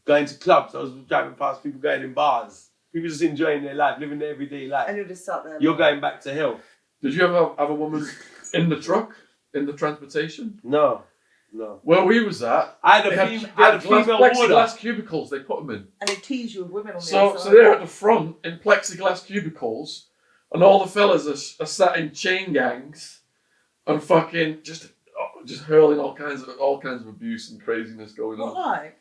going to clubs. I was driving past people going in bars. People just enjoying their life, living their everyday And life. you'll just sat there. You're going back to hell. Did you ever have a woman in the truck, in the transportation? No. Where we was at, I had a, they had, fem- they I had had a female plexiglass warder. cubicles they put them in. And they tease you with women on the So outside. they're at the front in plexiglass cubicles, and all the fellas are sat in chain gangs, and fucking just hurling all kinds of abuse and craziness going What, on. like?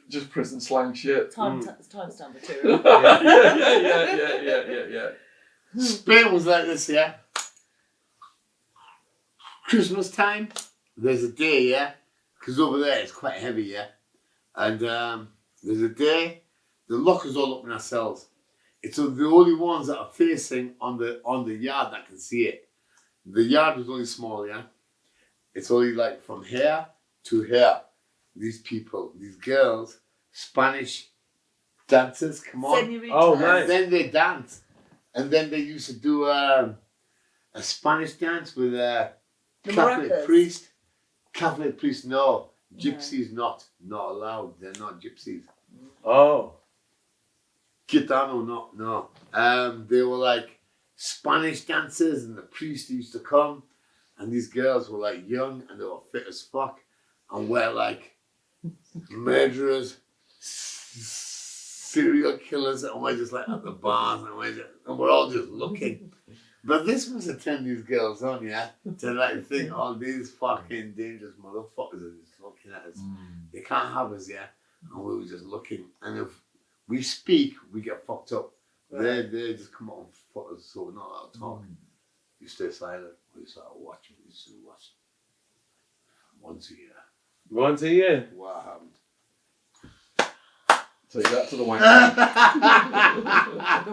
Just prison slang shit. Time stamp material. Yeah. Spain was like this, yeah. Christmas time, there's a day, yeah, because over there it's quite heavy, yeah. And there's a day, the lockers all up in our cells. It's the only ones that are facing on the yard that can see it. The yard was only small, yeah. It's only like from here to here. These people, these girls, Spanish dancers, come on. Senorita. Oh, And nice. then they dance. And then they used to do a Spanish dance with a The Catholic maracas. priest. Catholic priest, no. Gypsies not allowed. They're not gypsies. Oh. Gitano, no. They were like Spanish dancers, and the priest used to come, and these girls were like young and they were fit as fuck, and we're like murderers, serial killers, and we're just like at the bars, and we're all just looking. But this must have turned these girls on, yeah, to like think, oh, these fucking dangerous motherfuckers are just looking at us. They can't have us, yeah. And we were just looking, and if we speak, we get fucked up. Right. They just come out and fuck us, so we're not allowed to talk. You stay silent. We start watching. We just watch. Once a year. Once a year. What happened? Take that to the wank. The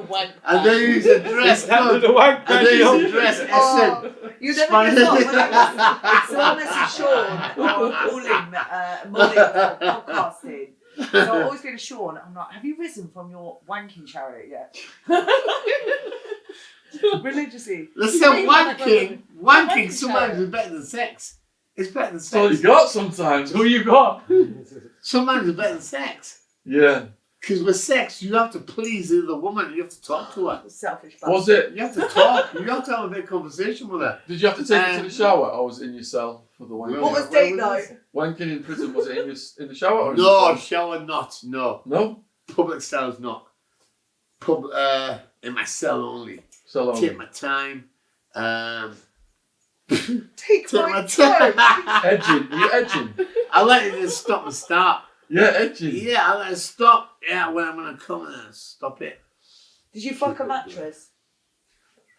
wank. And they used to dress That to the wank and they man, used to yo. dress Oh, you never Spanish. guess what? When I was someone messaged Sean on Morning podcasting. So I always go to Sean. I'm like, have you risen from your wanking chariot yet? Religiously. Listen, Me, wanking Wanking sometimes chariot. is better than sex. It's better than That's all you sex. got sometimes. Who you got? Sometimes it's better than sex. Yeah. Because with sex, you have to please the woman. You have to talk to her. Selfish bastard. Was it? You have to talk. You have to have a big conversation with her. Did you have to take it to the shower, or was it in your cell for the wanking? What was Where date was night? this? Wanking in prison, was it in the shower or in No, your cell? shower not. No. No? Public styles not. In my cell only. Cell only. Take my time. Take Take my my time. time. Edging. Were you edging? I like it to stop and start. Yeah, edging. Yeah, I like to stop. Yeah, when I'm gonna come and then stop it. Did you fuck a mattress?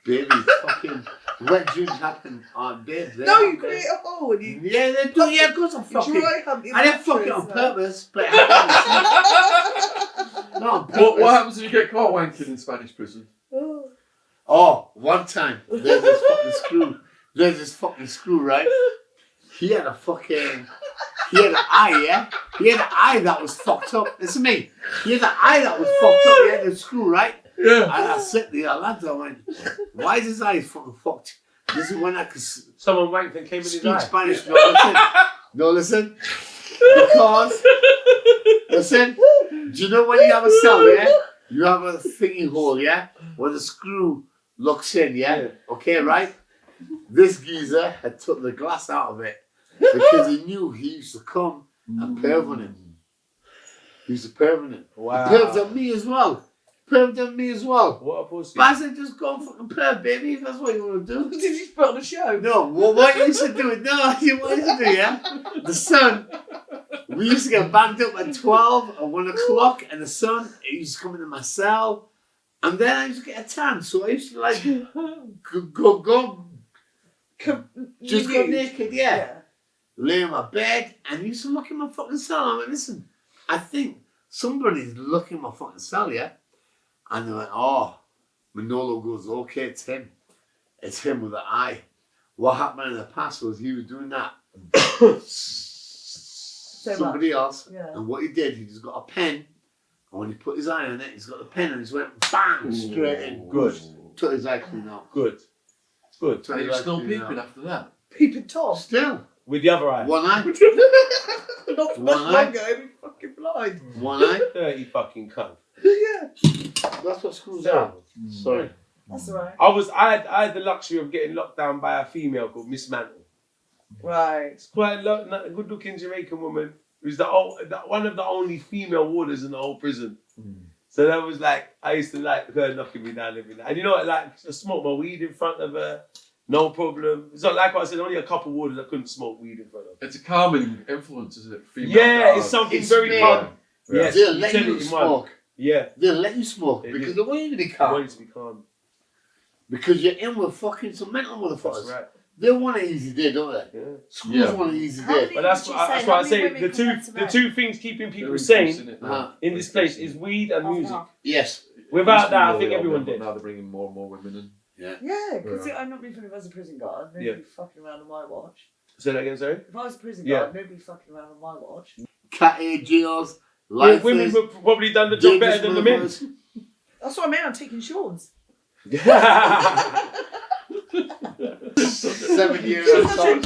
Baby, fucking wet dreams happen on bed. No, you create a hole and you. Yeah, they do. Yeah, of course I'm You fucking. dry hump your I didn't fuck it mattress, on man. purpose, but it happened. Not on purpose. What happens if you get caught wanking in Spanish prison? Oh. Oh, one time, there's this fucking screw, right? He had an eye, yeah? He had an eye that was fucked up. Listen to me. He had an eye that was fucked up. He had the screw, right? Yeah. And I said to the lads, I went, why is his eye fucking fucked? This is when I could Someone wanked and came in his speak eye. Spanish. No, listen. Because, listen, do you know when you have a cell, yeah? You have a thingy hole, yeah? Where the screw locks in, yeah? Okay, right? This geezer had took the glass out of it because he knew he used to come and perv on him. He used to perv on him. Wow. He perved on me as well. Perved on me as well. What a pussy. But I said, just go and fucking perv, baby, if that's what you want to do. Did you put on a show? No, well, what you used to do, what you used to do, yeah? The sun, we used to get banged up at 12 or 1 o'clock, and the sun, it used to come into my cell, and then I used to get a tan, so I used to like, go just go naked, yeah. Lay on my bed, and used to look in my fucking cell. I went, listen, I think somebody's looking in my fucking cell, yeah? And they went, oh, Manolo goes, okay, it's him. It's him with the eye. What happened in the past was he was doing that. Somebody else. Yeah. And what he did, he just got a pen. And when he put his eye on it, he's got the pen and he just went bang, straight in. Good. Took his eye clean out. Good. Good. Took Are his you eye still clean peeping out. after that? Peeping Tom. Still. With the other eye. One eye. Not for One much eye. longer, I'd be fucking blind. One eye. Dirty fucking cunt. Yeah. That's what screws are. Sorry. That's alright. I had the luxury of getting locked down by a female called Miss Mantle. Right. It's quite a good looking Jamaican woman who's one of the only female warders in the whole prison. So that was like, I used to like her knocking me down every night. And you know what, like, I smoked my weed in front of her, no problem. It's not like what I said, only a couple warders that couldn't smoke weed in front of her. It's a calming influence, isn't it? Female Yeah, guard. it's something It's very big. calm. Yes, They'll let said you it in one. smoke. Yeah. They'll let you smoke They because do. they want you to be I calm. wanted to be calm. Because you're in with fucking some mental That's motherfuckers. right. They want an easy day, don't they? Yeah. Schools Yeah. want an easy How day. many- But that's Did what you I say say. how many The women come the back two things keeping They're people sane increasing it now. in this place is weed and music. Yes. Without that, I Used to think be everyone all did. but now they're bringing more and more women in. Yeah. Yeah, because Right. I'm not being funny if I was a prison guard. Nobody Yeah. fucking around on my watch. Say that again, sorry. If I was a prison Yeah. guard, nobody fucking around on my watch. Cat A jails, Yeah, lifers, women would probably done the job dangerous better than the men. motherfuckers. That's what I mean. I'm taking Sean's. 7 year on top.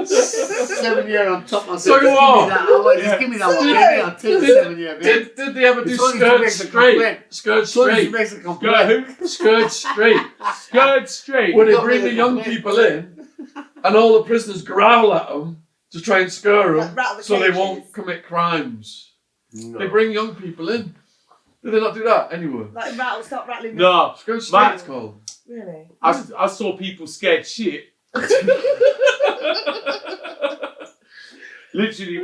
7 year on top. I said, Tugawar. just give me that one, baby. I'll take the 7 year, baby. Did they ever do It's only to skirt make the straight? complaint. Skirt So he straight. makes a complaint. Skirt straight. Skirt straight. Where they bring the young people in and all the prisoners growl at them to try and scare them so they won't commit crimes. No. They bring young people in. Do they not do that anywhere? Like start rattling. No. Skirt straight, it's called. Really? I saw people scared shit. Literally,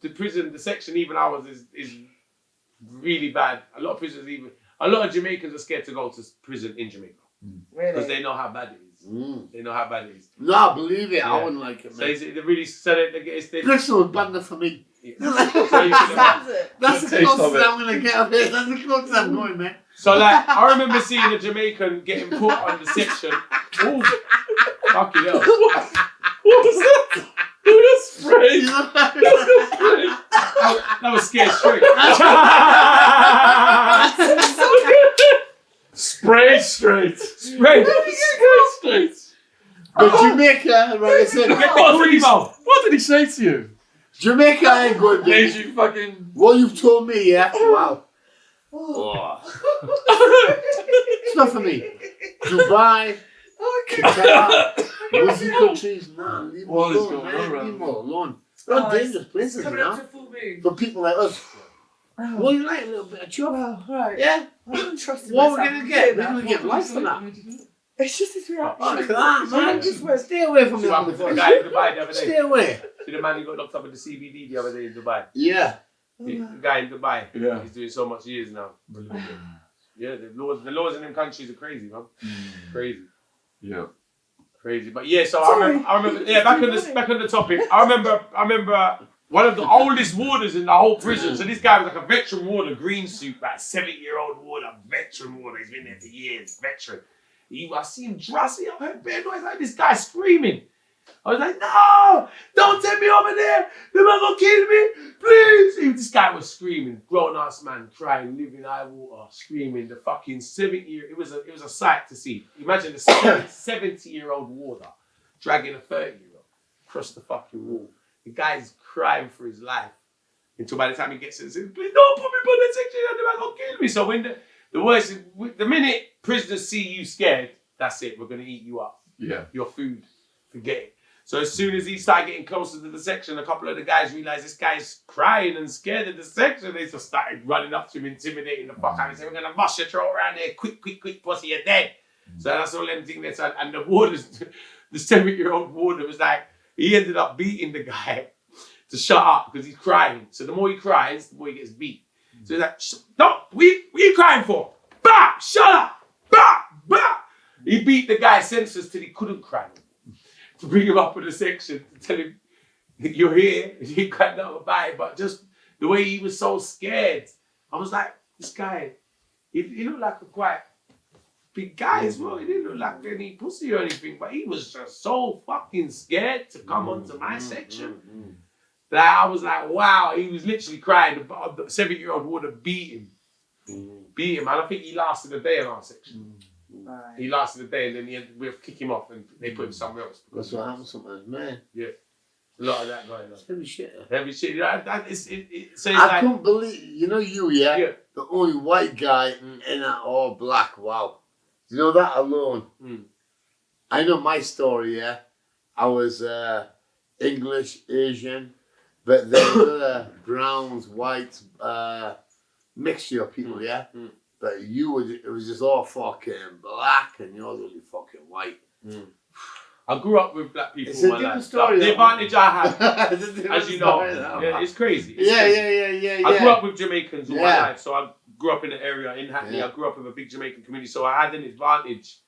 the prison, the section even I was is really bad. A lot of Jamaicans are scared to go to prison in Jamaica because Really? they know how bad it is. They know how bad it is. No, believe it. I Yeah. wouldn't like it, So man. they really said it. Prison was bad enough for me. That's it. That's the Taste of closest it. I'm going to get up here. That's the closest I'm going, man. So like, I remember seeing a Jamaican getting put on the section. Oh, fucking hell! What was that? Who got sprayed? That was scared straight. Sprayed straight. Straight. Sprayed straight. But Jamaica, right, I said, What did he say to you? Jamaica ain't good, Made baby. you fucking... What you've told me, yeah? Wow. Oh. It's not for me. Dubai, Qatar, Muslim countries, nah, leave them What is alone, going man. on Leave around them alone. They're not dangerous places, Coming now. up to full moon. For people like us. Oh. Well, you like a little bit of chop? Oh, right. Yeah? I don't trust What myself. we're going to get? We're going to get life for that. It's just his reaction. Oh, look at that, man. Just stay away from See me what on the happened to the phone. guy in Dubai the other Stay day? away. See the man who got locked up in the CBD the other day in Dubai? Yeah. The guy in Dubai. Yeah. He's doing so much years now. Yeah, the laws in them countries are crazy, man. Crazy. Yeah. Crazy. But yeah, so Sorry. I remember yeah, back on the topic. I remember one of the oldest warders in the whole prison. So this guy was like a veteran warder, green suit, like 70-year-old warder, veteran warder. He's been there for years, veteran. I see him dressing. I heard bad noise like this guy screaming. I was like, no, don't take me over there. The man gonna kill me, please. This guy was screaming, grown-ass man, crying, living high water, screaming. The fucking 70-year, it was a sight to see. Imagine a 70-year-old warder dragging a 30-year-old across the fucking wall. The guy's crying for his life. Until by the time he gets in, he says, please don't put me on that section, the man gonna kill me. So when the worst is, the minute prisoners see you scared, that's it, we're gonna eat you up. Yeah. Your food, forget it. So as soon as he started getting closer to the section, a couple of the guys realized this guy's crying and scared of the section. They just started running up to him, intimidating the fuck out of him, saying, we're gonna bust your throat around there, quick, pussy, you're dead. So that's all them things that's and the warders, the 7-year-old warder was like, he ended up beating the guy to shut up because he's crying. So the more he cries, the more he gets beat. So he's like, no, what are you crying for? Bah, shut up, bah, bah. He beat the guy senseless till he couldn't cry. To bring him up in the section, to tell him, you're here, you got nothing about it, but just the way he was so scared. I was like, this guy, he looked like a quite big guy as well. He didn't look like any pussy or anything, but he was just so fucking scared to come onto my section. That I was like, wow, he was literally crying. The 7-year-old warder beat him. Beat him, and I think he lasted a day in our section. Right. He lasted a day, and then we had to kick him off, and they put him somewhere else. That's what happens sometimes, man. Yeah, a lot of that going on. It's heavy shit. Heavy shit. So it's I like, couldn't believe, you, yeah. the only white guy in that all black. Wow. You know that alone? I know my story, yeah. I was English, Asian, but there were browns, whites, mixture of people, yeah. But it was just all fucking black, and you're really fucking white. I grew up with black people It's in a my different life. story, The though. advantage I have, It's a different as you know, story, though. yeah, it's crazy. It's Yeah, crazy. yeah. I grew up with Jamaicans all my Yeah. life, so I grew up in an area in Hackney. Yeah. I grew up with a big Jamaican community, so I had an advantage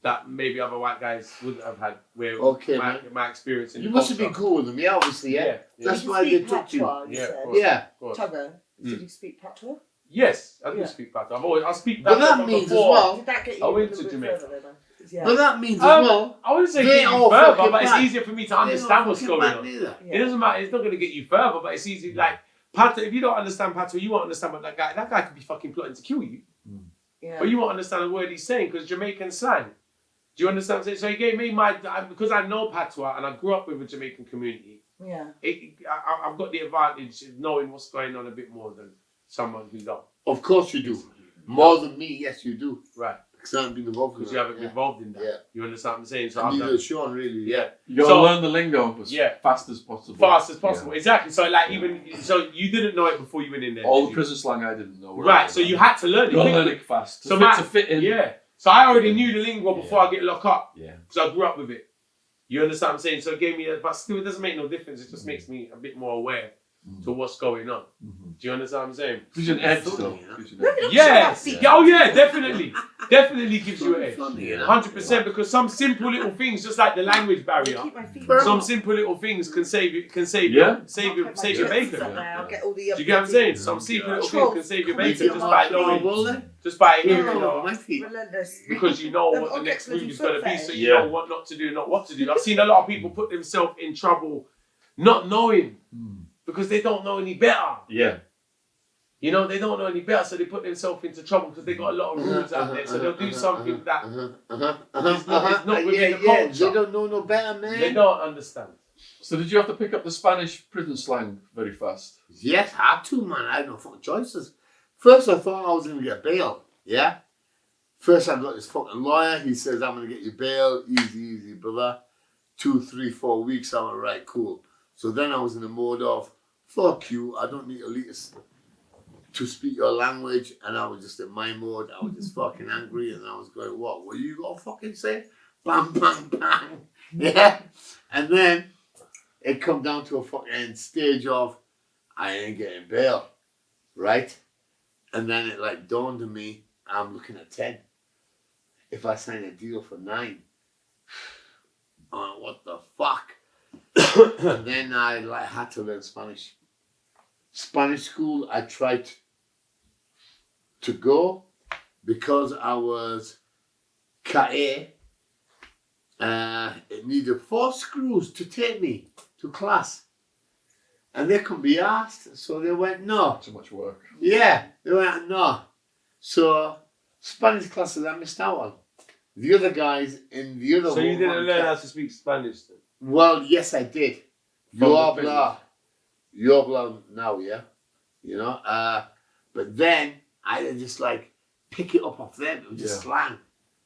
that maybe other white guys wouldn't have had. Where Okay, my experience in You the must have culture. been cool with them, yeah, obviously, yeah. That's Did you why they speak took you. patois, Yeah, of said? course. Yeah. Of course. Tugger, did you speak patois? Yes, I do Yeah. speak patois. I speak But patois that means as before. well, Did that get you I a went little to bit Jamaica. further then? Yeah. but that means as well, I wouldn't say they get you all further, fucking but it's bad. easier for me to they're not understand what's fucking going bad on. neither. It doesn't matter. It's not going to get you further, but it's easy. Like patois, if you don't understand patois, you won't understand what that guy could be fucking plotting to kill you, Yeah. but you won't understand a word he's saying because Jamaican slang. Do you understand what I'm saying? So he gave me because I know patois and I grew up with a Jamaican community. Yeah. I've got the advantage of knowing what's going on a bit more than someone who don't. Of course you do. More than me, yes you do. Right. Because I haven't been involved Because in you haven't been involved in that. Yeah. You understand what I'm saying? So And neither Sean really. Yeah. You got to learn the lingo as fast as possible. Fast as possible, exactly. So like so you didn't know it before you went in there. All the prison slang I didn't know. Right, so you had to learn it. You got to learn it fast. To fit in. Yeah. So I already knew the lingo before I get locked up. Yeah. Because I grew up with it. You understand what I'm saying? So it gave me but still it doesn't make no difference. It just makes me a bit more aware to what's going on. Do you understand what I'm saying? Gives you an edge though. Yes. Yeah. Oh yeah, definitely. Definitely gives you an edge. Funny, you know? 100% because some simple little things, just like the language barrier, some simple little things can save your bacon. Do you get what I'm saying? Some simple little things can save your bacon just by hearing, because you know what the next move is going to be, so you know what not to do, not what to do. I've seen a lot of people put themselves in trouble not knowing because they don't know any better. Yeah. You know, they don't know any better, so they put themselves into trouble because they got a lot of rules out there. So they'll do something that is not within the culture. They don't know no better, man. They don't understand. So did you have to pick up the Spanish prison slang very fast? Yes, I had to, man. I had no fucking choices. First, I thought I was going to get bail. Yeah? First, I got this fucking lawyer. He says, I'm going to get you bail. Easy, easy, brother. 2, 3, 4 weeks. I'm all right, cool. So then I was in the mode of, fuck you. I don't need to speak your language. And I was just in my mode. I was just fucking angry. And I was going, what you got to fucking say? Bang, bang, bang. Yeah? And then it come down to a fucking stage of, I ain't getting bail. Right? And then it like dawned on me, I'm looking at 10. If I sign a deal for 9, what the fuck? And then I like had to learn Spanish. Spanish school, I tried to go because I was CAE. It needed 4 screws to take me to class. And they couldn't be asked, so they went, no. Too much work. Yeah, they went, no. So, Spanish classes I missed out on. The other guys in the other So you didn't learn how to speak Spanish then? Well, yes, I did. Yo habla now, yeah? You know? But then, I just like pick it up off them. It was just slang.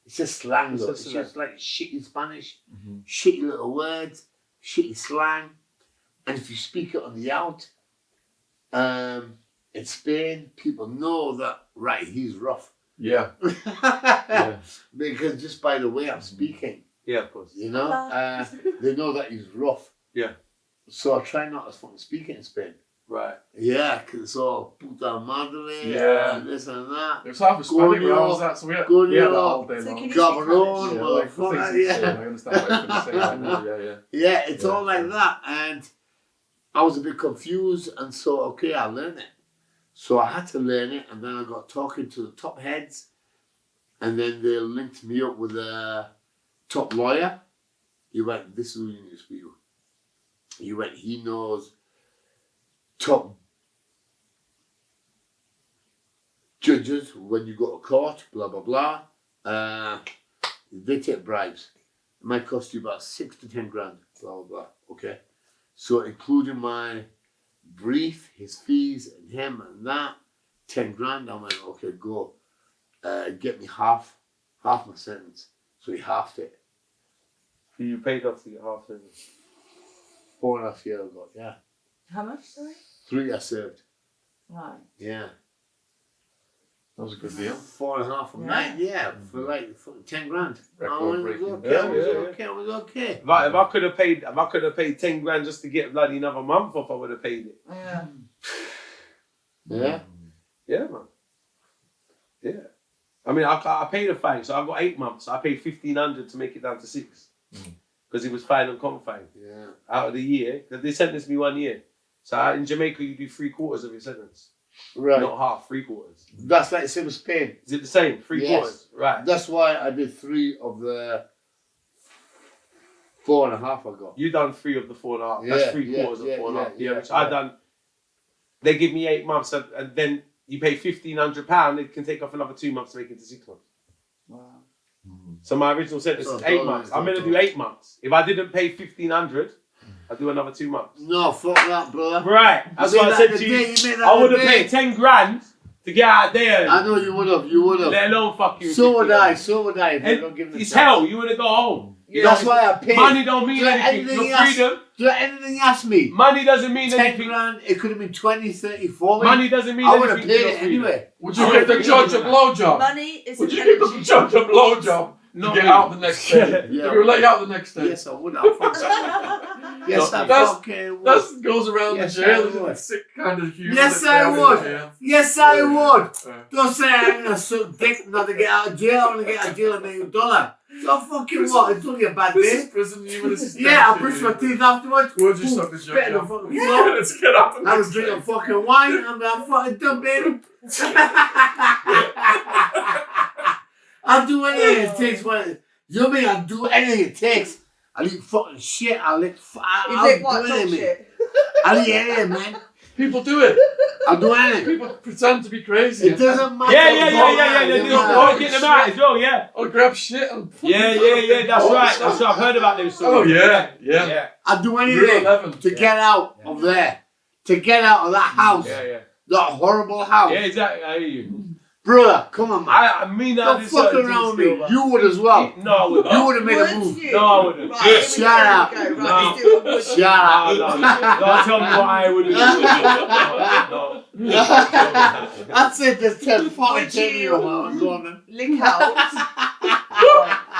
It's just slang, though. It's just like shitty Spanish, shitty little words, shitty slang. And if you speak it on the out, in Spain, people know that, right, he's rough. Yeah. Because just by the way I'm speaking. Yeah, of course. You know? They know that he's rough. Yeah. So I try not to fucking speak it in Spain. Right. Yeah, because it's all puta madre and this and that. It was half Hispanic when I was that, so we had that all day long. Cabron, I understand what you're going to say right now. Yeah, it's all like that. And I was a bit confused, and so, okay, I learned it. So I had to learn it, and then I got talking to the top heads, and then they linked me up with a top lawyer. He went, this is who you need to speak with. He went, he knows top judges when you go to court, blah, blah, blah. They take bribes. It might cost you about 6 to 10 grand, blah, blah, blah. Okay. So including my brief, his fees, and him and that, 10 grand. I went, okay, go. Get me half my sentence. So he halved it. You paid off to get half sentence? 4.5 years ago, yeah. How much, sorry? 3 I served. Right. Yeah. That was a good deal. 4.5 from 9, yeah, for like 10 grand. Record breaking. It was okay. If I could have paid 10 grand just to get bloody another month off, I would have paid it. Yeah. Yeah. Yeah, man. Yeah. I mean, I paid a fine, so I got 8 months. I paid 1,500 to make it down to 6. Because it was fine and confined. Yeah. Out of the year, because they sentenced me 1 year. So in Jamaica, you do 3/4 of your sentence. Right. Not half, 3/4. That's like the same as Spain. Is it the same? 3/4? Yes. Right. That's why I did 3 of the 4.5 I got. You done 3 of the 4.5. Yeah, That's 3/4 of 4.5. yeah, which I done. They give me 8 months, and then you pay £1,500. It can take off another 2 months to make it to 6 months. Wow. So my original sentence is So 8 don't- months. I'm don't- gonna do 8 months. If I didn't pay 1,500, I'd do another 2 months. No, fuck that, brother. Right. That's You what I made said that to the you. day, you made that I would the have day. paid 10 grand to get out there. I know you would have. You would have. Let alone fuck you. So would I. 1,500. So would I. If you don't give And them it's the chance. hell. You wanna go home. Yeah. That's why I paid. Money don't mean Do anything. anything Your else. freedom. Do anything you ask me. Money doesn't mean 10 anything. grand. It could have been 20, 30, 40. Money doesn't mean I would have anything. paid to it your freedom. anyway. Would you give the judge a blowjob? Money is Would an you give the energy. judge a blowjob to Not get me. out the next day? Yeah. If we let you out the next day. Yes, I would have. Yes, I That's- fucking would. That goes around Yes, the jail, I isn't would. it? Sick kind of humour. Yes, that's I down in would. jail. Yes, I would. Uh, Don't say I'm gonna suck dick not to get out of jail. I'm gonna get out of jail and make $1. So fucking what? It's only a bad This day. is prison humour. This is Yeah, I'll tension, brush my yeah. teeth afterwards. Would you Boom, suck the spit in the judge fucking out? floor. Let's get out the I was next drinking day. fucking wine. I'm fucking done, baby. I'll do anything it takes. You know me? I'll do anything it takes. I'll eat fucking shit. I'll You I'll lick do white dog anything, man. shit. I'll eat anything, man. People do it. I'll do anything. People pretend to be crazy. It doesn't matter. Yeah. They It do. doesn't Go matter. and get them out as well. Yeah. Or grab shit and Yeah. That's right. That's what I've heard about them Oh stories. yeah. I'll do Rule anything 11. to get out of there. To get out of that house. Yeah. That horrible house. Yeah, exactly. I hear you. Brother, come on, man. I mean that. Don't fuck around with me. You would as well. No, I wouldn't. You would have made a Would move. you? No, I wouldn't. Right, here we Shut go, up. here we go. No. Right, let's do a would Shut you. up. Don't tell me what I would do. No. That's it. There's 10 fucking Would 10 you- year old. Go on then. Lick out.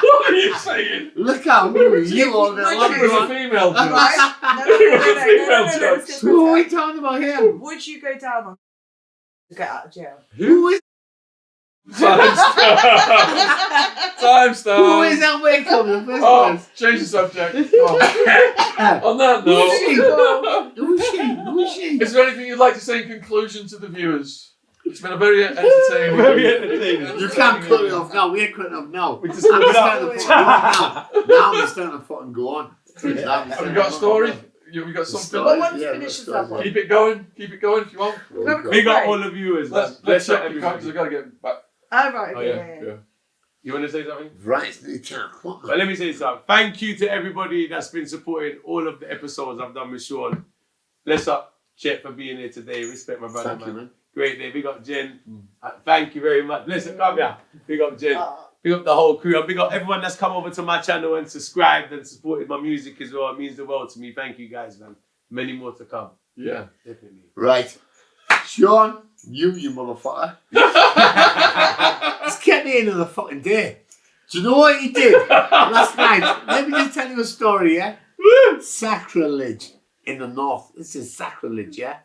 What are you saying? Look how who you all there. Would It you? was a female judge. Right? No, let's So go what are first. you talking about here? Would you go down on to get out of jail? Who is Time stamp. Time stamp. who is that way coming in the first Oh, place? change the subject. Come on. On that Who is she? note, Who is she? Who is she? is there anything you'd like to say in conclusion to the viewers? It's been a very entertaining. Very entertaining. You can't cut it off now. We ain't cutting it off now. We just I'm look it starting up. to fucking go on now. Now I'm starting to fucking go on. Have you got a story? You got something? Well, once Yeah, you finish that's this up, right. Keep it going. Keep it going if you want. Big up all the viewers. Let's Bless check up the because everybody. I gotta get back. Oh, right. Oh, Okay, yeah. You want to say something? Right, it's the time. Come on. But let me say something. Thank you to everybody that's been supporting all of the episodes I've done with Sean. Bless up Chet for being here today. Respect my brother, Thank you, man. man. Great day. Big up Jen. Thank you very much. Listen, come here. Big up Jen. Big up the whole crew. And big up everyone that's come over to my channel and subscribed and supported my music as well. It means the world to me. Thank you guys, man. Many more to come. Yeah. Definitely. Right. Sean, you motherfucker. Just kept me in the fucking day. Do you know what he did last night? Let me just tell you a story, yeah? Sacrilege in the north. This is sacrilege, yeah?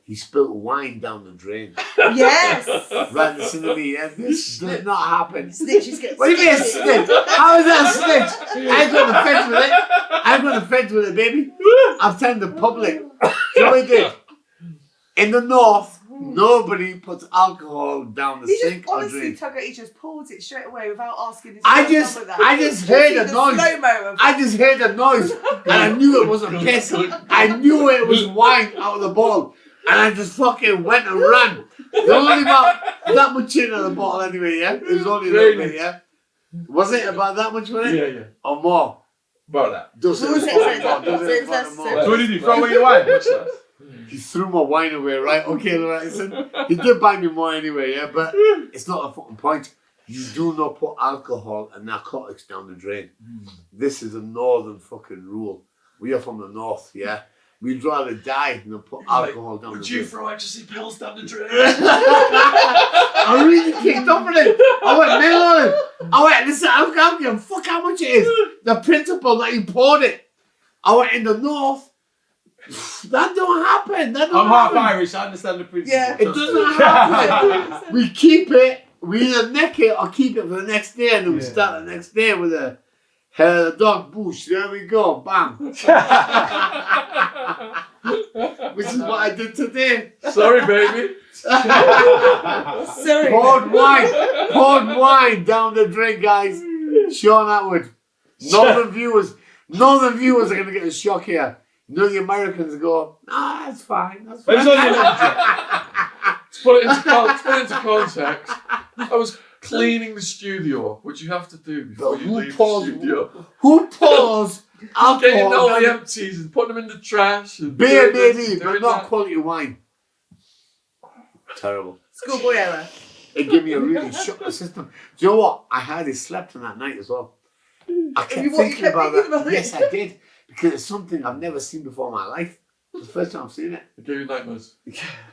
He spilled wine down the drain. Yes. Right, listen to me, yeah? This did not happen. Snitches get What do you mean a stitches. snitch? How is that a snitch? I ain't got the fence with it. I ain't got the fence with it, baby. I'm telling the public. So what he did? In the north, nobody puts alcohol down the He sink just or honestly, drink. Tugger, he just pulls it straight away without asking. I just heard a noise. Slow-mo of I just heard a noise and I knew it wasn't piss. I knew it was wine out of the bottle. And I just fucking went and ran. There's only about that much in the bottle anyway, yeah? It was only a little bit, yeah? Was it about that much with it? Yeah, yeah. Or more? About that. Does Who was it? it Say fucking it, more? say it. So what did you throw away your wine? He threw my wine away, right? Okay, right, listen. He did buy me more anyway, yeah? But it's not a fucking point. You do not put alcohol and narcotics down the drain. This is a northern fucking rule. We are from the north, yeah? We'd rather die than put alcohol down the Would drain. you throw ecstasy pills down the drain? I really kicked up on it. I went nail on it. I went, listen, I don't give a fuck how much it is. The principle that you poured it. I went in the north. That don't happen. That don't I'm half happen. Irish. I understand the principle. Yeah. It doesn't happen. We keep it. We either neck it or keep it for the next day, and then we start the next day with a hair of the dog bush. There we go. Bam. Which is what I did today. Sorry, baby. Sorry. Poured wine down the drain, guys. Sean Atwood. Northern viewers are gonna get a shock here. You know the Americans go, nah, that's fine. But it's only a little drop. To put it into context, I was cleaning the studio, which you have to do before you leave the studio. Who pours alcohol? Getting all the empties and putting them in the trash. And Beer, doing baby, this, but doing not that. quality wine. Terrible. Schoolboy error. It gave me a really shock system. Do you know what? I hardly slept on that night as well. I kept thinking about that. Yes, I did. Because it's something I've never seen before in my life. It's the first time I've seen it. It gave you nightmares.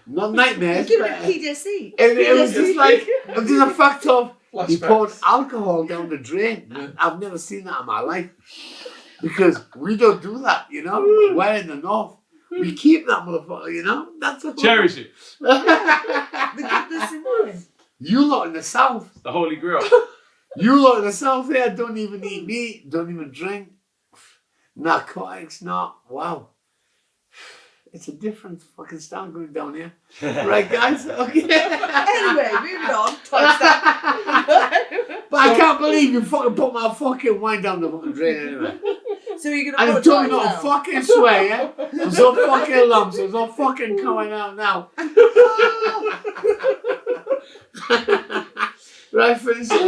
Not nightmares. Give but, it PTSD. it was just like, it was just a fact of, he Flashbacks. poured alcohol down the drain. Yeah. I've never seen that in my life. Because we don't do that, you know? We're in the north. We keep that motherfucker, you know? That's a Cherish it. The goodness in wine. You lot in the south. The Holy Grail. You lot in the south here don't even eat meat, don't even drink. Narcotics, not. Wow. It's a different fucking style going down here. Right, guys? Okay. Anyway, moving on. Time stamp. But I can't believe you fucking put my fucking wine down the fucking drain anyway. So you're going And to it's told me apologise not to now? fucking swear, yeah? There's no fucking lumps, there's no fucking coming out now. Right, finish it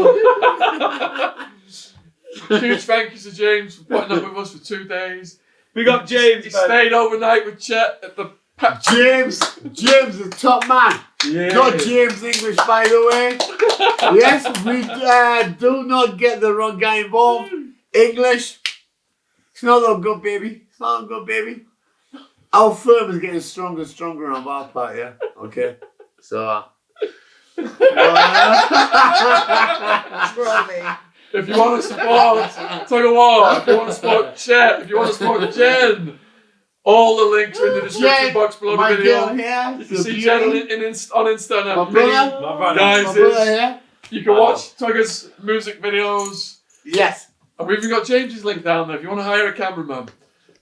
up. Huge thank you to James for putting up with us for 2 days. Big up James. He stayed overnight with Chet at the James the top man. Yeah. Not James English, by the way. Yes, we do not get the wrong guy involved. English. It's not all good, baby. It's not all good, baby. Our firm is getting stronger and stronger on our part, yeah? Okay. So. If you want to support Tuggawar, if you want to support Chet, if you want to support Jen, all the links are in the description Jen, box below the my video. girl here, You can see Jen on Insta and my brother, My brother. guys, my brother here. you can watch Tugger's music videos. Yes. And we've even got James's link down there if you want to hire a cameraman.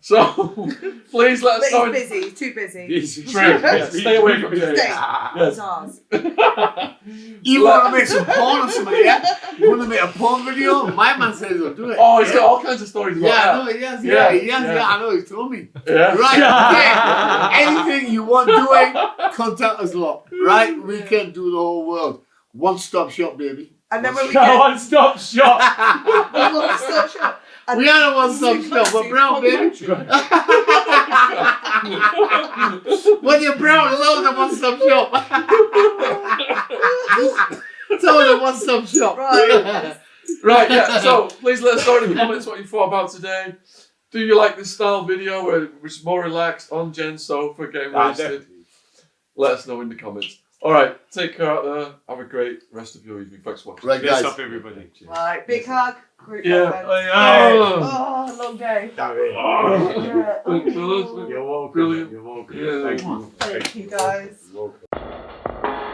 So please let us know. But he's busy. He's too busy. True. Yeah, stay away from James. Stay. Yes. It's ours. You want to make some porn or something, yeah? You want to make a porn video? My man says he'll do it. Oh, he's got all kinds of stories about Yeah, I that. know, yes, Yeah, yeah, I know, he told me. Yeah. Right, okay. Anything you want doing, contact us lot. Right? We can do the whole world. One-stop shop, baby. And then when we No, get one-stop shop. one-stop shop. And We are a one-stop shop. We're brown, baby. When you're brown, it's always a one-stop shop. It's always a one-stop shop. Right. Right, yeah. So please let us know in the comments what you thought about today. Do you like this style video where it's more relaxed on Jen's sofa getting wasted? Let us know in the comments. All right, take care out there. Have a great rest of your evening. Thanks for watching. Right, Bless guys. up everybody. Cheers. Right, big hug. Group Yeah. hug then. Oh. Oh, long day. Oh. Thanks, fellas. You're welcome. Brilliant. You're welcome. Yeah. Thank you. Thank you, guys. You're welcome.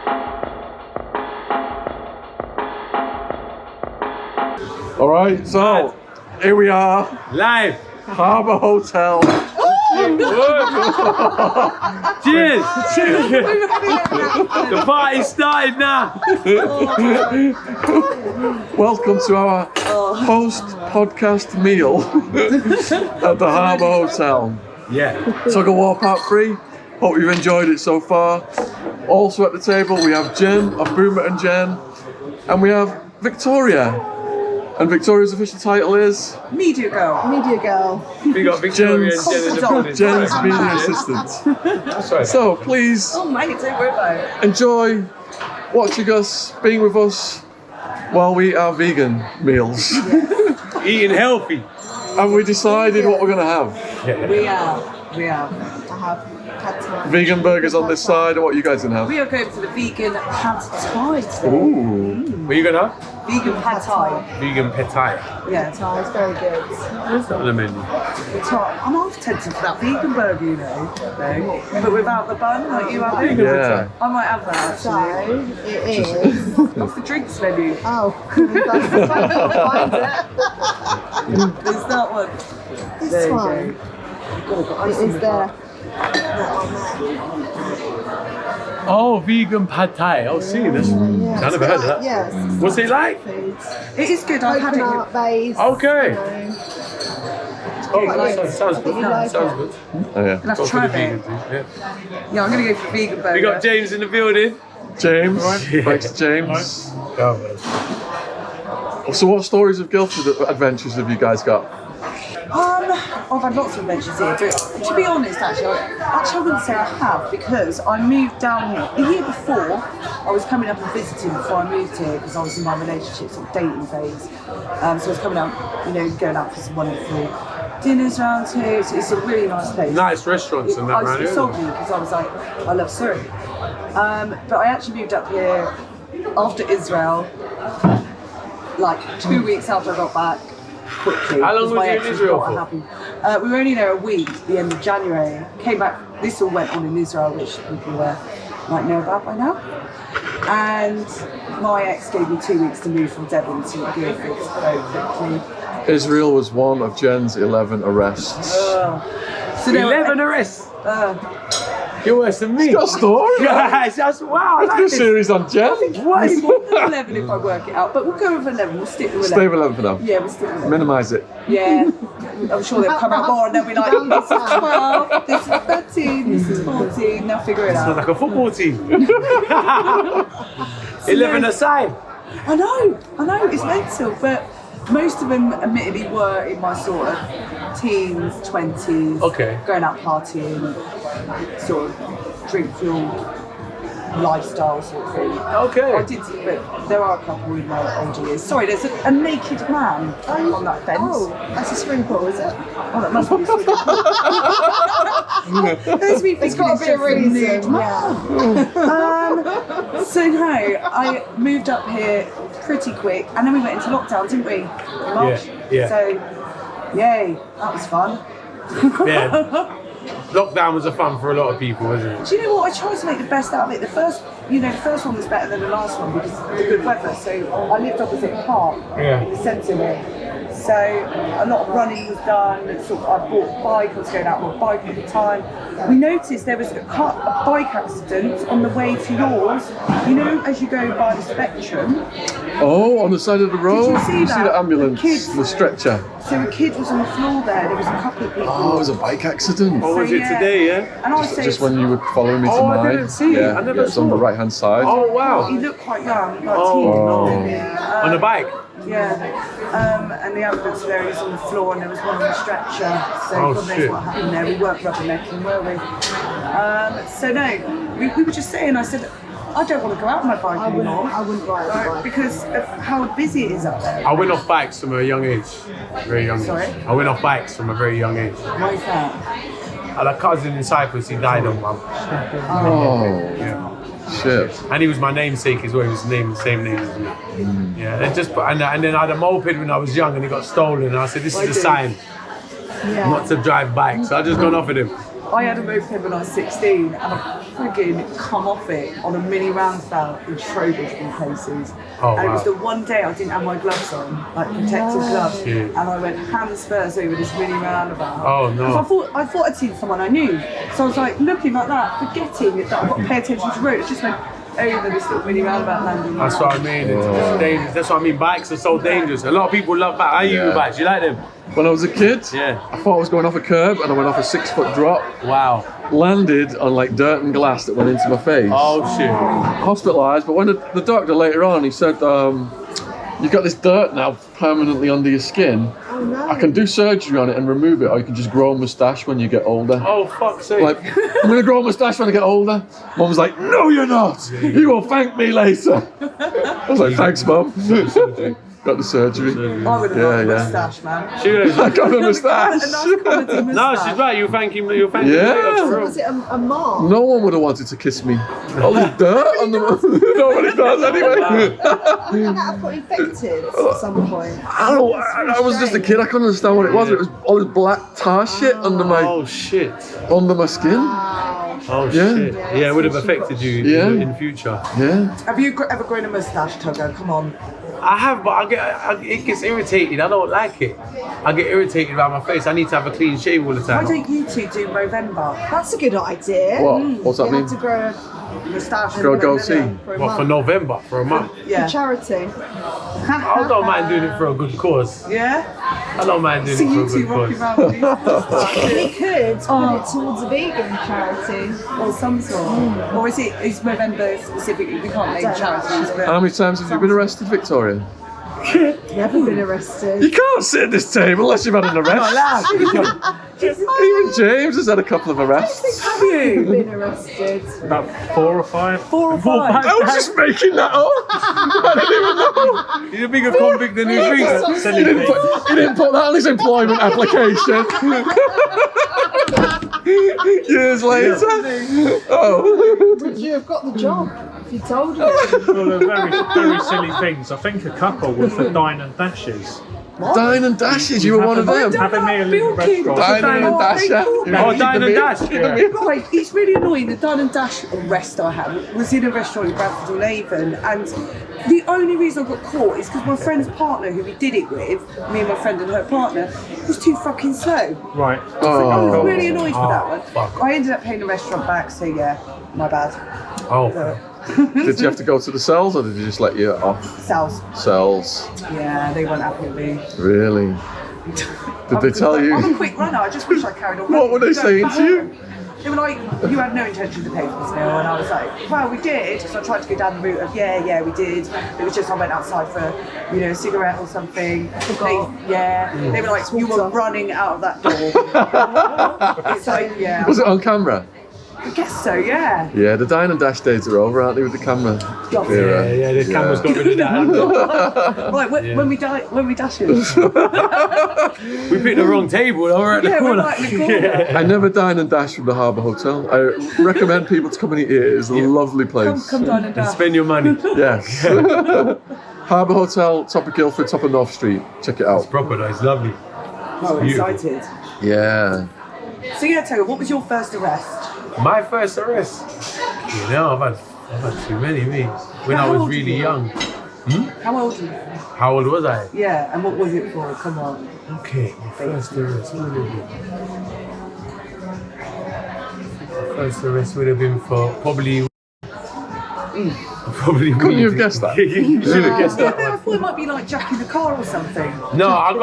All right, so here we are, Live. Harbour Hotel. Cheers. Cheers. The party's started now. Welcome to our post-podcast meal at the Harbour Hotel. Yeah. Tuggawar Part 3. Hope you've enjoyed it so far. Also at the table we have Jen of Boomer and Jen, and we have Victoria. And Victoria's official title is Media girl. Media girl. We got Victoria and Jen in the building. Jen's media assistant. That's right. So please Oh, mate, don't worry about it. enjoy watching us, being with us while we eat our vegan meals. Eating healthy. And we decided what we're going to have. We are. I have pad thai. Vegan burgers on this side, and what you guys going to have? We are going for the vegan pad thai today. Ooh. What are you gonna have? Vegan pad thai. Vegan pad thai. Yeah. Thai is very good. What's that on the menu? The top. I'm half tempted for that vegan burger, you know. No. But without the bun, like you have it. Yeah. I might have that So actually. it is. What's the drinks menu? Oh, that's find it. There's that one. This There you one. go. It is there. Oh, vegan pad thai. Oh, see, that's. Yeah. I never heard of that. Yes. What's it like? Foods. It is good. I've had it. Coconut based. Okay. you know. Oh, like that it. sounds I good. think you like Sounds it. good. Oh, yeah. Let's Go for try the it. vegan thing, yeah. Yeah, I'm gonna go for vegan burger. We got James in the building. James. Thanks, James. So, what stories of Guildford adventures have you guys got? I've had lots of adventures here, but to be honest, actually, I wouldn't say I have, because I moved down here. The year before, I was coming up and visiting before I moved here, because I was in my relationship sort of dating phase. So I was coming out, going out for some wonderful dinners around here. It's a really nice place. Nice restaurants and that around It here. sold me because I was like, I love Surrey. But I actually moved up here after Israel, like 2 weeks after I got back. Quickly. How long because was my you in ex was Israel quite for? unhappy. We were only there a week, the end of January. Came back, this all went on in Israel, which people might know about by now. And my ex gave me 2 weeks to move from Devon to Guildford very quickly. Israel was one of Jen's 11 arrests. So there were- 11 arrests. You're worse than me. It's got a story. Guys, that's wow. I Let's like do a this. series on Jen. What is more than 11 if I work it out, but we'll go with 11. We'll stick with 11. Stay with 11 for now. Yeah, we'll stick with 11. Minimise it. Yeah, I'm sure they'll come out more and they'll be like, this is 12, this is 13, this is 14. They'll figure it Sounds out. like a football team. 11 aside. I know, it's mental, but most of them admittedly were in my sort of teens, 20s, Okay. going out partying, sort of drink-fueled lifestyle sort of thing. Okay. I did, but there are a couple in my older years. Sorry, there's a naked man on that fence. Oh, that's a swimming pool, is it? Oh, that must be a swimming pool. There's me It's got to be a reason. Yeah. So no, I moved up here pretty quick, and then we went into lockdown, didn't we? In March. Yeah. So, yay, that was fun. Yeah. Lockdown was a fun for a lot of people, wasn't it? Do you know what? I tried to make the best out of it. The first one was better than the last one because of the good weather. So I lived opposite a park in the centre here. So a lot of running was done. Sort of, I bought a bike. I was going out on a bike all the time. We noticed there was a bike accident on the way to yours. You know, as you go by the Spectrum. Oh, on the side of the road? Did you see that? the ambulance, The kids. the stretcher? So a kid was on the floor there. There was a couple of people. Oh, it was a bike accident. Or was it today, yeah? And I was Just when you were following me to Oh, I mine. didn't see it. Yeah, I never yeah, it's on saw the it. right hand side. Oh, wow. He looked quite young, like Oh, teen. no. On a bike? Yeah. And the ambulance there was on the floor and there was one on the stretcher. So Oh, God knows shit. what happened there. We weren't rubbernecking, were we? So no, we were just saying, I said, I don't want to go out on my bike anymore. I wouldn't ride a Right, bike. because of how busy it is up there. I went off bikes from a young age. Very young Sorry? age. I went off bikes from a very young age. Why is that? I had a cousin in Cyprus, he died on one. Oh, Yeah. shit. And he was my namesake as well, he was the same name as me. Yeah, and then I had a moped when I was young and it got stolen and I said, this is a sign not to drive bikes. So I just gone off with him. I had a moped when I was 16 and I friggin' come off it on a mini roundabout in Trowbridge in places. Oh, and it was wow. the one day I didn't have my gloves on, like protective gloves. Yeah. And I went hands first over this mini roundabout. Oh, no. 'Cause I thought I'd seen someone I knew. So I was like looking like that, forgetting that I've got to pay attention to the road. It just went over this little mini roundabout landing. That's what I mean, it's dangerous. That's what I mean, bikes are so dangerous. A lot of people love bikes. How you with bikes? You like them? When I was a kid, Yeah. I thought I was going off a curb and I went off a 6-foot drop. Wow. Landed on like dirt and glass that went into my face. Oh shit. Hospitalised, but when the doctor later on, he said, you've got this dirt now permanently under your skin. Oh no. I can do surgery on it and remove it, or you can just grow a moustache when you get older. Oh fuck's sake. Like, I'm gonna grow a moustache when I get older. Mum was like, no you're not! You will thank me later. I was like, thanks mum. Got the surgery. I would have Yeah, liked a yeah. moustache, man. She was- I got a A moustache. nice quality moustache. No, she's right. You thank him. You thank Yeah. him. So was it a mark? No one would have wanted to kiss me. All this dirt on the nobody does anyway. Did that have got infected at some point? I don't know, I was just a kid, I couldn't understand what it was. It was all this black tar shit under Oh shit. my skin. Wow. Oh Yeah. shit. Yeah, it would have affected you Yeah. in the future. Yeah. Have you ever grown a moustache, Tugger? Come on. I have, but it gets irritated. I don't like it. I get irritated around my face. I need to have a clean shave all the Why time. don't you two do Movember? That's a good idea. What? What's that You mean? have to grow Moustache. Grow a and goatee. Movember. for a What, month. for November? For a month? For Yeah. charity. I don't mind doing it for a good cause. Yeah? I don't mind doing See it for you a two good rocking cause. around with We could put it towards a vegan charity. or some sort. Or is November specifically? We can't name charities, but How many times have you been arrested, Victoria? Never been arrested. You can't sit at this table unless you've had an arrest. Even James has had a couple of arrests. have you? Been arrested. About 4 or 5. 4 or 5? I was just making that up. I didn't even know. He's a bigger convict than he thinks. He didn't put that on his employment application. Years later. Oh. Would you have got the job if you told me? Well, they're very, very silly things. I think a couple were for dine and dashes. Dine and Dashes, you were one of them. Having me a little restaurant. Dine and Dasher. Oh, Dine and Dash. Right, it's really annoying. The Dine and Dash arrest I had was in a restaurant in Bradford on Avon, and the only reason I got caught is because my friend's partner, who we did it with, me and my friend and her partner, was too fucking slow. Right. I was really annoyed with that one. fuck. I ended up paying the restaurant back, so yeah, my bad. Oh. Did you have to go to the cells or did you just let you off? Cells. Cells. Yeah, they weren't happy with me. Really? Did they tell I'm you? a quick runner. I just wish I carried on. What were they saying to you? They were like, you had no intention to pay for this meal, and I was like, well, we did. So I tried to go down the route of, yeah, we did. It was just I went outside for, a cigarette or something. They were like, you were running out of that door. It's like, yeah. Was it on camera? I guess so, yeah. Yeah, the Dine and Dash days are over, aren't they, with the camera? Yeah, the camera's got rid of that. Right, when we dash it. We picked the wrong table, we're at the Yeah, we're corner. right in the corner. I never dine and dash from the Harbour Hotel. I recommend people to come and eat it. It's a lovely place. Come down and And dash. spend your money. Yes. Harbour Hotel, top of Guildford, top of North Street. Check it out. Proper though, it's lovely. Oh, beautiful. excited. Yeah. So yeah, Taylor, what was your first arrest? My first arrest. I've had too many, me. When I How was old really were you? young. How old were you? How old was I? Yeah, and what was it for? Come on. Okay, my first arrest would have been. My first arrest would have been for probably. Couldn't you have guessed that? You should have guessed that I one. thought it might be like jacking the car or something. No, I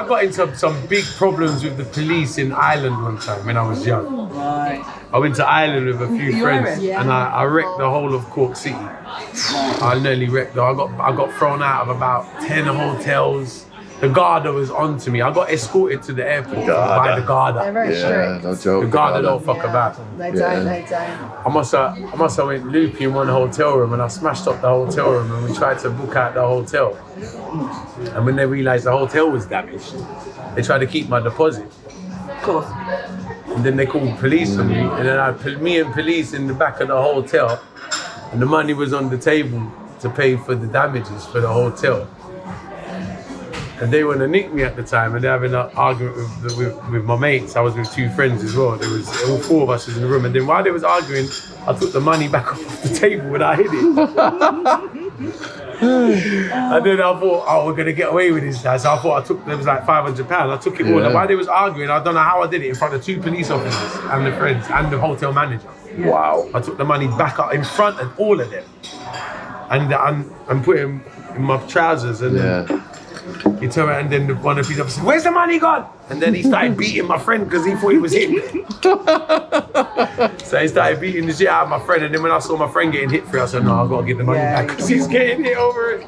got into some big problems with the police in Ireland one time when I was young. Right. I went to Ireland with a few You friends Irish? and I wrecked the whole of Cork City. I nearly wrecked it. I got thrown out of about 10 hotels. The Garda was on to me. I got escorted to the airport by the They're Garda. very Yeah, strict. no joke. The Garda don't fuck about. They Yeah. don't, they don't. I must have went loopy in one hotel room and I smashed up the hotel room and we tried to book out the hotel. And when they realised the hotel was damaged, they tried to keep my deposit. Of course. And then they called police on me, and then I put me and police in the back of the hotel, and the money was on the table to pay for the damages for the hotel. And they want to nick me at the time, and they're having an argument with my mates. I was with two friends as well. There was all 4 of us was in the room, and then while they was arguing, I took the money back off the table and I hid it. And then I thought, oh, we're gonna get away with this now. So I thought there was like £500. I took it all. Yeah. And while they was arguing, I don't know how I did it in front of 2 police officers and the friends and the hotel manager. Wow. I took the money back up in front of all of them, and put him in my trousers, and then he turned around, and then one of the police officers said, "Where's the money gone?" And then he started beating my friend because he thought he was him. So he started beating the shit out of my friend, and then when I saw my friend getting hit for it, I said, "No, I've got to get the money Yeah, back because he's getting hit over it."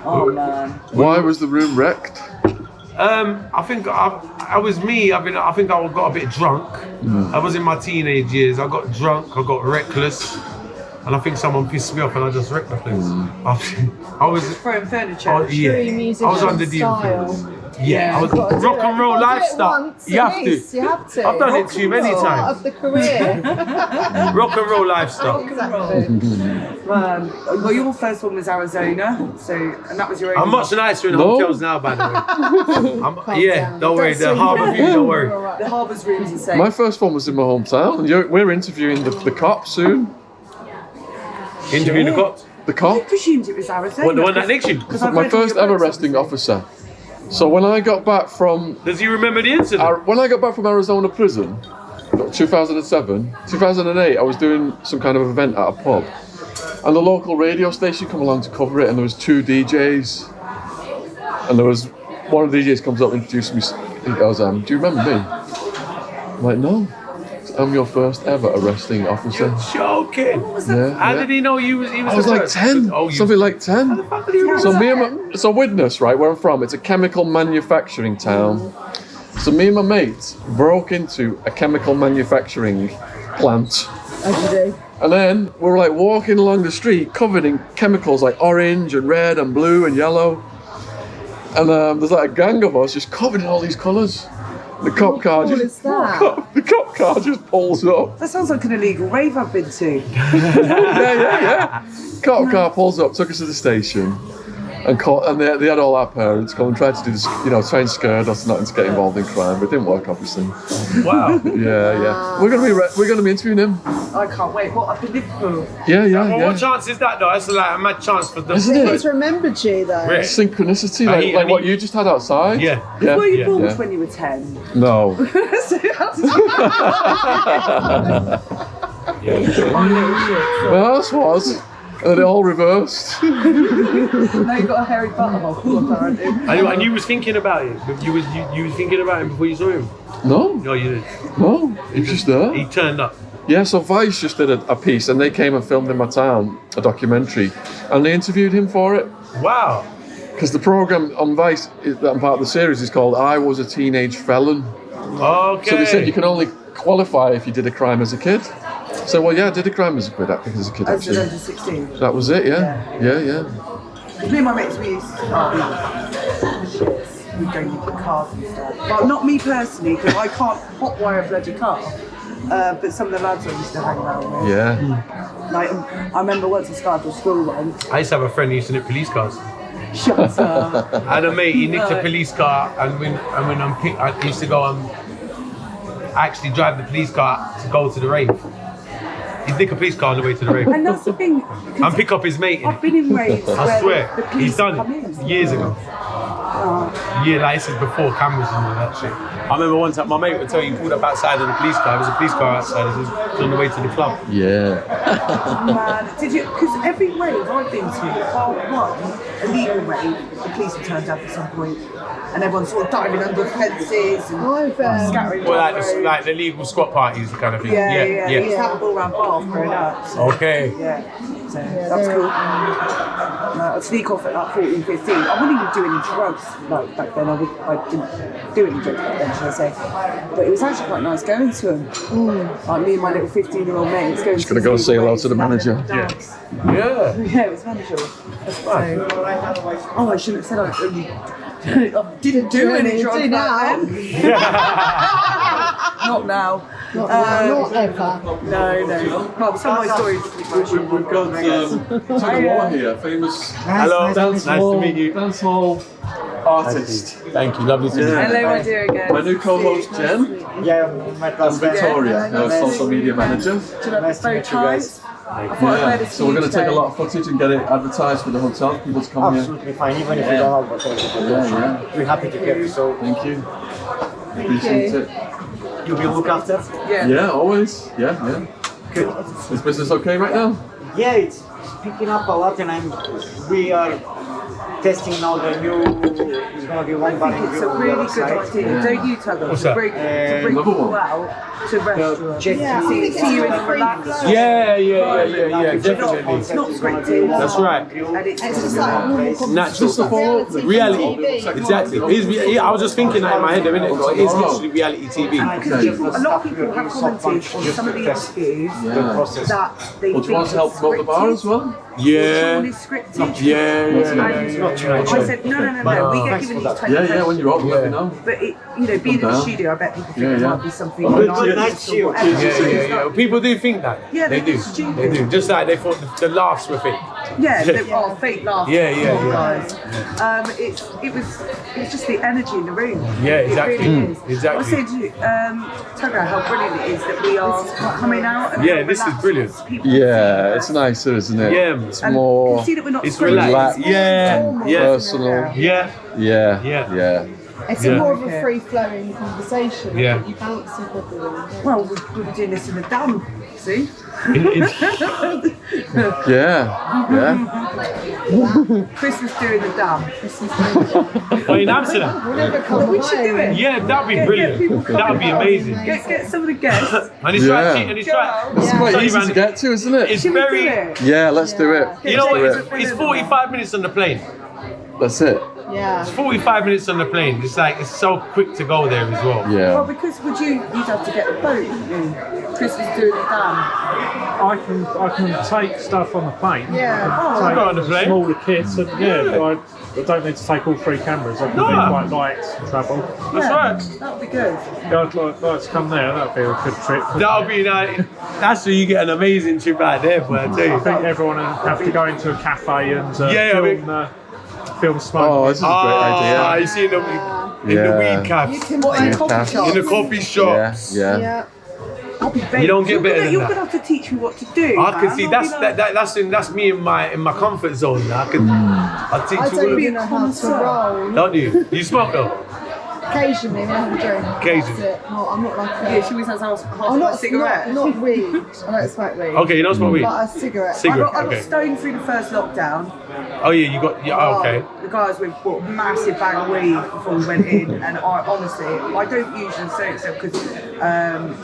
Oh man. Why was the room wrecked? I think I was me. I think I got a bit drunk. I was in my teenage years. I got drunk. I got reckless, and I think someone pissed me off, and I just wrecked the place. I was. Throwing furniture. Oh, yeah. True music I was under the style. influence. Yeah, I was Gotta do rock it. and roll You've got to do it lifestyle. once, You at have least. to. You have to. I've done it too many It's part times. of the career. Rock and roll lifestyle. Exactly. Well, your first one was Arizona, and that was your I'm only much nicer in No. hotels now, by the way. Yeah, down. don't worry. The Don't harbour swing view, don't worry. The harbour's rooms and say. My first one was in my hometown. We're interviewing the cop soon. Interview the cops. The I cop? presumed it was Arizona. What, the one that nicks you? Because I've My read all first your ever books, arresting obviously. officer. So when I got back from Does he remember the incident? when I got back from Arizona prison, 2008, I was doing some kind of event at a pub, and the local radio station come along to cover it, and there was 2 DJs, and there was one of the DJs comes up and introduces me. He goes, "Do you remember me?" I'm like, "No, I'm your first ever arresting officer." You're joking. Yeah, How did he know he was I was the like first? 10, Oh, you something like 10. How the fuck did he remember So that? so Widnes, right, where I'm from, it's a chemical manufacturing town. So me and my mates broke into a chemical manufacturing plant. And then we were like walking along the street covered in chemicals like orange and red and blue and yellow. And there's like a gang of us just covered in all these colours. The cop car the cop car just pulls up. That sounds like an illegal rave I've been to. Yeah. Cop car pulls up, took us to the station, and they had all our parents come and tried to do this, try and scare us not to get involved in crime, but it didn't work, obviously. Wow. Yeah. We're gonna be interviewing him. I can't wait. What, up in Liverpool? Yeah. What chance is that though? That's like a mad chance for them. Isn't it? He's remembered you though. Really? Synchronicity, like what you just had outside. Yeah. Were you born Yeah. when you were 10? No. So My house was, and then it all reversed. now you've got a hairy butthole, apparently. And you was thinking about it. You was thinking about him before you saw him. No, No, you didn't. no, he was just there. He turned up. Yeah, so Vice just did a piece, and they came and filmed in my town, a documentary, and they interviewed him for it. Wow. Because the program on Vice that I'm part of the series is called "I Was a Teenage Felon." Okay. So they said you can only qualify if you did a crime as a kid. So well, yeah, I did a crime as a kid As an actually. under 16. That was it, yeah. Me and my mates, we used to we'd go in cars and stuff. Well, not me personally, because I can't hotwire a bloody car. But some of the lads I used to hang around with. Yeah. Like, I remember once I started to school once. I used to have a friend who used to nick police cars. Shut up. I had a mate, he nicked a police car, and when I used to go and actually drive the police car to go to the rave. He'd nick a police car on the way to the rave. And that's the thing. And pick up his mate in I've it. been in raves I where swear, the police he's done come it in. years ago. Yeah, like this is before cameras and all that shit. I remember one time my mate would tell you he pulled up outside of the police car. There was a police car outside. It was on the way to the club. Yeah. Man, did you? Because every rave I've been to, bar one, illegal rave, the police were turned up at some point, and everyone's sort of diving under fences and scattering. Well, like the legal squat parties kind of thing. Yeah. We used to have a all round bar growing up. So. Okay. Yeah. So that was cool. I'd sneak off at like 14, 15. I wouldn't even do any drugs like back then. I didn't do any drugs back then, shall I say. But it was actually quite nice going to them. Like me and my little 15-year-old mates going Just gonna go say hello to the manager. Yeah. Yeah, it was manageable. So, I shouldn't have said I didn't do any drugs back then. Not now. Not ever. No. Well, some of my stories. We've got Tuggawar here, famous Hello. Nice to meet you. dancehall artist. Thank you. Lovely to meet you. Hello, my dear again. My new co-host Jen and Victoria, our social media manager. Very tight. I thought I'd wear this So we're going to today. take a lot of footage and get it advertised for the hotel, people to come here. Absolutely fine, even if we don't have a we're happy to get you. So Thank you. Appreciate it. you'll be looked after. Yeah, always. Yeah. Good. Is business okay right now? Yeah, it's picking up a lot, and we are testing now the new. It's gonna be one bar in It's a view on the really other good side. idea, don't you, Tugger? What's To that? bring Another people one. out to restaurants. Yeah, See you in a relaxed. Yeah, It's definitely. not scripted. That's right. And it's It's just like a normal Natural. Reality. Exactly. I was just thinking that in my head a minute ago. It is literally reality TV. Because a lot of people have commented on some of the interviews that they Well, do you want to help promote the bar as well? Yeah. It's scripted. Yeah. And I said, no. We get given these 20 Yeah, when you're up, let me know. But it, being in the down. studio, I bet people think Yeah, it yeah. might be something. Good nice night, or you. whatever. Yeah. People do think that. Yeah, they do. they're stupid. They do. Just like they thought the laughs were fake. Yeah, fake laugh. Yeah. Guys. It was just the energy in the room. Yeah, exactly. It really is. Exactly. I was saying to you, Tugger, how brilliant it is that we are coming out. And Yeah, how this is relaxed brilliant. people Yeah, feel it's us. nicer, isn't it? Yeah. It's And more you can see that we're not It's scripted. relaxed. relaxed, Yeah. personal. Yeah. Yeah. It's Yeah. more of a free-flowing conversation. Yeah. You bounce off everyone. Well, we were doing this in the dam, see? Yeah. Christmas doing the dam. Well, in Amsterdam. We'll never come We should do it. Yeah, that'd be Get brilliant. people coming That'd be out. amazing. Get some of the guests. And it's Yeah. right, and it's right. It's quite Sorry, easy man. to get to, isn't it? It's Should we do very. it? Yeah, let's do it. You know Let's what? do it. It's 45 minutes on the plane. That's it. Yeah. 45 minutes on the plane. It's like it's so quick to go there as well. Well, Yeah. because you'd have to get a boat, wouldn't you? Christmas doing the dam. I can take stuff on the plane. Yeah. Take go on the plane. smaller kits and I don't need to take all 3 cameras. I can do quite light travel. That's right. That would be good. Yeah, I'd like to come there. That'd be a good trip. That'll be nice. That's where you get an amazing trip out there, boy, I tell I you. think everyone would have to go into a cafe and Yeah, I mean- film smoking. Oh, this is a great idea. You see in the Yeah. weed You caps, can What, in buy coffee shops? in the coffee Yeah, shops. yeah. Yeah. I'll be You don't get better than You're that. gonna have to teach me what to do. I can man. see I'll that's be like- that's me in my comfort zone. I'll teach I you. don't What, even know how to roll. don't you? You smoke though. Occasionally when I have a drink. Occasionally. That's it. No, I'm not like a... Yeah, she always has half I'm a not cigarette. Not weed. I don't smoke weed. Okay, you don't smoke weed. But a cigarette. Cigarette. I got Okay. stoned through the first lockdown. Oh yeah, you got oh, okay. The guys we bought a massive bag of weed before we went in, and I honestly, I don't usually say stuff because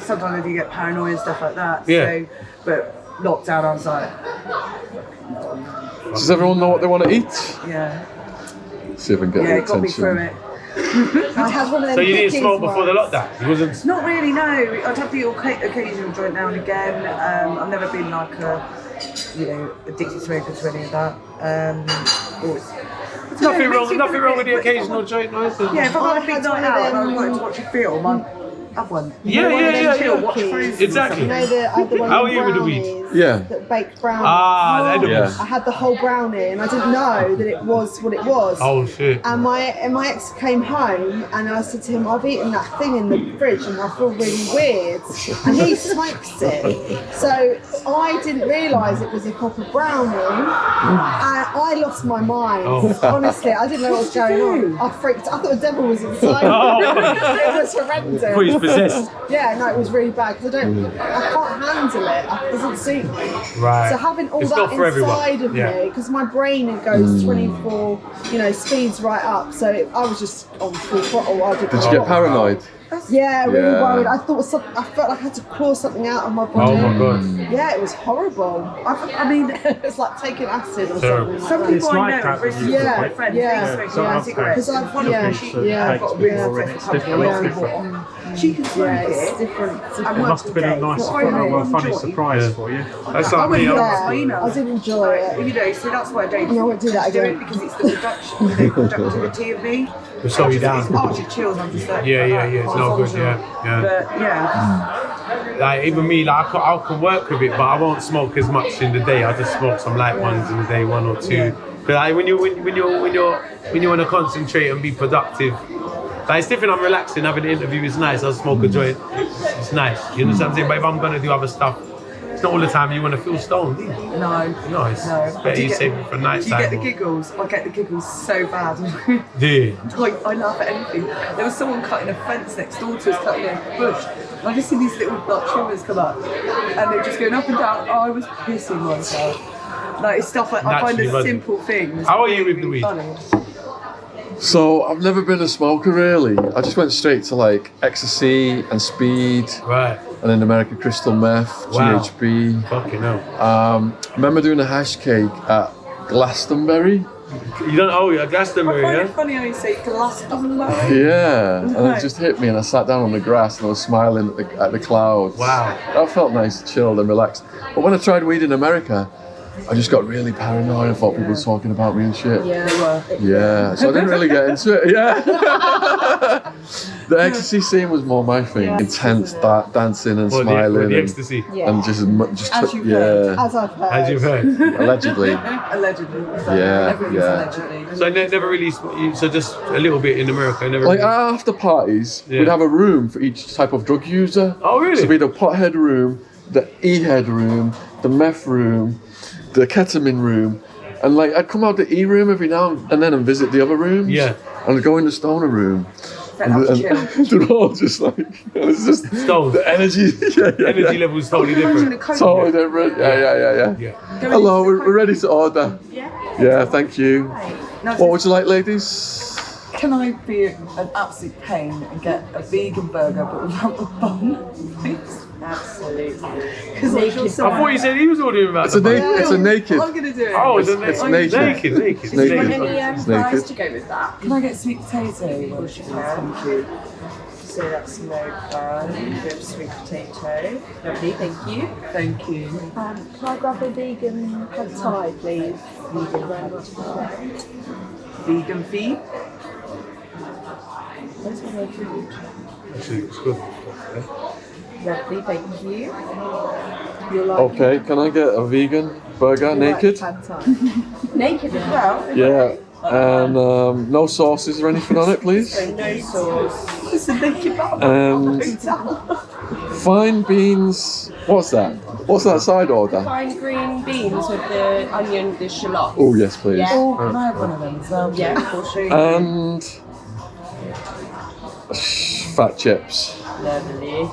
sometimes I do get paranoia and stuff like that. Yeah. So, but lockdown, I was like, Does everyone know what they want to eat? yeah, See if I can get yeah, their it got me through attention. it. I had one of them So you didn't cookies smoke before the once. lockdown? You wasn't. Not really, no. I'd have the occasional joint now and again. I've never been like addicted to anything or any of that. Nothing wrong with the occasional joint, nice. Yeah, if I've had a big had night one of out and I them- wanted to watch a film, I'd have one. Yeah, one of them yeah. Chill, watch cookies. Frozen. Exactly. You know the one How with are you with the weed? brownies? Yeah. The baked brownies. Ah, the edibles. Yeah. I had the whole brownie and I didn't know that it was what it was. Oh shit. And my ex came home and I said to him, I've eaten that thing in the fridge and I feel really weird. And he smokes it. So I didn't realise it was a proper brownie. And I lost my mind. Oh. Honestly, I didn't know what was going on. I freaked. I thought the devil was inside. Oh. It was horrendous. Thought he was possessed. Yeah, no, it was really bad because I can't handle it. It doesn't suit me. Right. So having all It's that not for everyone. inside of Yeah. me, because my brain it goes 24, speeds right up. So I was just on full throttle. Did you get paranoid? Yeah, really Yeah. worried. I thought I felt like I had to claw something out of my body. Oh my god. Yeah, it was horrible. I mean, it's like taking acid or Terrible. something. Some like that. people I like know, that very when you- Yeah, my friends, yeah, they smoke yeah. cigarettes. Because I've- One of yeah, them, yeah. I've got a really People in successful it's company different, I it's work different. for. She can smoke Yeah, it's it. different. It's And different. It must have been a nice, Well, I well, know funny enjoy. surprise Yeah. for you. That's I something. wouldn't else. my email. I did enjoy it. So that's why I don't I won't do that do again. it because it's the production, the conductivity of me. To slow you down. It's arch of chills. I'm just like, Yeah. It's no good. Yeah. But yeah, Like even me, like I can work with it, but I won't smoke as much in the day. I just smoke some light ones in the day, 1 or 2. Because when you want to concentrate and be productive, like it's different. I'm relaxing, having an interview is nice. I'll smoke a joint, it's nice. You know what I'm saying? But if I'm gonna do other stuff, it's not all the time you want to feel stoned. Do you? no. No, it's better Do you you save it for night Do you get the time. giggles? I get the giggles so bad. Do you? Like I laugh at anything. There was someone cutting a fence next door to us, cutting a bush. And I just see these little like trimmers come up, and they're just going up and down. I was pissing myself. Like it's stuff like I find Naturally the buzzing. simple things. How are you really, with the really weed? funny. So I've never been a smoker really. I just went straight to like ecstasy and speed, Right. and in America crystal meth, Wow. GHB. Fucking hell. I remember doing a hash cake at Glastonbury. You don't owe you a Glastonbury, I find it yeah? funny how you say Glastonbury. Yeah, and Right. it just hit me, and I sat down on the grass and I was smiling at the clouds. Wow. That felt nice, chilled and relaxed. But when I tried weed in America, I just got really paranoid. I thought people were talking about me and shit. Yeah. They were. Yeah, so I didn't really get into it. Yeah. The ecstasy scene was more my thing. Yeah. Intense dancing and Or smiling the and, ecstasy. Yeah. and just As you've heard. As I've heard. As you've heard. allegedly. Allegedly. Yeah, Everything's yeah. allegedly. So never really, so just a little bit in America, never Like really. after parties, Yeah. we'd have a room for each type of drug user. Oh, really? So we'd have the pothead room, the E-head room, the meth room, the ketamine room, and like I'd come out the E room every now and then and visit the other rooms. Yeah. And I'd go in the stoner room, They're all just like, it's just Stoned. the energy. Energy level is totally different. Totally different. Yeah. Hello, we're ready to order. Yeah, thank you. What would you like, ladies? Can I be an absolute pain and get a vegan burger but without the bun, please? Absolutely. Because I'm sure I someone... thought you said he was ordering about It's a naked. I'm going to do it. Oh, it's It's naked. naked. Naked. It's naked. Any It's fries naked. to go with that? Can I get sweet potato? Well, she can. Thank you. So that's no bun with sweet potato. Lovely, thank you. Thank you. Can I grab a vegan pad thai, please? Vegan, very much. Vegan feed. Those are very good. Actually, it's good. Lovely, thank you. You're like Okay, can I get a vegan burger, naked? pad thai. Naked as well? Yeah. And no sauces or anything on it, please. No sauce. It's a naked bun. And fine beans. What's that? What's that side order? Fine green beans with the onion, the shallots. Oh yes, please. Yeah. Oh, can I have one of them as well? Yeah, for sure. And fat chips. Lovely.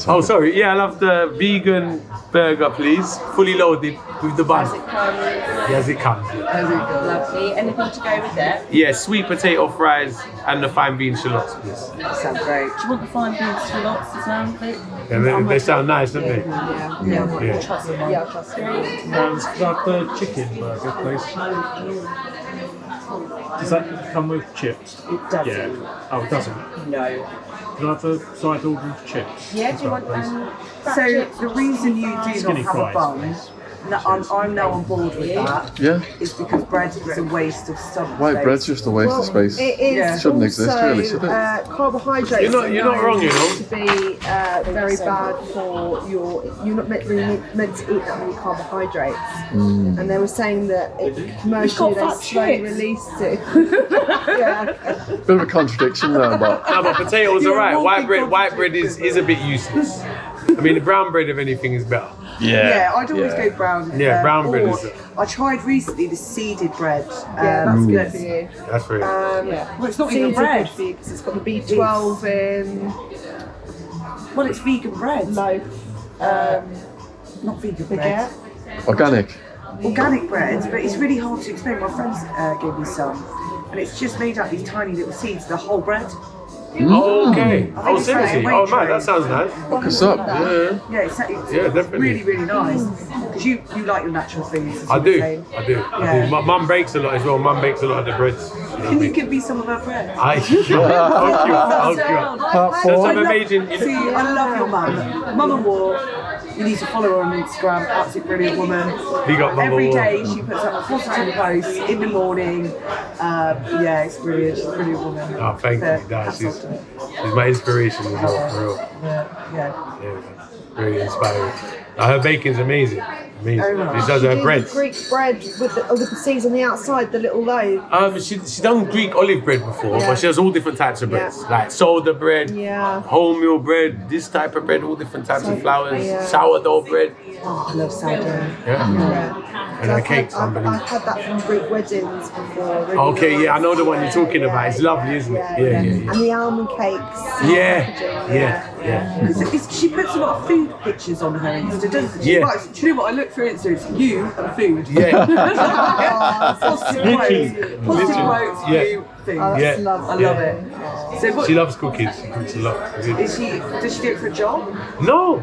Oh, sorry. Yeah, I'll have the vegan burger, please. Fully loaded with the bun. As it comes. Yes, it comes. Lovely. Anything to go with it? Yeah, sweet potato fries and the fine bean shallots, please. That sounds great. Do you want the fine beans to lots as well? Yeah, they sound nice, don't they? Yeah. Trust them. Yeah, trust me. And could I have the chicken burger, please? Does that come with chips? It doesn't. Yeah. Oh, it doesn't. No. Can I have a side order of chips? Yeah, do you want So the reason you do not Skinny have a fries, bun, please. I'm now on board with that, Yeah. is because bread is a waste of stomach White space. bread's just a waste of space. It is Yeah. Shouldn't also, exist, really, should it? Carbohydrates. You're not wrong, you know. To be very bad for you're not really meant to eat that many carbohydrates. And they were saying that commercially It's they got fat slowly chips. released it. Yeah. Bit of a contradiction there, but No, but potatoes are You're right. walking White bread is a bit useless. I mean, the brown bread, if anything, is better. Yeah, I'd always go brown. Yeah, brown bread or is it. I tried recently the seeded bread. Yeah, that's good for you. That's very Yeah. Well, it's not even Seeds are bread. good for you because it's got the B12 in. Well, it's vegan bread. Loaf. Not vegan bread. Baguette. organic. Organic bread, but it's really hard to explain. My friends gave me some, and it's just made out of these tiny little seeds, the whole bread. Oh, okay. I think Oh, it's like seriously? a Oh, weight man, that train. sounds nice. Look us up. Yeah, Yeah, it's Yeah, definitely. really, really nice. Because you like your natural foods. as I you were do. saying. I do. Yeah. My mum bakes a lot as well. Mum bakes a lot of the breads. You know what I Can you mean? give me some of her bread? I'll give you. Part There's four. some amazing. See, I love your mum. Mum and War. You need to follow her on Instagram. Absolutely brilliant woman. Big up Mum Every and War. day she puts up a positive post in the morning. Yeah, it's brilliant. She's a brilliant woman. Oh, thank So, you. Nah, hats she's off to her. my inspiration as well, for real. Yeah. Yeah, man. Really inspiring. Her baking's amazing. Amazing. Oh, She does She her did bread. the Greek bread with the seeds on the outside, the little loaf. She done Greek olive bread before, Yeah. but she has all different types of breads, Yeah. like soda bread, Yeah. wholemeal bread, this type of bread, all different types of flours, Yeah. sourdough bread, Oh, I love sourdough. yeah, and her cakes, I've unbelievable. had that from Greek weddings before. Really Okay, yeah, I nice. know the one you're talking about. It's lovely, isn't it? Yeah, yeah, And the almond cakes. yeah, packaging, yeah. Because she puts a lot of food pictures on her Insta, doesn't she? Yeah. Right, so do you know what? I look through Insta, it's you and food. Yeah, Positive Literally. quotes. Positive quotes, Yeah. you, food. Oh, that's Yeah. lovely. I love it. So what, she loves cooking. She cooks a lot. does she do it for a job? No,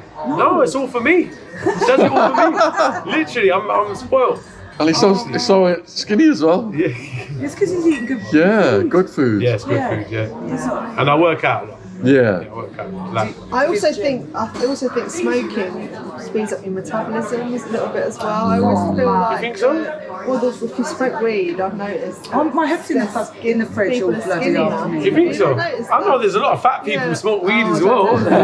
it's all for me. She does it all for me. Literally, I'm spoiled. And he's so skinny as well. Yeah, It's because he's eating good Yeah, food. good food. yeah, it's good Yeah. food. Yeah, Yeah. and I work out a lot. Yeah. I work out a lot. Like, I also think smoking speeds up your metabolism a little bit as well. I always feel like. you think so? Well, if you smoke weed, I've noticed. My head's in the fridge all People are bloody skinny now. afternoon. You think so? You don't notice I know that? there's a lot of fat people who Yeah. smoke weed Oh, as I well. don't know.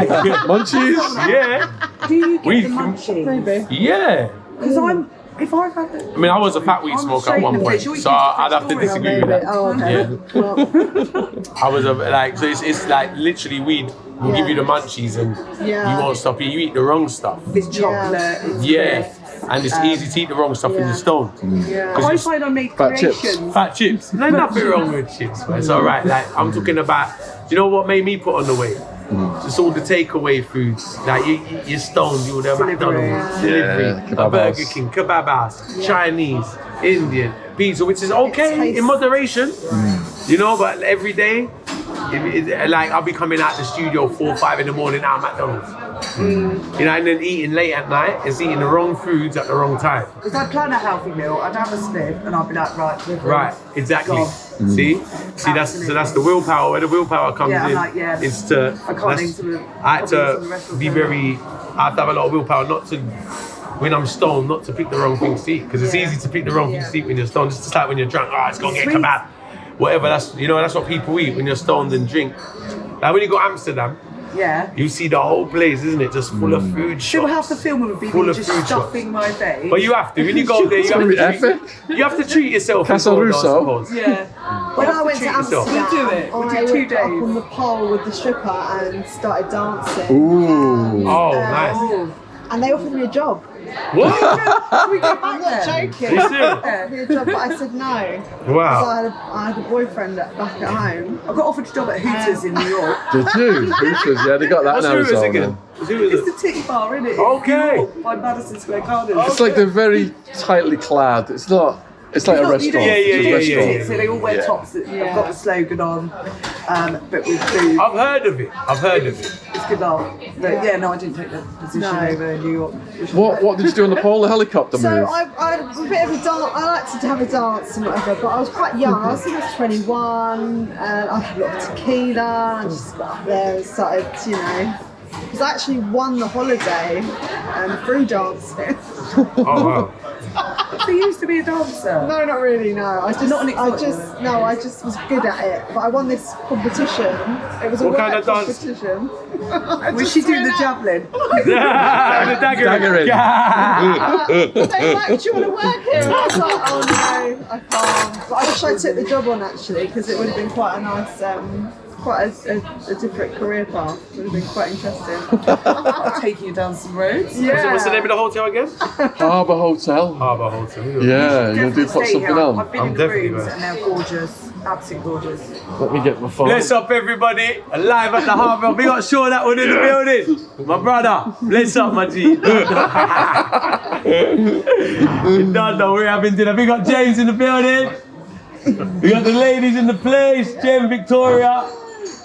Munchies? Yeah, Do you get Weed the from- munchies? Maybe. yeah. Because if I've had the... I mean, I was a fat weed smoker at one point, so I'd have to disagree with that. Oh, okay. Yeah. Well, I was so it's like literally weed will give you the munchies and Yeah. you won't stop it. You eat the wrong stuff. It's chocolate, it's Yeah. crisps. and it's easy to eat the wrong stuff when you're stoned. Yeah. I find I make Fat chips. creations. Fat chips. There's nothing wrong with chips, but it's alright. Like, I'm talking about, do you know what made me put on the weight? Just all the takeaway foods. Like, you're stoned, you order McDonald's, delivery, a Burger King, kebab house, Chinese, Indian, pizza, which is okay in moderation, you know, but every day, like, I'll be coming out the studio 4 or 5 in the morning out of McDonald's. You know, and then eating late at night is eating the wrong foods at the wrong time. Because I'd plan a healthy meal, I'd have a sniff, and I'd be like, right, exactly. See, that's the willpower. Where the willpower comes in, is to. I have to have a lot of willpower not to. When I'm stoned, not to pick the wrong things to eat, because it's easy to pick the wrong things to eat when you're stoned. It's just like when you're drunk. It's gonna get kebab, whatever. That's what people eat when you're stoned and drink. Like when you go to Amsterdam. Yeah. You see the whole place, isn't it? Just full of food shops. Still have the film would be full of just food stuffing my face. But you have to. When you go there, you have to treat yourself. Castle Russo. Yeah. When I went to Amsterdam, We'll do it. We'll do 2 days. Up on the pole with the stripper and started dancing. Ooh. Oh, nice. And they offered me a job. What? We go back I'm not there. joking. You serious? They offered me a job, but I said no. Wow. Because I had a boyfriend back at home. I got offered a job at Hooters in New York. Did you? Hooters, yeah, they got that What's now as Hooters well. again? It's the titty bar, isn't it? Okay. By Madison Square Garden. It's like they're very tightly clad. It's like a restaurant. Yeah. It's a restaurant. So they all wear tops that have got the slogan on, but with food. I've heard of it. It's good laugh. But I didn't take that position over in New York. What did you do on the pole? The helicopter So move? I had a bit of a dance. I liked to have a dance and whatever, but I was quite young. I think I was 21, and I had a lot of tequila. And just got up there and started, because I actually won the holiday through dancing. Oh wow. So you used to be a dancer? No, not really. No, I just was good at it. But I won this competition. It was a What kind work of dance? competition. Was she doing the javelin? Yeah, the daggering. They were like, do you want to work here? And I was like, oh no, I can't. But I wish I took the job on actually, because it would have been quite a nice, quite a different career path. It would have been quite interesting. I'll take you down some roads. Yeah. What's the name of the hotel again? Harbour Hotel. Harbour Hotel. Yeah, you're going to put something on. I've been in the rooms and they're gorgeous. Absolutely gorgeous. Let me get my phone. Bless up everybody, live at the Harbour. We got Sean that one in the building. My brother, bless up my G. You don't know we're having dinner. We got James in the building. We got the ladies in the place, Jem, Victoria.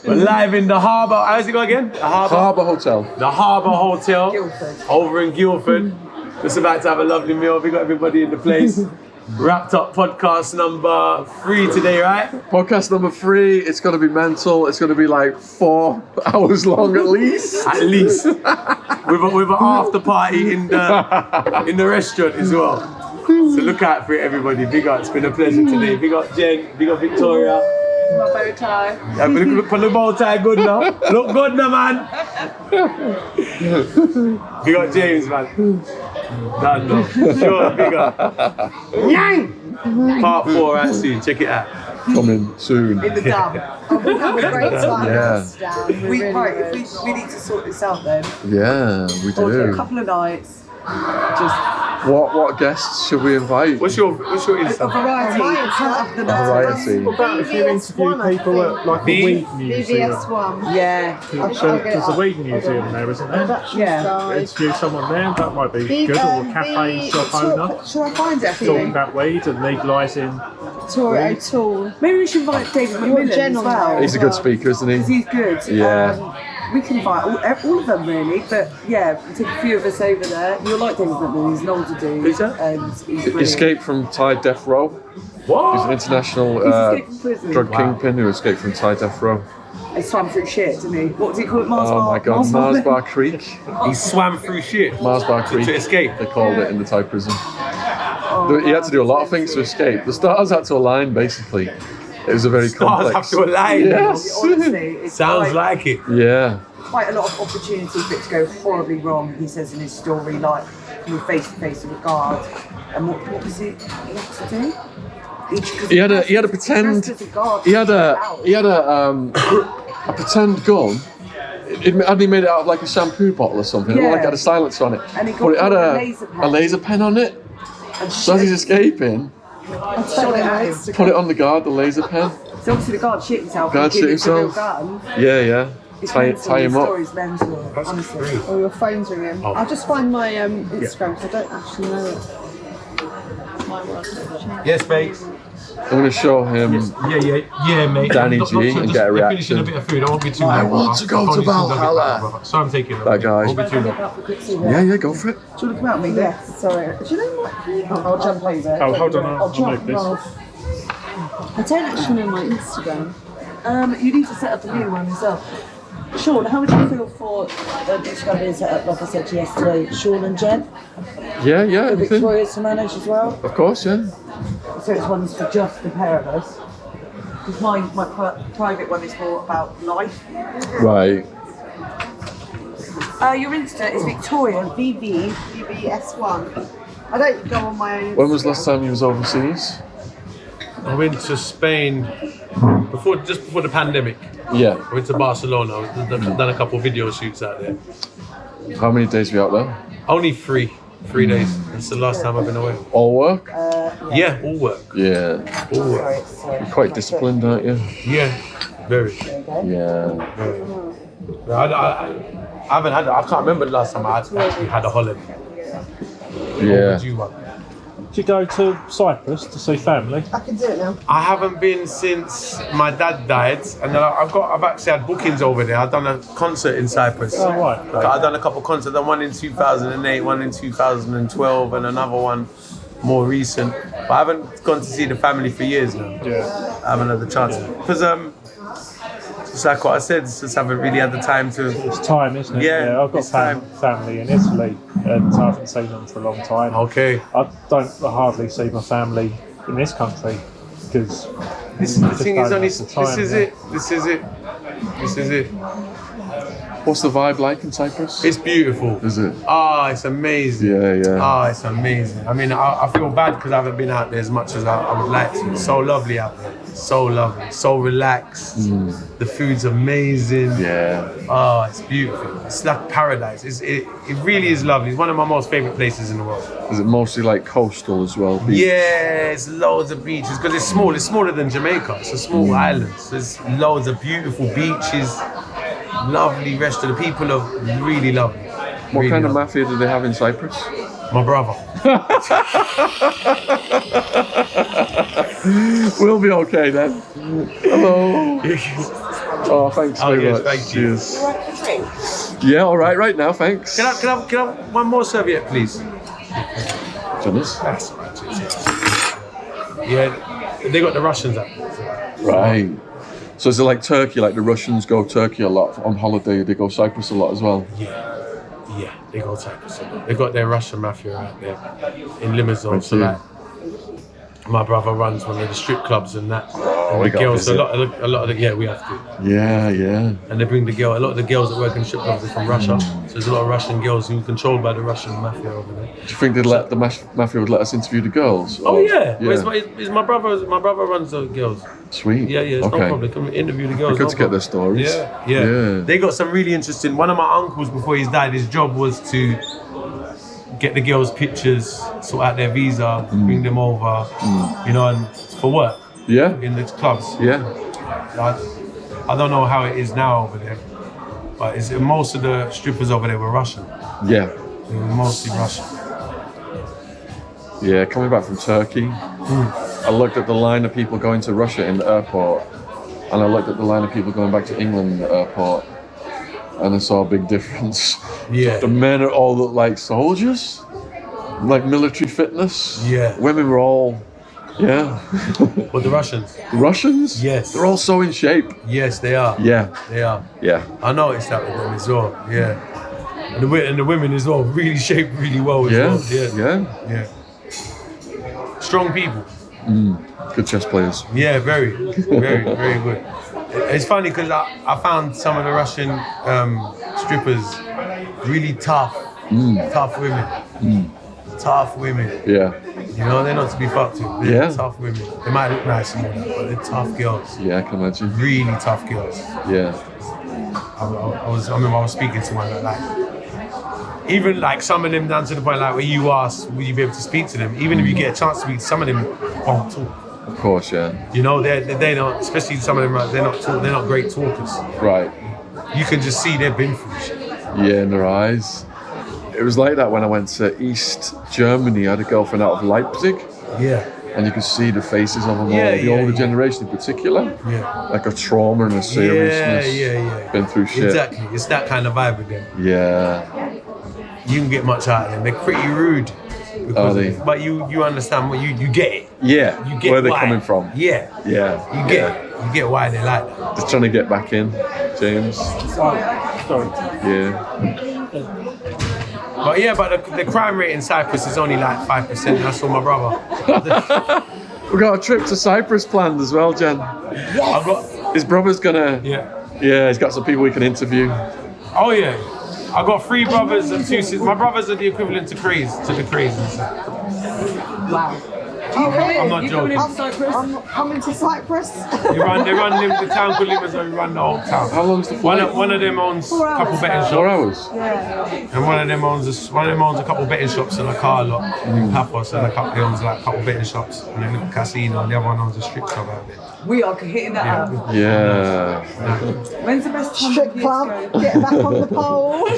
We're live in the Harbour. How's it go again? The Harbour Hotel. The Harbour Hotel. Guildford. Over in Guildford. Just about to have a lovely meal. We got everybody in the place. Wrapped up podcast number 3 today, right? Podcast number 3. It's going to be mental. It's going to be like 4 hours long at least. At least. with an after party in the restaurant as well. So look out for it, everybody. Big up. It's been a pleasure today. Big up Jen. Big up Victoria. My bow tie. Yeah, look for the bow tie good now. Look good now, man. Big up James, man. Done now. Sure, big up. Part 4 out soon. Check it out. Coming soon. In the dam. We'll have a great time. Yeah. We need to sort this out then. Yeah, we Or a do. couple of nights. Just What guests should we invite? What's your a Insta? variety. Of the Variety. What about if you interview people at like a weed museum? BBS1. Yeah. So there's a weed museum there, isn't there? Yeah. Interview someone there, that might be good, or a cafe shop owner. Shall I find it for Talking you? about weed and legalising. Tory O'Toole. Maybe we should invite David McMillan Jen as on well. there. He's a good speaker, isn't Because he? he's good. Yeah. We can invite all of them really, but yeah, we'll take a few of us over there. You'll like David McMillan, he's an older dude. Who's that? And he's brilliant. Escaped from Thai death row. What? He's an international He's escaped from prison. drug kingpin who escaped from Thai death row. He swam through shit, didn't he? What do you call it? Mars Oh Bar? my God, Mars Bar Creek. He swam through shit. Mars Bar Creek. To escape. They called it in the Thai prison. Oh, He had to do a lot of things to escape. The stars had to align, basically. It was a very Stars complex. have to align. Yes. honestly, it's Sounds quite, like it. Yeah. quite a lot of opportunity for it to go horribly wrong, he says in his story, like he was face to face with a guard. And what was it he had to do? He had a pretend. He had a pretend gun. It only made it out of like a shampoo bottle or something. Yeah. It like had a silencer on it. And it got But it had a laser pen. on it. And So as he's escaping, I shot it at Instagram. put it on the guard, the laser pen. So obviously the guard shit himself. Guard thinking shit it's a real himself. gun. Yeah. It's Tie mental, him the up. story's mental, honestly. Oh, your phone's ringing. Oh. I'll just find my Instagram because I don't actually know it. My word. Yes, mate. I'm going to show him. Yeah, mate. Danny Not- G not- and just get a finishing reaction. a bit of food. I won't be too I long. want to go I'll to probably soon get Valhalla. back, brother. So I'm taking it. That guy. Won't be too long. Yeah, go for it. Do you want to come out with me? Yes, sorry. Do you know what? I'll jump over. Oh, hold on, I'll jump move this. roll. I don't actually know my Instagram. You need to set up a new one as well. Sean, how would you feel for this guy being set up, like I said to you yesterday, Sean and Jen? Yeah, For anything. Victoria's to manage as well? Of course, yeah. So it's one's for just the pair of us. Because my private one is more about life. Right. Your Insta is Victoria, VVS1. I don't go on my own. When was the last time you was overseas? I went to Spain just before the pandemic. Yeah. I went to Barcelona. I've done a couple of video shoots out there. How many days were you out there? Only 3 days. That's the last time I've been away. All work? Yeah, all work. Yeah. All work. You're quite disciplined, aren't you? Yeah, very. Yeah. I haven't had. I can't remember the last time I actually had a holiday. Yeah. Did you one? Did you go to Cyprus to see family? I can do it now. I haven't been since my dad died, and then I've actually had bookings over there. I've done a concert in Cyprus. Oh, right. I've done a couple of concerts. Done one in 2008, one in 2012, and another one more recent. But I haven't gone to see the family for years now. Yeah. I haven't had the chance because just like what I said, just haven't really had the time to. It's time, isn't it? Yeah, I've got it's time. family in Italy and I haven't seen them for a long time. Okay. I don't hardly see my family in this country because This thing is only. This is it. This is it. This is it. What's the vibe like in Cyprus? It's beautiful. Is it? Ah, it's amazing. Yeah. Ah, it's amazing. I mean, I feel bad because I haven't been out there as much as I would like to. It's so lovely out there. So lovely. So relaxed. The food's amazing. Yeah. Ah, it's beautiful. It's like paradise. It really is lovely. It's one of my most favourite places in the world. Is it mostly like coastal as well? Beach? Yeah, it's loads of beaches because it's small. It's smaller than Jamaica. It's a small island. So there's loads of beautiful beaches. Lovely restaurant. The people are really lovely. What Really kind of lovely. mafia do they have in Cyprus? My brother. We'll be okay then. Hello. Oh, thanks very yes, much. thank you. Cheers. Yeah, all right, right now, thanks. Can I have one more serviette, please? Goodness. That's all right. Cheers. Yeah, they got the Russians up. Right. So is it like Turkey, like the Russians go Turkey a lot on holiday, they go Cyprus a lot as well? Yeah, they go Cyprus. They got their Russian mafia out there in Limassol. So like, my brother runs one of the strip clubs and that. And we the gotta girls, a visit. lot of the, yeah, we have to. Yeah. And they bring a lot of the girls that work in strip clubs are from Russia. So there's a lot of Russian girls who are controlled by the Russian mafia over there. Do you think they'd let the mafia would let us interview the girls? Oh Or- yeah, Well, it's my brother. My brother runs the girls. Sweet. Yeah, it's okay. no problem. Come interview the girls. Good no to get their problem. stories. Yeah. They got some really interesting. One of my uncles, before he died, his job was to get the girls' pictures, sort out their visa, bring them over, you know, and for work Yeah. in the clubs. Yeah. I don't know how it is now over there, but most of the strippers over there were Russian. Yeah. They were mostly Russian. Yeah. Coming back from Turkey, I looked at the line of people going to Russia in the airport, and I looked at the line of people going back to England in the airport, and I saw a big difference. Yeah. The men all look like soldiers, like military fitness. Yeah. Women were all, yeah. But the Russians? Russians? Yes. They're all so in shape. Yes, they are. Yeah. They are. Yeah. I noticed that with them as well. Yeah. And the women as well, really shaped really well as Yeah. well. Yeah. Yeah. Strong people. Good chess players. Yeah, very good. It's funny because I found some of the Russian strippers really tough women. Tough women. Yeah. You know, they're not to be fucked with. They're Yeah. tough women. They might look nice and all that, but they're tough girls. Yeah, I can imagine. Really tough girls. Yeah. I remember I was speaking to one that, like, even like some of them down to the point like where you ask, will you be able to speak to them? Even if you get a chance to speak, some of them won't talk. Of course, yeah. You know, they're not, especially some of them, they're not great talkers. Right. You can just see they've been through shit. Yeah, in their eyes. It was like that when I went to East Germany. I had a girlfriend out of Leipzig. Yeah. And you could see the faces of them all, the older generation in particular. Yeah. Like a trauma and a seriousness. Yeah. Been through shit. Exactly. It's that kind of vibe with them. Yeah. You can get much out of them. They're pretty rude. Are they? But you understand what you get it. Yeah. You get where they're why. coming from. Yeah. Yeah. You get why they're like that. Just trying to get back in, James. Sorry. Yeah. But the crime rate in Cyprus is only like 5%. That's for my brother. We got a trip to Cyprus planned as well, Jen. His brother's gonna. Yeah, he's got some people we can interview. Oh yeah. I got 3 brothers and 2 sisters. My brothers are the equivalent to the crazies. Wow. I'm not joking. I'm coming to Cyprus. They run the town called Limassol, we run the whole town. How long's the flight? One of them owns a couple betting shops. 4 hours? Yeah. And one of them owns a couple betting shops and a car lot in Paphos, and he owns like a couple betting shops and a little casino, and the other one owns a strip club out there. We are hitting that up. Yeah. When's the best time Strip club, get back on the pole. I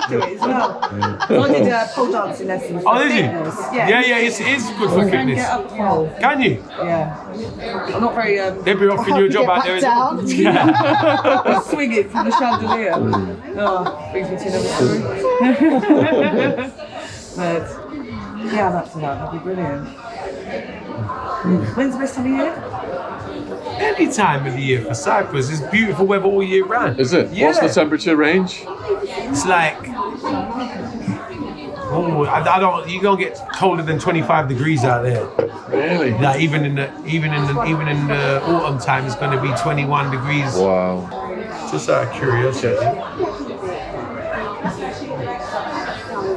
do it as well. I did pole dancing lessons. Oh, did you? Yeah. Yeah, it's good for fitness. Get up the pole. Can you? Yeah. I'm not very. They'll be offering you a job out there. Down. Swinging from the chandelier. Oh, brings me to another story. But yeah, that'd be brilliant. When's the best time of year? Any time of the year for Cyprus. It's beautiful weather all year round. Is it? Yeah. What's the temperature range? It's like, you don't get colder than 25 degrees out there. Really? Like even in the autumn time, it's going to be 21 degrees. Wow. Just out of curiosity.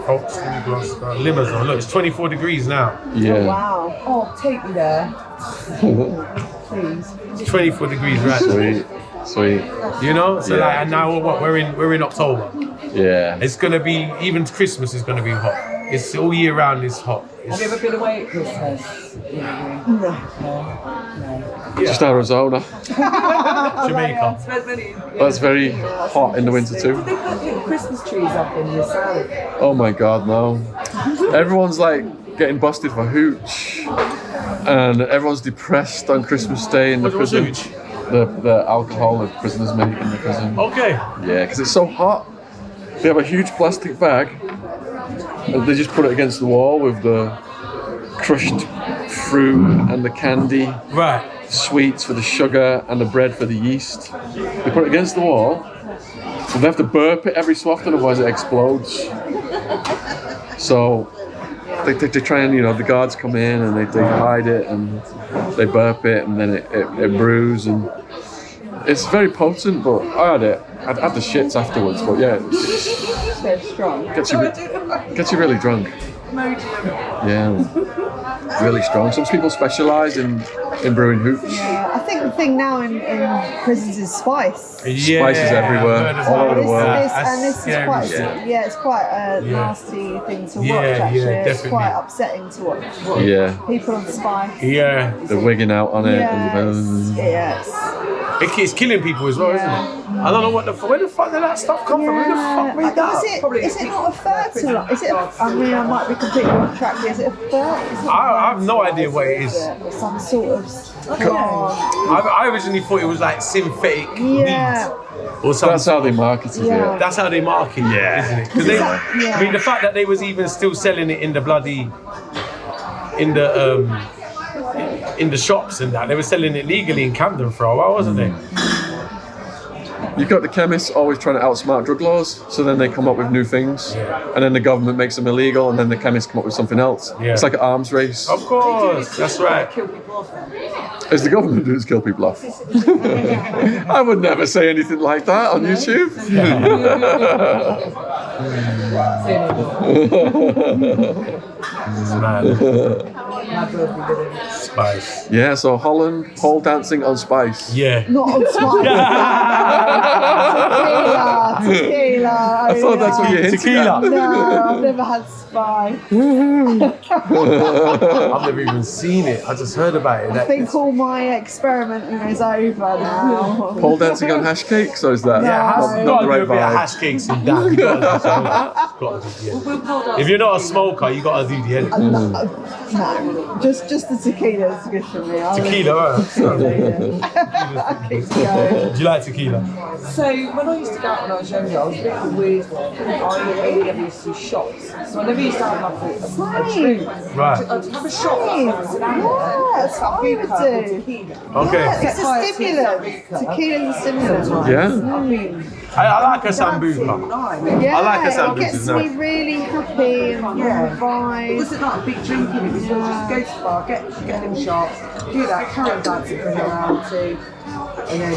Limassol. Look, it's 24 degrees now. Yeah. Wow. Oh, take me there. Please. It's 24 degrees right now. Sweet. You know? So like, and now we're in October. Yeah. It's gonna be, even Christmas is gonna be hot. It's all year round. It's hot. Have you ever been away at Christmas? No. Just Arizona. Jamaica. That's very hot in the winter too. They put Christmas trees up in the south. Oh my God, no. Everyone's like getting busted for hooch. And everyone's depressed on Christmas Day in the prison. Hooch? The alcohol that prisoners make in the prison. Okay. Yeah, because it's so hot. They have a huge plastic bag and they just put it against the wall with the crushed fruit and the candy. Right. Sweets for the sugar and the bread for the yeast. They put it against the wall. So they have to burp it every so often, otherwise it explodes. So they try and, the guards come in and they hide it and they burp it and then it brews and it's very potent, but I had it. I had the shits afterwards, but yeah. It's very strong. Gets you really drunk. Yeah. Really strong. Some people specialise in brewing hooch. Yeah, I think the thing now in prisons is spice. Yeah, Spices everywhere, all over the world. This is quite, it's quite a nasty thing to watch. Actually, it's definitely. quite upsetting to watch. Yeah. People on spice. Yeah. They're wigging out on it. Yes. It's killing people as well, isn't it? I don't know where the fuck did that stuff come from? Who the fuck made that up? Is it not a fertilizer? Is it? I might be completely off track here. Is it a fertilizer? I have no idea what it is. Or some sort of. I originally thought it was like synthetic meat or something. That's how they marketed it. That's how they market it, isn't it? Because I mean, the fact that they was even still selling it in the in the shops and that, they were selling it legally in Camden for a while, wasn't they? You've got the chemists always trying to outsmart drug laws, so then they come up with new things, and then the government makes them illegal, and then the chemists come up with something else. Yeah. It's like an arms race. Of course, that's right. As the government does kill people off. I would never say anything like that on YouTube. It's mad. Spice. Yeah, so Holland, pole dancing on spice. Yeah. Not on spice. Tequila. I thought that's what you hinted Tequila. at. No, I've never had spice. I've never even seen it. I just heard about it. I think all my experimenting is over now. Pole dancing on hash cakes, or is that Yeah, No. you not gotta the do right a bit of vibe? hash cakes in that. You gotta do something. If you're not a smoker, you gotta do the edible. No, just the tequila is good for me. Tequila, Keeps going. Do you like tequila? So when I used to go out when I was younger, I was a bit of a weird one. I only ever used to do shots. So I never used to have like a drink. Right. I'd have a shot. Yeah, that's what I would do. Okay. It's a stimulant. Tequila's a stimulant. Yeah. I like a sambuca. Yeah, I like a it sambuca, gets it's me nice. really happy and Yeah. It vibe. wasn't like a big drinking, it was just go to the bar, get a little shot, do that, carry on dancing for an hour or two, and then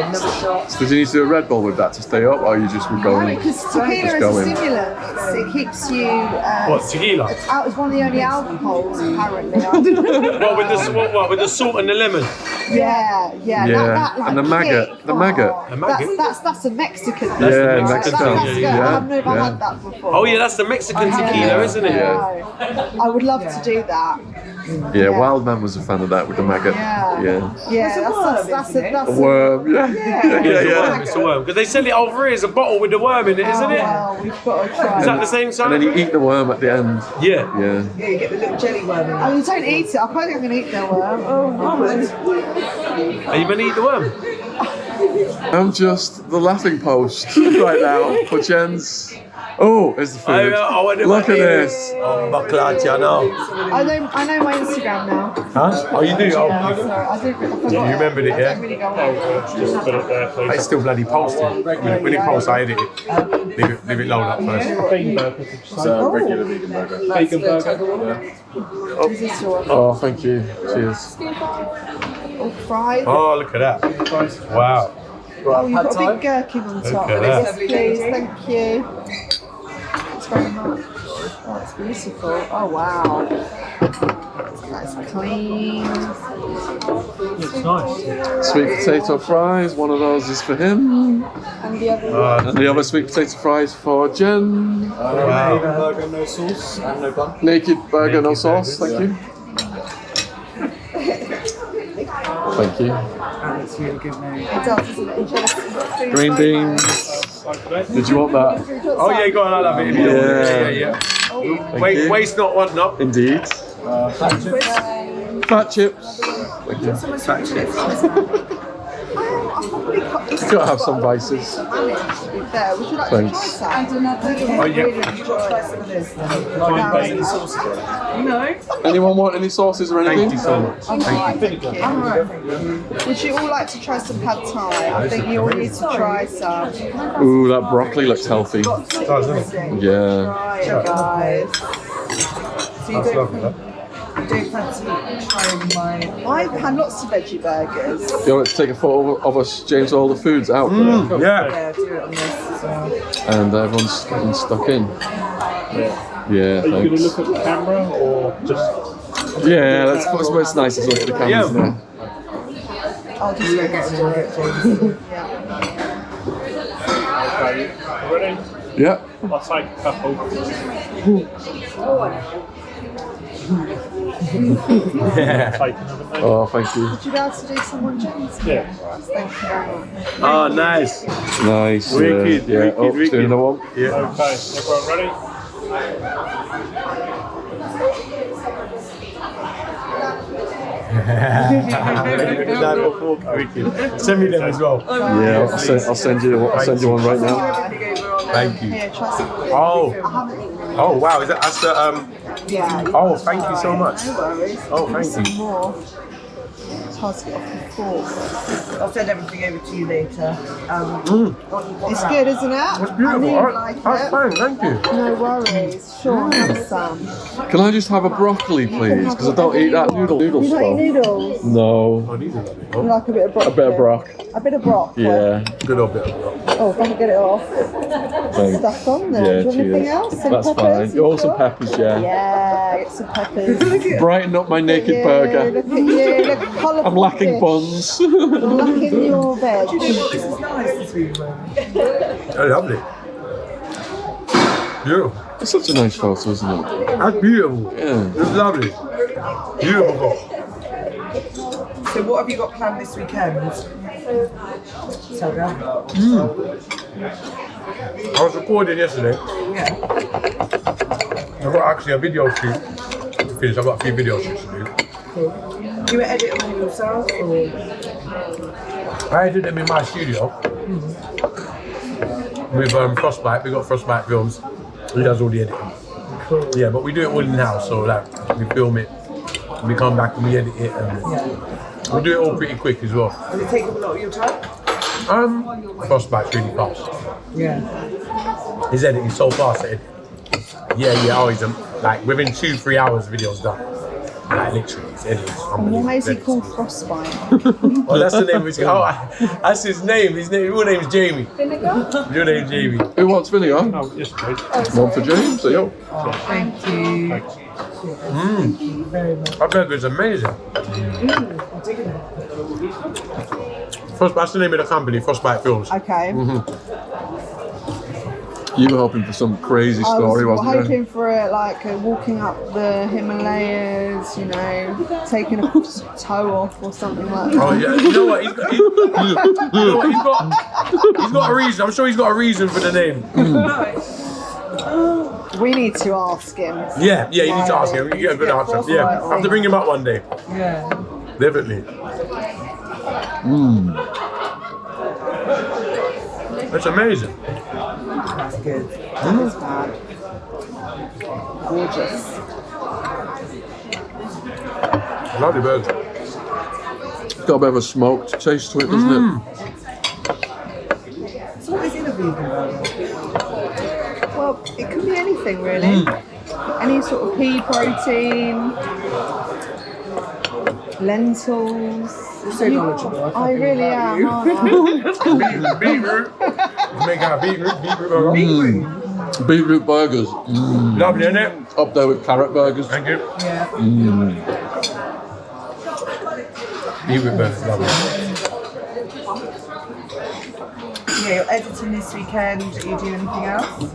another shot. Did you need to do a Red Bull with that to stay up, or you just were going? Because tequila is a going. stimulant. It keeps you. What, tequila? It's one of the only alcohols, apparently. What with the salt and the lemon? Yeah. Yeah, That, and the maggot, kick. the maggot. A maggot? That's a Mexican. Yeah, That's Mexican. Mexican. Yeah, I've never yeah. had that before. Oh yeah, that's the Mexican tequila, isn't it? Yeah. I would love to do that. Yeah, Wildman was a fan of that with the maggot. Yeah. That's A worm, yeah. It's a worm. Because they sell it over here as a bottle with the worm in it, isn't it? Well, we've got to try. Is that the same And size? then you eat the worm at the end. Yeah. Yeah. Yeah, you get the little jelly worm in. Oh, you don't eat it. I don't think I'm going to eat that worm. Oh, I would. Are you gonna eat the worm? I'm just the laughing post right now for Jen's. Oh, there's the food. Look at this. Oh, Baklachi, I know. I know my Instagram now. Huh? Oh, you do? Yeah, Oh, sorry, I forgot you remembered it, I yeah? don't really go on. Just put it there, please. It's still bloody posting. When it posts, I edit it. Leave it load up first. Vegan burger, did you say? Regular vegan burger. Vegan burger. Is this yours? Oh, thank you. Cheers. All fried. Oh, look at that. Wow. Oh, you've got a big gherkin on top. Look at that. Yes, please, thank you. Thanks very much. Oh, it's beautiful. Oh, wow. That's clean. It's nice. Sweet potato fries. One of those is for him. And the other And the other sweet potato fries for Jen. Wow. Burger, no sauce and no bun. Naked burger, no sauce. Thank you. Thank you. And it's really good now. it does, isn't it? Interesting. Green beans. Did you want that? Oh yeah, go on. I love it. Yeah. Thank you. Waste not, want not. Indeed. Fat chips. Thank you. It's got to have some vices. Would you like Thanks. to try some? Oh yeah. No. Anyone want any sauces or anything? Thank you so much. Thank you. Would you all like to try some pad thai? I think you all need to try some. Ooh, that broccoli looks healthy. Does, isn't it? Yeah. Try it, guys. So you don't fancy trying my... I've had lots of veggie burgers. Do you want to take a photo of us, James, all the foods out? Yeah. Yeah, do it on this as well. And everyone's getting stuck in. Yeah, Are you going to thanks. look at the camera or just... Yeah, that's what's nice is look at the cameras Yeah. now. I'll just We'll get James. Okay, ready? Yeah. I'll take a couple. Take another mate. Oh, thank you. Would you be able to do someone James? Yeah. Thank you very much. Oh, nice. Nice. Wicked, Yeah. wicked, Oh, wicked. doing another one. Yeah. Okay, everyone ready? Send me them as well. Yeah, I'll send you one right now. Thank you. Here, try some. Oh. I haven't eaten it. Oh wow, is that's the Yeah. Oh, thank you so much. No worries. Oh, Give me thank you. some more. It's hard to get off the thoughts? I'll send everything over to you later. It's good, isn't it? It's beautiful. I knew you'd like That's it. fine, thank you. No worries. Sure, have some. Can I just have a broccoli, please? Because I don't eat that noodle You like stuff. noodles? No. Oh, these are lovely. You like a bit of broccoli? A bit of brock. A bit of brock? Yeah. Good old bit of broccoli. Oh, if I can get it off. Thanks. Stuff on there. Yeah, Do you want anything cheers. else? Some That's peppers? fine. You Oh, some sure? peppers, yeah. Yeah, get some peppers. Brighten up my naked Yeah, burger. Look at you, look colourful I'm lacking fish. buns. Look in your veg. This is nice this week, man. Oh, lovely. Beautiful. It's such a nice photo, isn't it? That's beautiful. Yeah. It's lovely. Beautiful. So what have you got planned this weekend? Saga? I was recording yesterday. Yeah. I've got actually a video shoot to finish. I've got a few video shoots to do. Cool. You were editing them yourself or? I did them in my studio with Frostbite. We got Frostbite Films. He does all the editing. Cool. Yeah, but we do it all in house. So like we film it, we come back and we edit it, and we do it all pretty quick as well. Does it take up a lot of your time? Frostbite's really fast. Yeah. His editing is so fast. Yeah. Oh, he's like within 2-3 hours, video's done. Like literally, his editing's unbelievable. Why is he called Frostbite? Well, that's the name of his. That's his name. His name. Your name's Jamie. Vinegar? Your name's Jamie. Who wants vinegar? Oh, yes, please. One for James. There you go. Oh, thank you. Thank you very much. That burger's amazing. I'm digging it. That's the name of the company, Frostbite Films. Okay. You were hoping for some crazy I story, was wasn't you? hoping for walking up the Himalayas, you know, taking a toe off or something like that. Oh yeah, you know what? He's got a reason. I'm sure he's got a reason for the name. We need to ask him. Yeah, you need to ask him. You get a good answer. Yeah, I have to bring him up one day. Yeah. Definitely. That's amazing. That's good. That is bad. Gorgeous. Lovely burger. Got a bit of a smoked taste to it, doesn't it? So what is in a vegan burger? Well, it could be anything really. Any sort of pea protein, lentils. You're so knowledgeable. I really am, aren't I? Beetroot. Make out beetroot burger. Beetroot burgers. Lovely, isn't it? Up there with carrot burgers. Thank you. Yeah. Beetroot burgers, lovely. Yeah, you're editing this weekend. Are you doing anything else?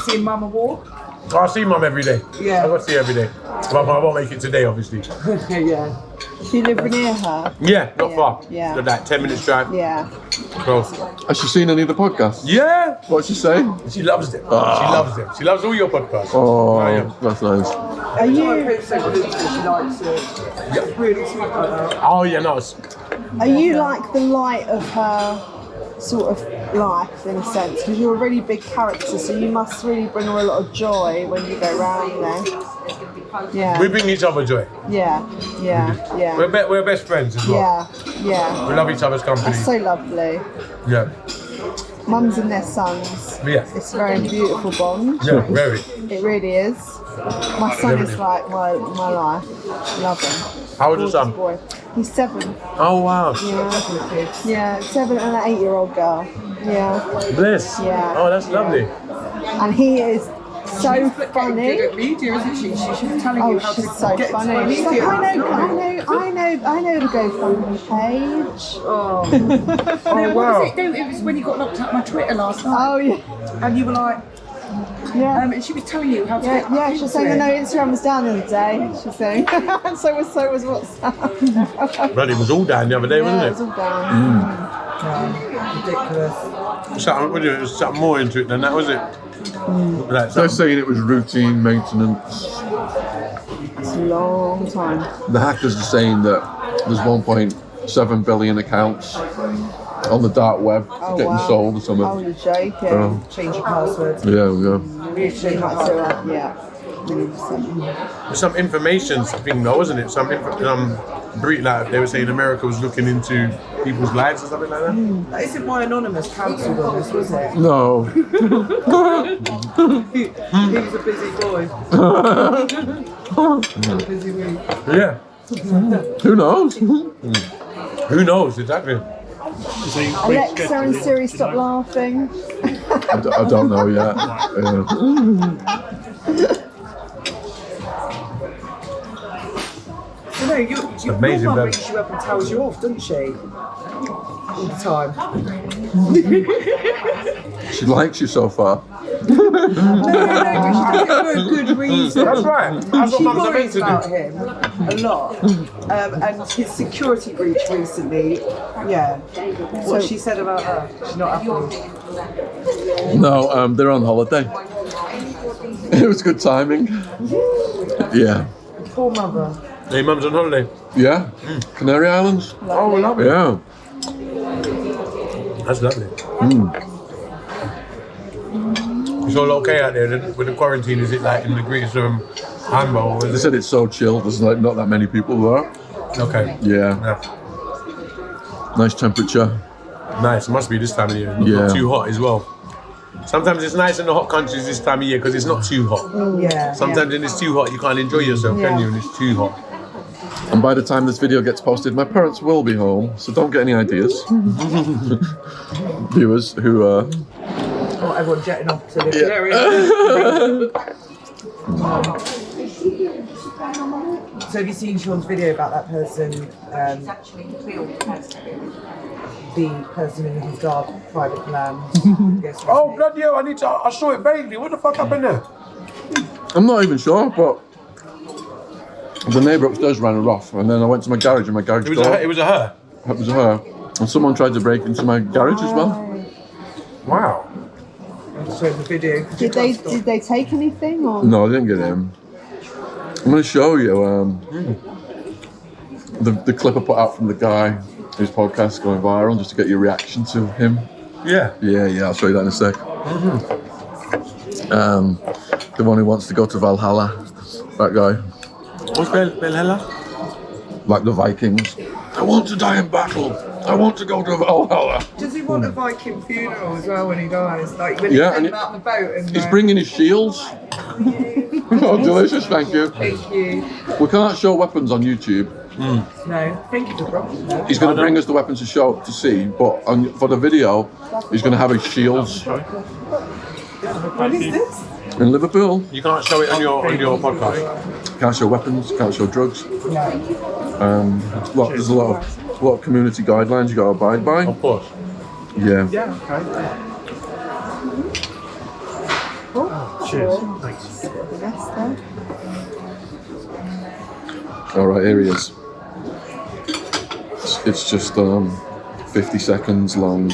Seeing Mama walk? Oh, I see Mum every day. Yeah. I got to see her every day. But I won't make it today, obviously. Yeah. Do you live near her? Yeah, not far. Yeah. Got like 10 minutes drive. Yeah. Close. Has she seen any of the podcasts? Yeah. What's she saying? She loves them. She loves them. She loves all your podcasts. Oh, yeah. that's nice. Are you She likes it. It's really sweet like that. Oh, yeah, no. like the light of her sort of life in a sense? Because you're a really big character, so you must really bring her a lot of joy when you go round there. Yeah. We bring each other joy. Yeah. We're best friends as well. Yeah. We love each other's company. That's so lovely. Yeah. Mums and their sons. Yeah. It's a very beautiful bond. Yeah, very. It really is. My son is like my life. Love him. How old is your son? Boy. He's 7. Oh, wow. Yeah, 7 and an 8-year-old girl. Yeah. Bless. Yeah. Oh, that's lovely. And he is so funny. Good at media, isn't she? She's telling you how to she's so get to my funny. She's media. like, I know the GoFundMe page. Oh. Oh, What was it? No, it was when you got locked up my Twitter last night. Oh yeah. And you were like, Yeah. and she was telling you how to Yeah, get yeah, she was saying, into no, it. Instagram was down the other day, she was saying. And so was WhatsApp. But it was all down the other day, Yeah, it was wasn't all down. Ridiculous. it? It was something more into it than that, was it? Like They're something. saying it was routine maintenance. It's a long time. The hackers are saying that there's 1.7 billion accounts on the dark web getting sold or something. Oh, you're joking. Oh. Change your password. Yeah. Too much to it, yeah. Some information thing though, wasn't it? Like they were saying America was looking into people's lives or something like that. That isn't why Anonymous cancelled on us, was it? No. He was a busy boy. A busy week. Yeah. Who knows? Who knows, exactly. Alexa and Siri, stop laughing. I don't know yet. So no, your amazing, mum babe. rings you up and tells you off, doesn't she? All the time. She likes you so far. No, but she does it for a good reason. That's right. That's what She mums are meant worries to about do. him a lot. And his security breach recently, yeah. What she said about her, she's not happy. No, they're on holiday. It was good timing. Yeah. Poor mother. Hey, mum's on holiday. Yeah. Canary Islands. Oh, lovely. Yeah. That's lovely. It's all okay out there with the quarantine? Is it like in the greatest handball? They said it's so chill. There's like not that many people there. Okay. Yeah. Nice temperature. Nice. It must be this time of year. Not, Yeah. not too hot as well. Sometimes it's nice in the hot countries this time of year because it's not too hot. Yeah. Sometimes when it's too hot, you can't enjoy yourself, can you? When it's too hot. And by the time this video gets posted, my parents will be home, so don't get any ideas. Viewers who Oh, everyone jetting off to the area. So have you seen Sean's video about that person, the person in his private land? Oh, bloody hell, I saw it vaguely. What the fuck happened there? I'm not even sure, but the neighbour upstairs ran her off, and then I went to my garage and my garage door. It was a her? It was her. And someone tried to break into my garage as well. Wow. So the video. Did they take anything or? No, I didn't get in. I'm going to show you the clip I put out from the guy whose podcast is going viral, just to get your reaction to him. Yeah. Yeah, I'll show you that in a sec. The one who wants to go to Valhalla, that guy. What's Valhalla? Like the Vikings. I want to die in battle. I want to go to Valhalla. Does he want a Viking funeral as well when he dies? Like when Yeah, he and sent him out on the boat and He's bringing his shields. Oh, delicious, thank you. Thank you. We can't show weapons on YouTube. No, thank you for bringing that. He's going to bring us the weapons to see, but for the video, he's going to have his shields. When is this? In Liverpool. You can't show it on your podcast. Can't show weapons, can't show drugs. No. There's a lot of community guidelines you got to abide by. Of course. Yeah. Yeah, okay. Cheers. Thanks. All right, here he is. It's just 50 seconds long.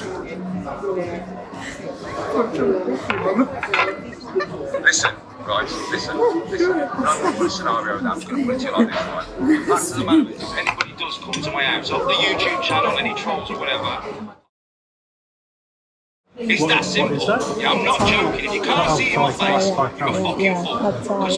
Listen. Run through a scenario that I'm going to put it like this, right? Back to the moment, if anybody does come to my house, off the YouTube channel, any trolls or whatever, it's that simple. What is that? Yeah, I'm not joking. If you can't see it in my face, you're a fucking fool.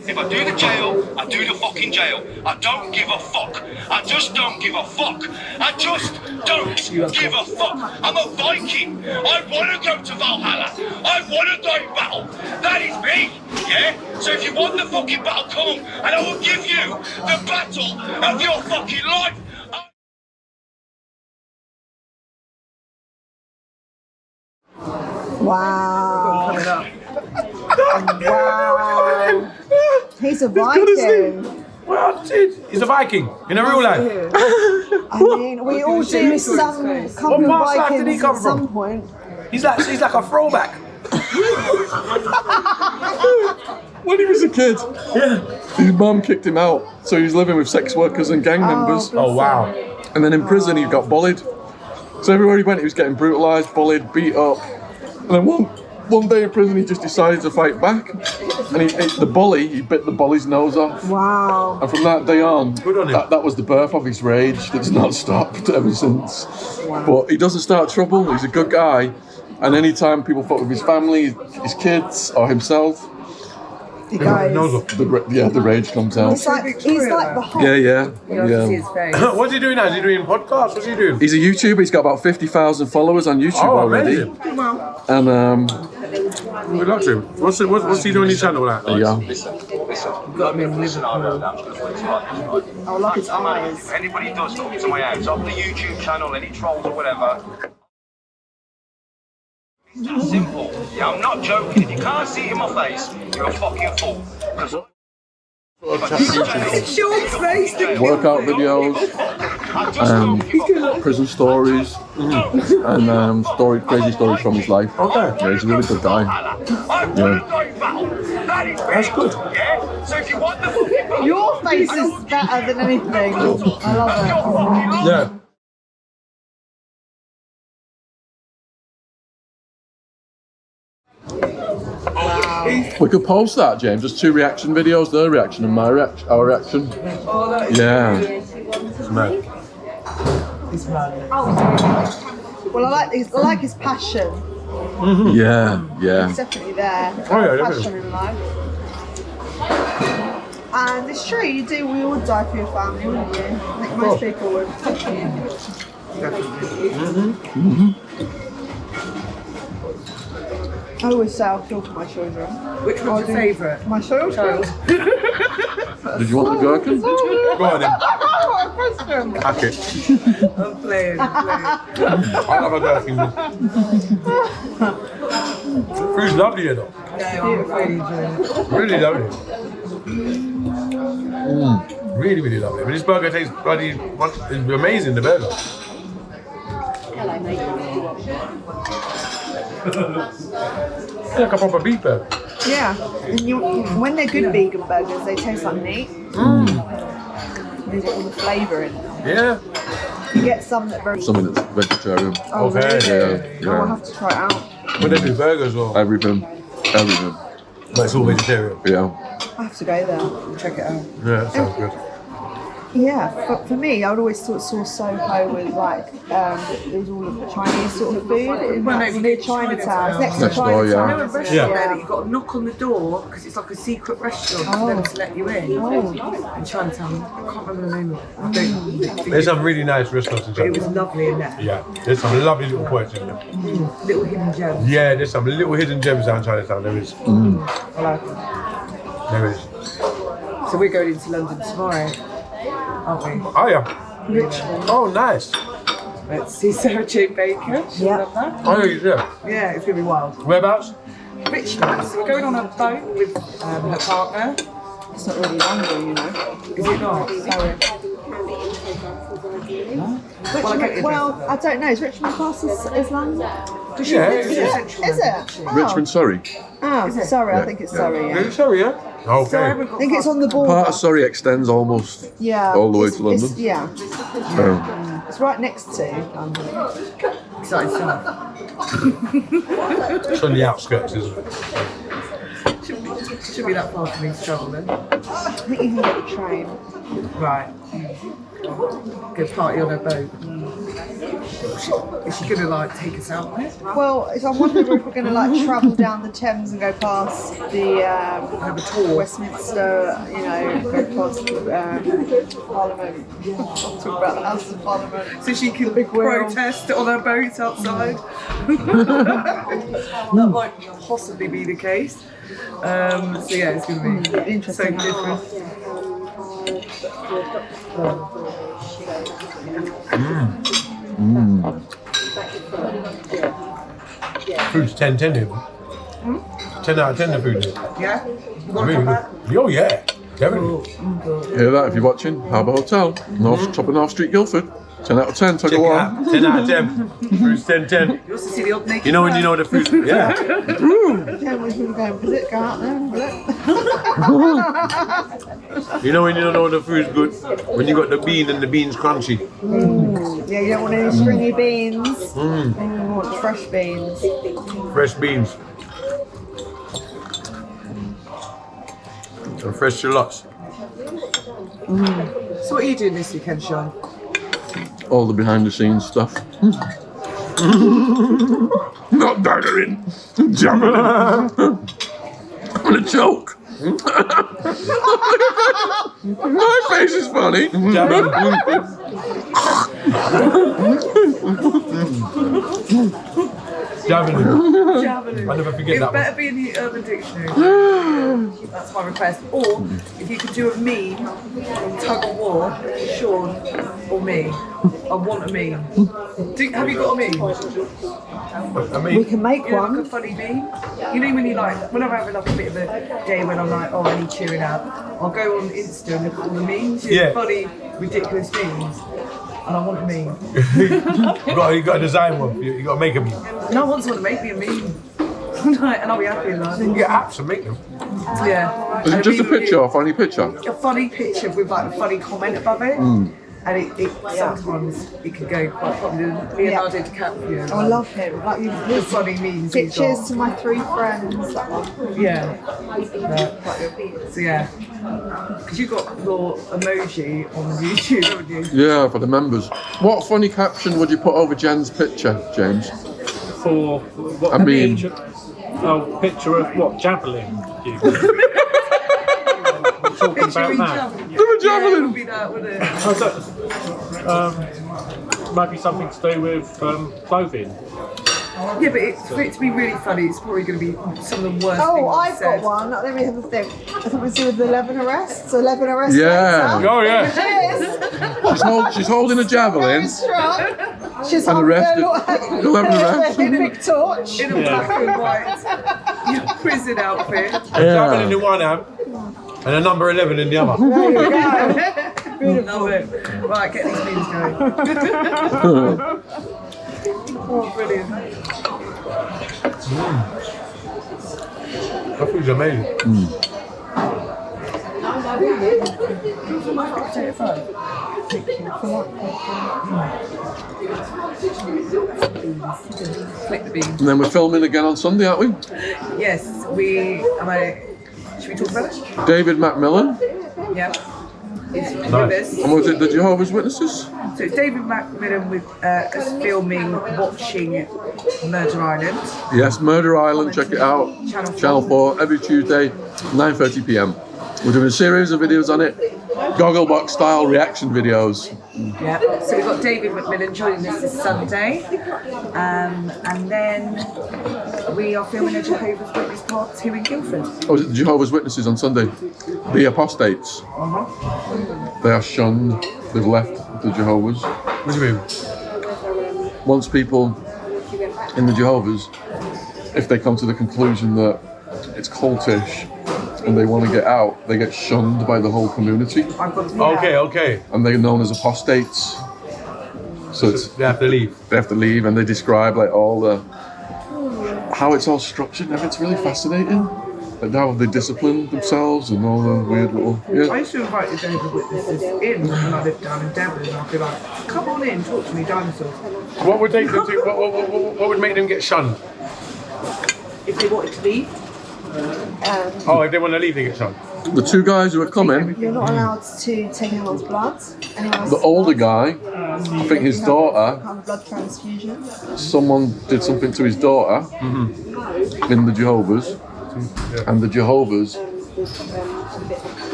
If I do the jail, I do the fucking jail. I don't give a fuck. I just don't give a fuck. I just don't give a fuck. I'm a Viking. I want to go to Valhalla. I want to die in battle. That is me, yeah? So if you want the fucking battle, come on, and I will give you the battle of your fucking life. Wow. Coming up. Wow. He's a Viking. Well, he's a Viking in a real life. I mean, we all do some couple What of past life did he Vikings come at from? some point. He's like a throwback. When he was a kid, his mum kicked him out, so he was living with sex workers and gang members. Oh wow. And then in prison he got bullied. So everywhere he went he was getting brutalised, bullied, beat up. And then one day in prison he just decided to fight back. And he bit the bully's nose off. Wow. And from that day on, Good on him. that was the birth of his rage that's not stopped ever since. Wow. But he doesn't start trouble, he's a good guy. And anytime people fuck with his family, his kids, or himself, He goes. The rage comes out. He's like the hot. Yeah. What's he doing now? Is he doing podcasts? What's he doing? He's a YouTuber. He's got about 50,000 followers on YouTube already. Amazing. And Good luck to him. What's he doing on his channel now? yeah. Got him in Liverpool. Oh, look his eyes. If anybody does come to my house off the YouTube channel, any trolls or whatever, it's just simple. Yeah, I'm not joking. If you can't see it in my face, you're a fucking fool. It's Sean's face. Workout videos, prison stories, and crazy stories from his life. Okay. Yeah, he's a really good guy. Yeah. That's good. Your face is better than anything. I love it. Yeah. We could post that, James. There's 2 reaction videos, their reaction and our reaction. Oh, that is Yeah. It's mad. Well, I like his passion. Yeah. It's definitely there. Oh, yeah, definitely. Passion in life. And it's true, we all die for your family, wouldn't you? I think most people would. I always say I'll kill for my children. Which one's your favourite? My children. Did you want the gherkin? Go on then. Question. Hack it. I'm playing. I love a gherkin. Food's lovely, you know. No, I'm really enjoying it. Really lovely. Really, really lovely. But this burger tastes bloody it's amazing, the burger. It's like a proper beef burger. Yeah. And when they're good vegan burgers, they taste like meat. They've got all the flavour in them. Yeah. You get some that very. Something that's vegetarian. Oh, Okay. really? Yeah. Oh, I'll have to try it out. But they do burgers or Everything. but it's all vegetarian. Yeah. I have to go there. Check it out. Yeah, that sounds good. Yeah, but for me, I would always thought Soho was like, it was all of the Chinese sort of food. It's near Chinatown. It's next to Next door, yeah. Chinatown. I know a restaurant Yeah. there that you've got to knock on the door because it's like a secret restaurant for them to let you in. In Chinatown. I can't remember the name of it. I don't think There's some really nice restaurants in but it was China. lovely in there. Yeah, there's some lovely little points in there. Little hidden gems. Yeah, there's some little hidden gems down Chinatown. There is. I like it. There is. So we're going into London tomorrow, aren't we? Oh yeah. Richmond. Oh nice. Let's see Sarah Jane Baker. She'll love that. Oh yeah. Yeah, it's going to be wild. Whereabouts? Richmond. So we're going on a boat with her partner. It's not really London, you know. Is it not? Sorry. Well, I don't know. Is Richmond classed as London? Yeah. Is it? Oh. Richmond, Surrey. Oh, sorry. I think it's Surrey. Yeah. Really sorry, yeah. Okay. I think it's on the border. Part of Surrey extends almost Yeah. all the way to It's- London. Yeah. So, It's right next to London. Exciting stuff. It's on the outskirts, isn't it? Shouldn't be that far for me to travel then. I think you can get the train. Right. Go party on her boat. Is she going to like take us out on it? Well, so I'm wondering if we're going to like travel down the Thames and go past the Have a tour. Westminster, you know, go past Parliament. Talk about the House of Parliament. So she can Big wheel. protest on her boat outside. That might possibly be the case. So yeah, it's going to be so Interesting. different. Food's 10-10 here. 10 out of 10 the food here. Yeah? You want to Really come good. back? Oh yeah, definitely. hear that if you're watching? Harbour Hotel, top of North Street, Guildford. 10 out of 10, Check it Tuggawar. out. 10 out of 10. Food's 10-10. You also see the old naked You know when you man? know the food. Yeah. Yeah, we're going to go and visit, go out there and visit. You know when you don't know the food's good? When you got the bean and the bean's crunchy. Yeah, you don't want any stringy beans. You want fresh beans. Fresh beans. And fresh shallots. So what are you doing this weekend, Sean? All the behind the scenes stuff. Not daggering. Jamming. I'm gonna choke. My face is funny. Javelin. I never forget It that better one. be in the Urban Dictionary. That's my request. Or if you could do a meme from Tuggawar, Sean, or me. I want a meme. Have you got a meme? We can make Yeah, one. like a funny meme. You know when you like, when I'm having like a bit of a day when I'm like, oh, I need cheering up, I'll go on Insta and look at all the memes, Yeah. funny, ridiculous memes, and I want a meme. you got to design one. You got to make a meme. No one wants to make me a meme. Like, and I'll be happy with that. You can get apps and make them. Yeah. Is it And just a meme with picture, a funny picture? A funny picture with like a funny comment above it. And it sometimes it can go quite popular. Leonardo DiCaprio. I love him. Like you, The funny memes. he's got. pictures to my 3 friends. That one. Yeah. So yeah. Because you've got your emoji on YouTube, haven't you? Yeah, for the members. What funny caption would you put over Jen's picture, James? For what? I mean- picture, picture of what? Javelin. You. Talking about that. The Yeah, it would javelin! be that, wouldn't it? I don't- maybe something to do with clothing. Yeah, but for it to be really funny, it's probably going to be some of the worst things Oh, I've said. got one. Let me have a think. Something to do with 11 arrests. 11 arrests. Yeah. later. Oh, yeah. She's holding a javelin. Very strong. She's And holding arrested. a 11 arrests. big torch. In a black and white prison outfit. Javelin in one hand and a number 11 in the other. There you go. Love it. Right, get these memes going. Oh, brilliant. That food's amazing. Click the beans. And then we're filming again on Sunday, aren't we? Yes, should we talk about it? David Macmillan. Yeah. It's with Nice. us. And was it the Jehovah's Witnesses? So it's David Macmillan with us filming, watching Murder Island. Yes, Murder Island, check it out. Channel 4, every Tuesday, 9:30 p.m. We're doing a series of videos on it. Gogglebox style reaction videos. Yeah. So we've got David Macmillan joining us this Sunday. And then we are filming a Jehovah's Witness Part 2 in Guildford. Oh, is it the Jehovah's Witnesses on Sunday? The apostates. They are shunned. They've left the Jehovah's. What do you mean? Once people in the Jehovah's, if they come to the conclusion that it's cultish and they want to get out, they get shunned by the whole community, I've got Okay. and they're known as apostates. So it's, They have to leave. they have to leave, and they describe like all the how it's all structured. And it's really fascinating. Like how they discipline themselves and all the weird little I used to invite the Jehovah's Witnesses in when I lived down in Devon, and I'd be like, come on in, talk to me, dinosaurs. What would they do? What would make them get shunned? If they wanted to leave. Oh, if they want to leave, they get shunned. The two guys who are coming, You're not allowed to take anyone's blood. Anyone's the older guy, I think his daughter, have a blood transfusion. someone did something to his daughter in the Jehovah's, and the Jehovah's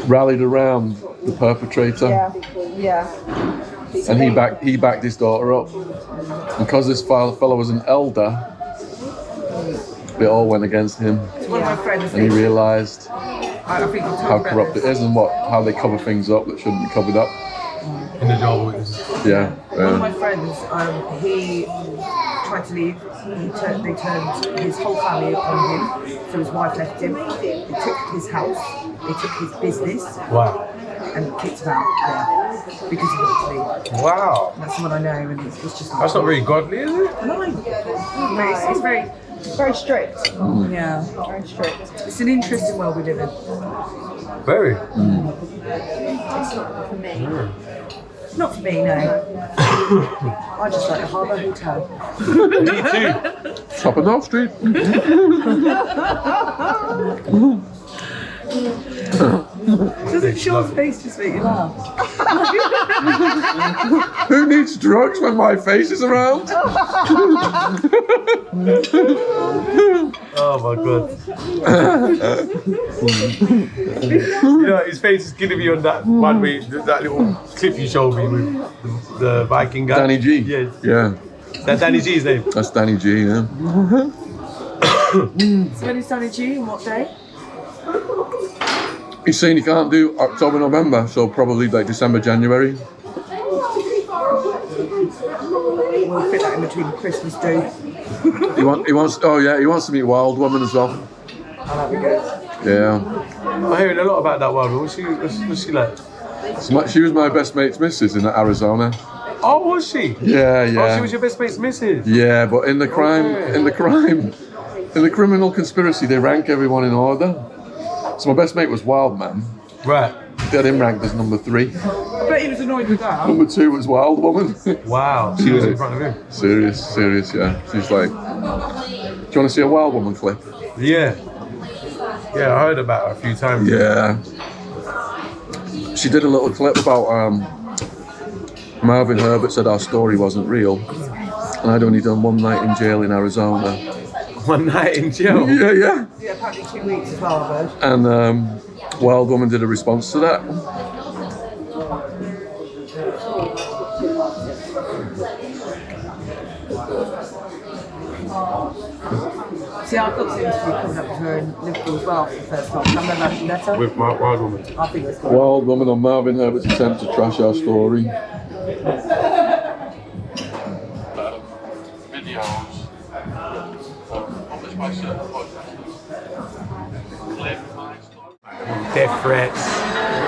rallied around the perpetrator, Yeah. and he backed his daughter up. Because this fellow was an elder, it all went against him, One of my friends, and he realised I think we'll talk how about corrupt this. it is and how they cover things up that shouldn't be covered up. In the Jehovah's Witnesses. Yeah. One of my friends, he tried to leave. They turned his whole family on him. So his wife left him. They took his house. They took his business Wow. and kicked him out. Yeah, because he wanted to leave. Wow. That's someone I know, and it's just. That's not very godly, is it? No, it's very. Very strict. Yeah. Very strict. It's an interesting world we live in. Very. It's not for me. Not for me, no. I just like the Harbour Hotel. Me too. Top of North Street. Doesn't Sean's face just make you laugh? Who needs drugs when my face is around? Oh Oh my god. You know, his face is gonna be on that one way, that little clip you showed me with the Viking guy. Danny G. Yes. Yeah. That's Danny G's name. That's Danny G, yeah. So when is Danny G and what day? He's saying he can't do October, November, so probably like December, January. We'll fit that in between Christmas Day. He wants to meet Wild Woman as well. That'd be good. Yeah. I'm hearing a lot about that one. What's she like? She was my best mate's missus in Arizona. Oh, was she? Yeah, yeah. Oh, she was your best mate's missus? Yeah, but in the criminal conspiracy, they rank everyone in order. So my best mate was Wild Man. Right. They had him ranked as number 3. I bet he was annoyed with that. Number 2 was Wild Woman. Wow, she was in front of him. Serious, yeah. She's like, do you want to see a Wild Woman clip? Yeah. Yeah, I heard about her a few times. Yeah. She did a little clip about Marvin Herbert said our story wasn't real. And I'd only done one night in jail in Arizona. One night in jail? Yeah, yeah. Yeah, apparently 2 weeks as well, I've heard. And Wild Woman did a response to that. See, I've got to interview coming up with her in Liverpool as well for the first time. I remember actually met her. With Wild Woman. I think it's good. Wild Woman on Marvin Herbert's attempt to trash our story. Videos published by certain podcasts. Death threats.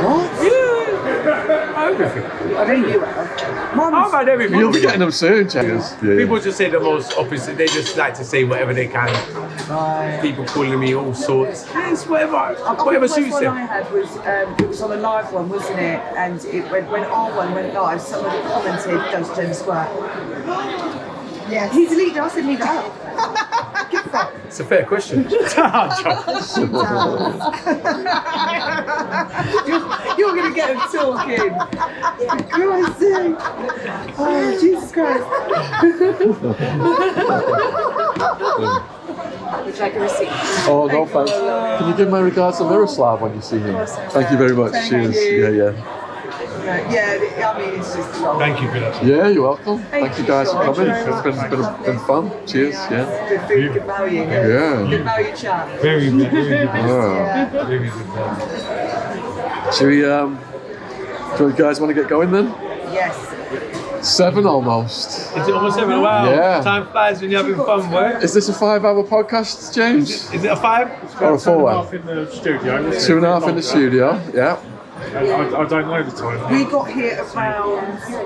What? Yeah. Everything. I think you have. I've had everything. You'll be getting them soon, checkers. Yeah. People just say the most opposite. They just like to say whatever they can. People calling me all sorts. Yes, whatever The suits first one I them. had was, it was on a live one, wasn't it? And when our one went live, somebody commented, "Does Jen squirt?" Yes. He deleted it. I said, leave it out. Give a fuck. It's a fair question. You're going to get him talking. Christ's sake. Oh, Jesus Christ. Would you like a receipt? Oh, no thanks. Can you give my regards to Miroslav when you see him? Thank you very much. Cheers. Yeah. Yeah, I mean, it's just wrong. Thank you for that. Yeah, you're welcome. Thank you guys for Thank coming. you very It's been fun. Cheers. Yeah. Good food, good value. Yeah. Good value chat. Very good. Very good. Ah. Very good. Should we, do you guys want to get going then? Yes. 7 almost. Is it almost 7? Wow. Yeah. Time flies when you're having fun, boy. Is this a 5-hour podcast, James? Is it a 5? Or a 4 hour? 2.5 in the studio. 2.5 in the studio, yeah. I don't know the time. We got here around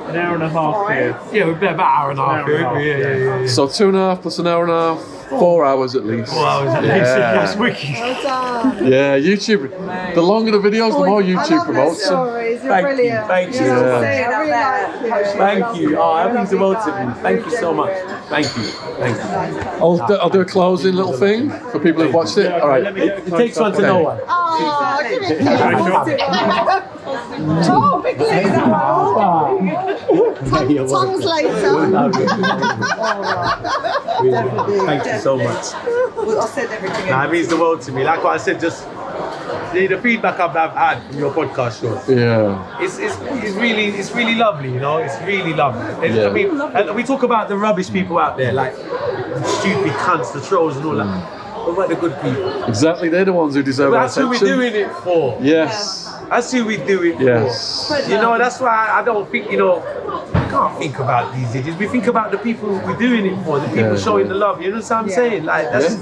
An hour and a half here. Yeah, we've been about an hour and a half here. Yeah. So 2.5 plus an hour and a half, 4 hours at least. 4 hours at least. Yeah. That's wicked. Well done. Yeah, YouTube. The longer the videos, the more I YouTube love promotes your them. stories. You're Thank you, brilliant. thank you. Yeah. I really like you. Thank you. Oh, that means the world to me. Thank you so much. Thank you. I'll do a closing little thing for people who've watched it. All right. It takes one to know one. Oh, give it Oh, big laser. Tongues later. Thank you so much. Well, I'll send everything in. Nah, it means the world to me. Like what I said, just the feedback I've had from your podcast show. Yeah. It's really lovely, you know. It's really lovely. I mean, and we talk about the rubbish people out there, like the stupid cunts, the trolls, and all that. What about the good people? Exactly, they're the ones who deserve our That's who attention. we're doing it for. Yes. That's who we do it Yes. for. You know, that's why I don't think, you know, we can't think about these idiots. We think about the people we're doing it for, the people showing the love. You know what I'm saying? Like that's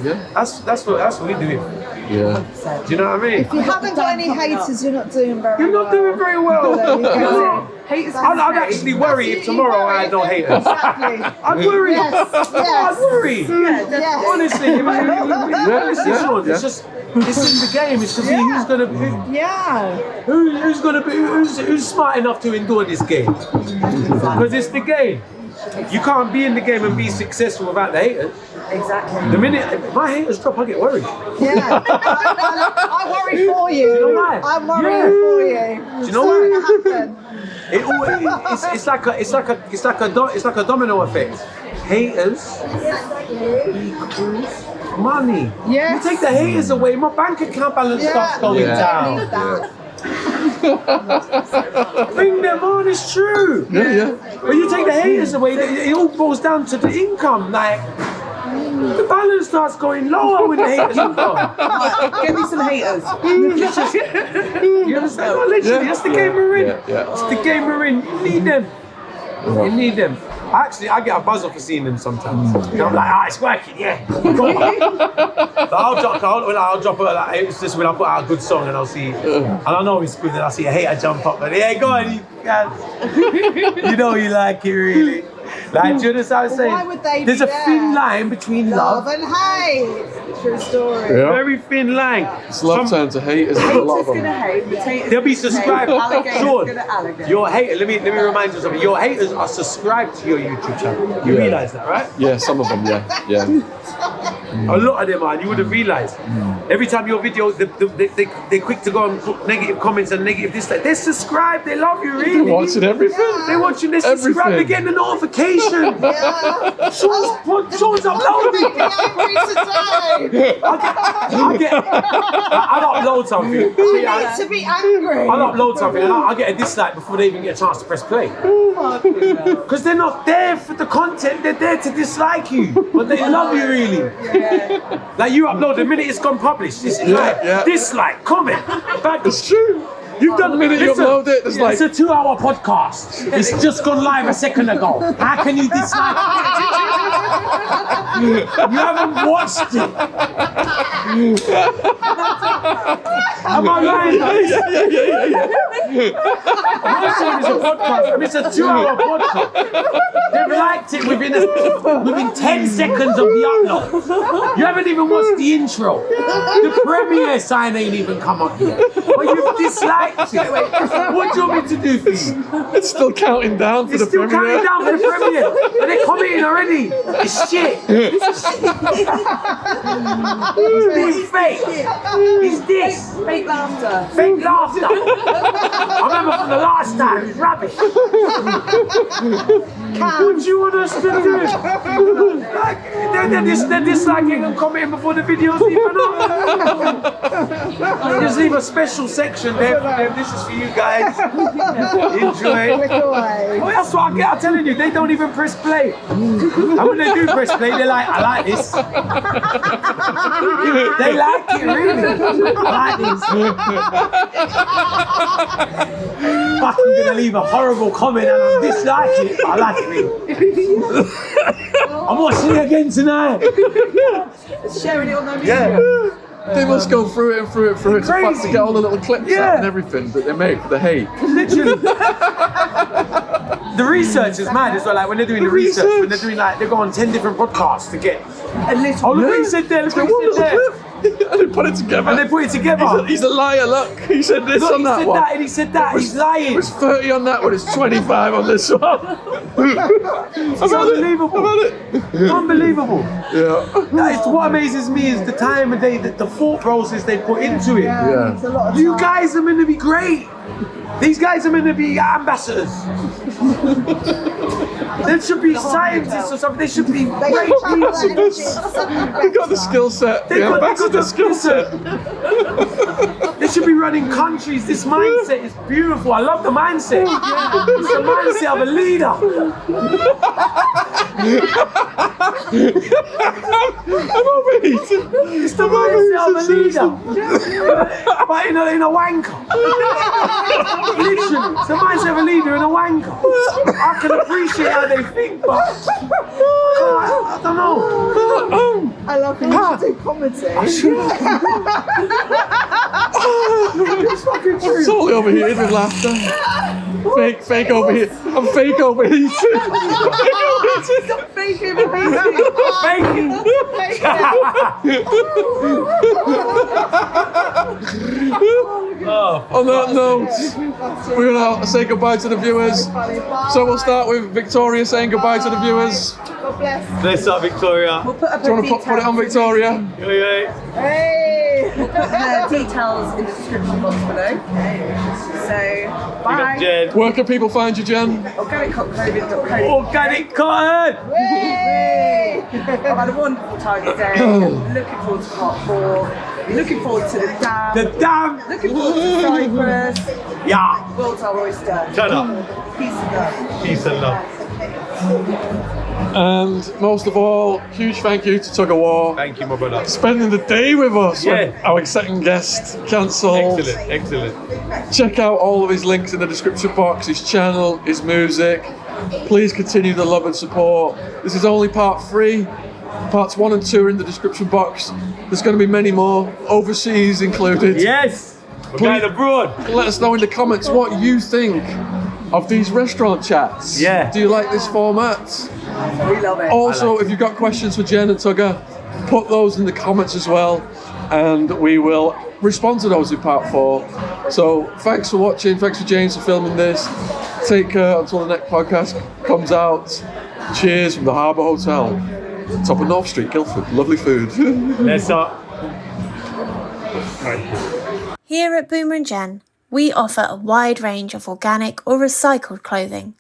what we do it for. Yeah. Do you know what I mean? If you haven't got any haters, you're not doing very well. You're not doing very well. Haters. I'd actually worry if tomorrow I had no haters. Exactly. I'd worry. Yes. I'd worry. Yes. Honestly, honestly, Sean, it's just it's in the game. It's to be who's gonna be who's smart enough to endure this game. Because it's the game. You can't be in the game and be successful without the haters. Exactly. The minute my haters drop, I get worried. Yeah. I worry for you. Do you know why? I'm worrying for you. Do you know why? It's like a domino effect. Haters equals money. Yes. You take the haters away, my bank account balance starts going down. Bring them on, it's true. Yeah. But you take the haters away, it all boils down to the income. Like, the balance starts going lower when the haters are gone. Get me some haters. You understand? No, literally, that's the game we're in. It's the game we're in. You need them. You need them. Actually, I get a buzz off of seeing them sometimes. And I'm like, it's working, yeah. So I'll drop it like, it's just when I put out a good song and I'll see, and I know it's good, and I'll see a hater jump up, and yeah, go on, you know you like it really. Like, do you understand what I'm saying? Why would they There's be a there? thin line between love and hate. True story. Yeah. Very thin line. It's love turned to hate, isn't it? A lot of them. They'll be subscribed. Sean, Alligator. your haters, let me remind you something. Your haters are subscribed to your YouTube channel. You realise that, right? Yeah, some of them, yeah. A lot of them are, and you would have realised. Every time your video, they're quick to go and put negative comments and negative this, that. They're subscribed, they love you really. They're watching everything. They're watching, they're subscribed, they're getting the notification. Sean's uploading. I'll upload something. You need to be angry. I'll upload something and I'll get a dislike before they even get a chance to press play. Because they're not there for the content, they're there to dislike you. But they love you really. Like you upload, the minute it's gone published, it's like, dislike, comment. It's true. You've done the minute you upload it, it's like... It's a 2-hour podcast. It's just gone live a second ago. How can you dislike it? You haven't watched it. Am I lying? I'm not saying it's a podcast. I mean, it's a 2-hour podcast. They've liked it within 10 seconds of the upload. You haven't even watched the intro. The premiere sign ain't even come up yet. But you've disliked it. What do you want me to do for you? It's still counting down for the premiere. It's still counting down for the premiere. And they're commenting already. It's shit. It's fake. It's this. Fake laughter. Fake laughter. I remember from the last time, it was rubbish. What do you want us to do? Like, they're disliking and commenting before the video's even up. Just leave a special section there for them. This is for you guys. Enjoy. Well, that's what I get. I'm telling you, they don't even press play. And when they do press play, they're like, I like this. They like it, really. I like this. Fucking gonna leave a horrible comment and I dislike it. I like it, really. I'm watching it again tonight. Sharing it on their media. Yeah. They must go through it to get all the little clips out and everything that they make for the hate. Literally. The research is mad as well. Like when they're doing the research, when they're doing like, they go on 10 different podcasts to get. Oh, look what he said there. Look what he said there. And they put it together. And they put it together. He's a liar, look. He said this on that one. He said that, he's lying. It was 30 on that one, it's 25 on this one. It's unbelievable. Unbelievable. Yeah. What amazes me is the time of day, the thought process they put into it. Yeah. You guys are meant to be great. These guys are meant to be ambassadors. They should be scientists or something. They should be great people. They got the skill set. They got the skill set. They should be running countries. This mindset is beautiful. I love the mindset. It's the mindset of a leader. I'm overheating. It's the mindset of a leader. But in a wanker. Literally, it's the mindset of a leader and a wanker. I can appreciate how they think, but I don't know. I love it. You should do comedy. It's fucking true. I'm totally overheated with laughter. Fake overheat. I'm fake overheating. Stop faking overheating. Faking. On that note, we're going to say goodbye to the viewers. So we'll start with Victoria saying goodbye to the viewers. God bless. Bless up, Victoria. We'll put up Do you want to put it on Victoria? Hey. Hey. We'll put her details in the description box below. So, bye. Where can people find you, Jen? Organiccotclothing.co.uk. Organic cotton! I've had a wonderful time today. Looking forward to part 4. Looking forward to the dam. The dam! Looking forward to Cyprus. Yeah! World's our oyster. Shut up. Peace and love. Peace and love. And most of all, huge thank you to Tuggawar. Thank you, my brother. Spending the day with us when Yeah. our second guest cancelled. Excellent. Check out all of his links in the description box, his channel, his music. Please continue the love and support. This is only part 3. Parts 1 and 2 are in the description box. There's going to be many more, overseas included. Yes! We're going abroad. Let us know in the comments what you think of these restaurant chats. Yeah. Do you like this format? We love it. Also, if you've got questions for Jen and Tugger, put those in the comments as well, and we will respond to those in part 4. So thanks for watching. Thanks for James for filming this. Take care until the next podcast comes out. Cheers from the Harbour Hotel, top of North Street, Guildford. Lovely food. Let's up. Here at Boomer and Jen, we offer a wide range of organic or recycled clothing.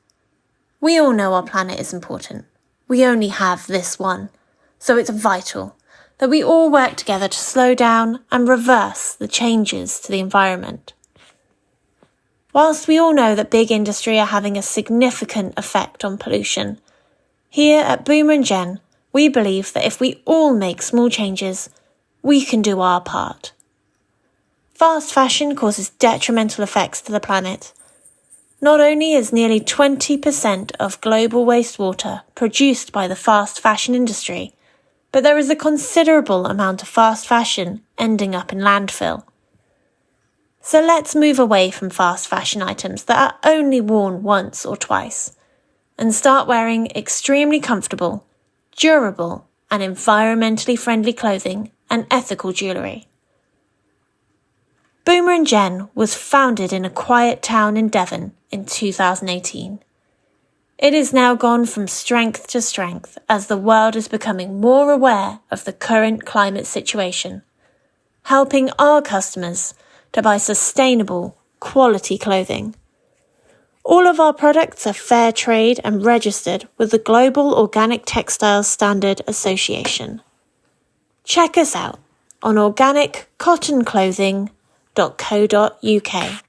We all know our planet is important. We only have this one, so it's vital that we all work together to slow down and reverse the changes to the environment. Whilst we all know that big industry are having a significant effect on pollution, here at Boomer and Jen, we believe that if we all make small changes, we can do our part. Fast fashion causes detrimental effects to the planet. Not only is nearly 20% of global wastewater produced by the fast fashion industry, but there is a considerable amount of fast fashion ending up in landfill. So let's move away from fast fashion items that are only worn once or twice, and start wearing extremely comfortable, durable, and environmentally friendly clothing and ethical jewellery. Boomer and Jen was founded in a quiet town in Devon in 2018. It has now gone from strength to strength as the world is becoming more aware of the current climate situation, helping our customers to buy sustainable, quality clothing. All of our products are fair trade and registered with the Global Organic Textiles Standard Association. Check us out on organiccottonclothing.co.uk.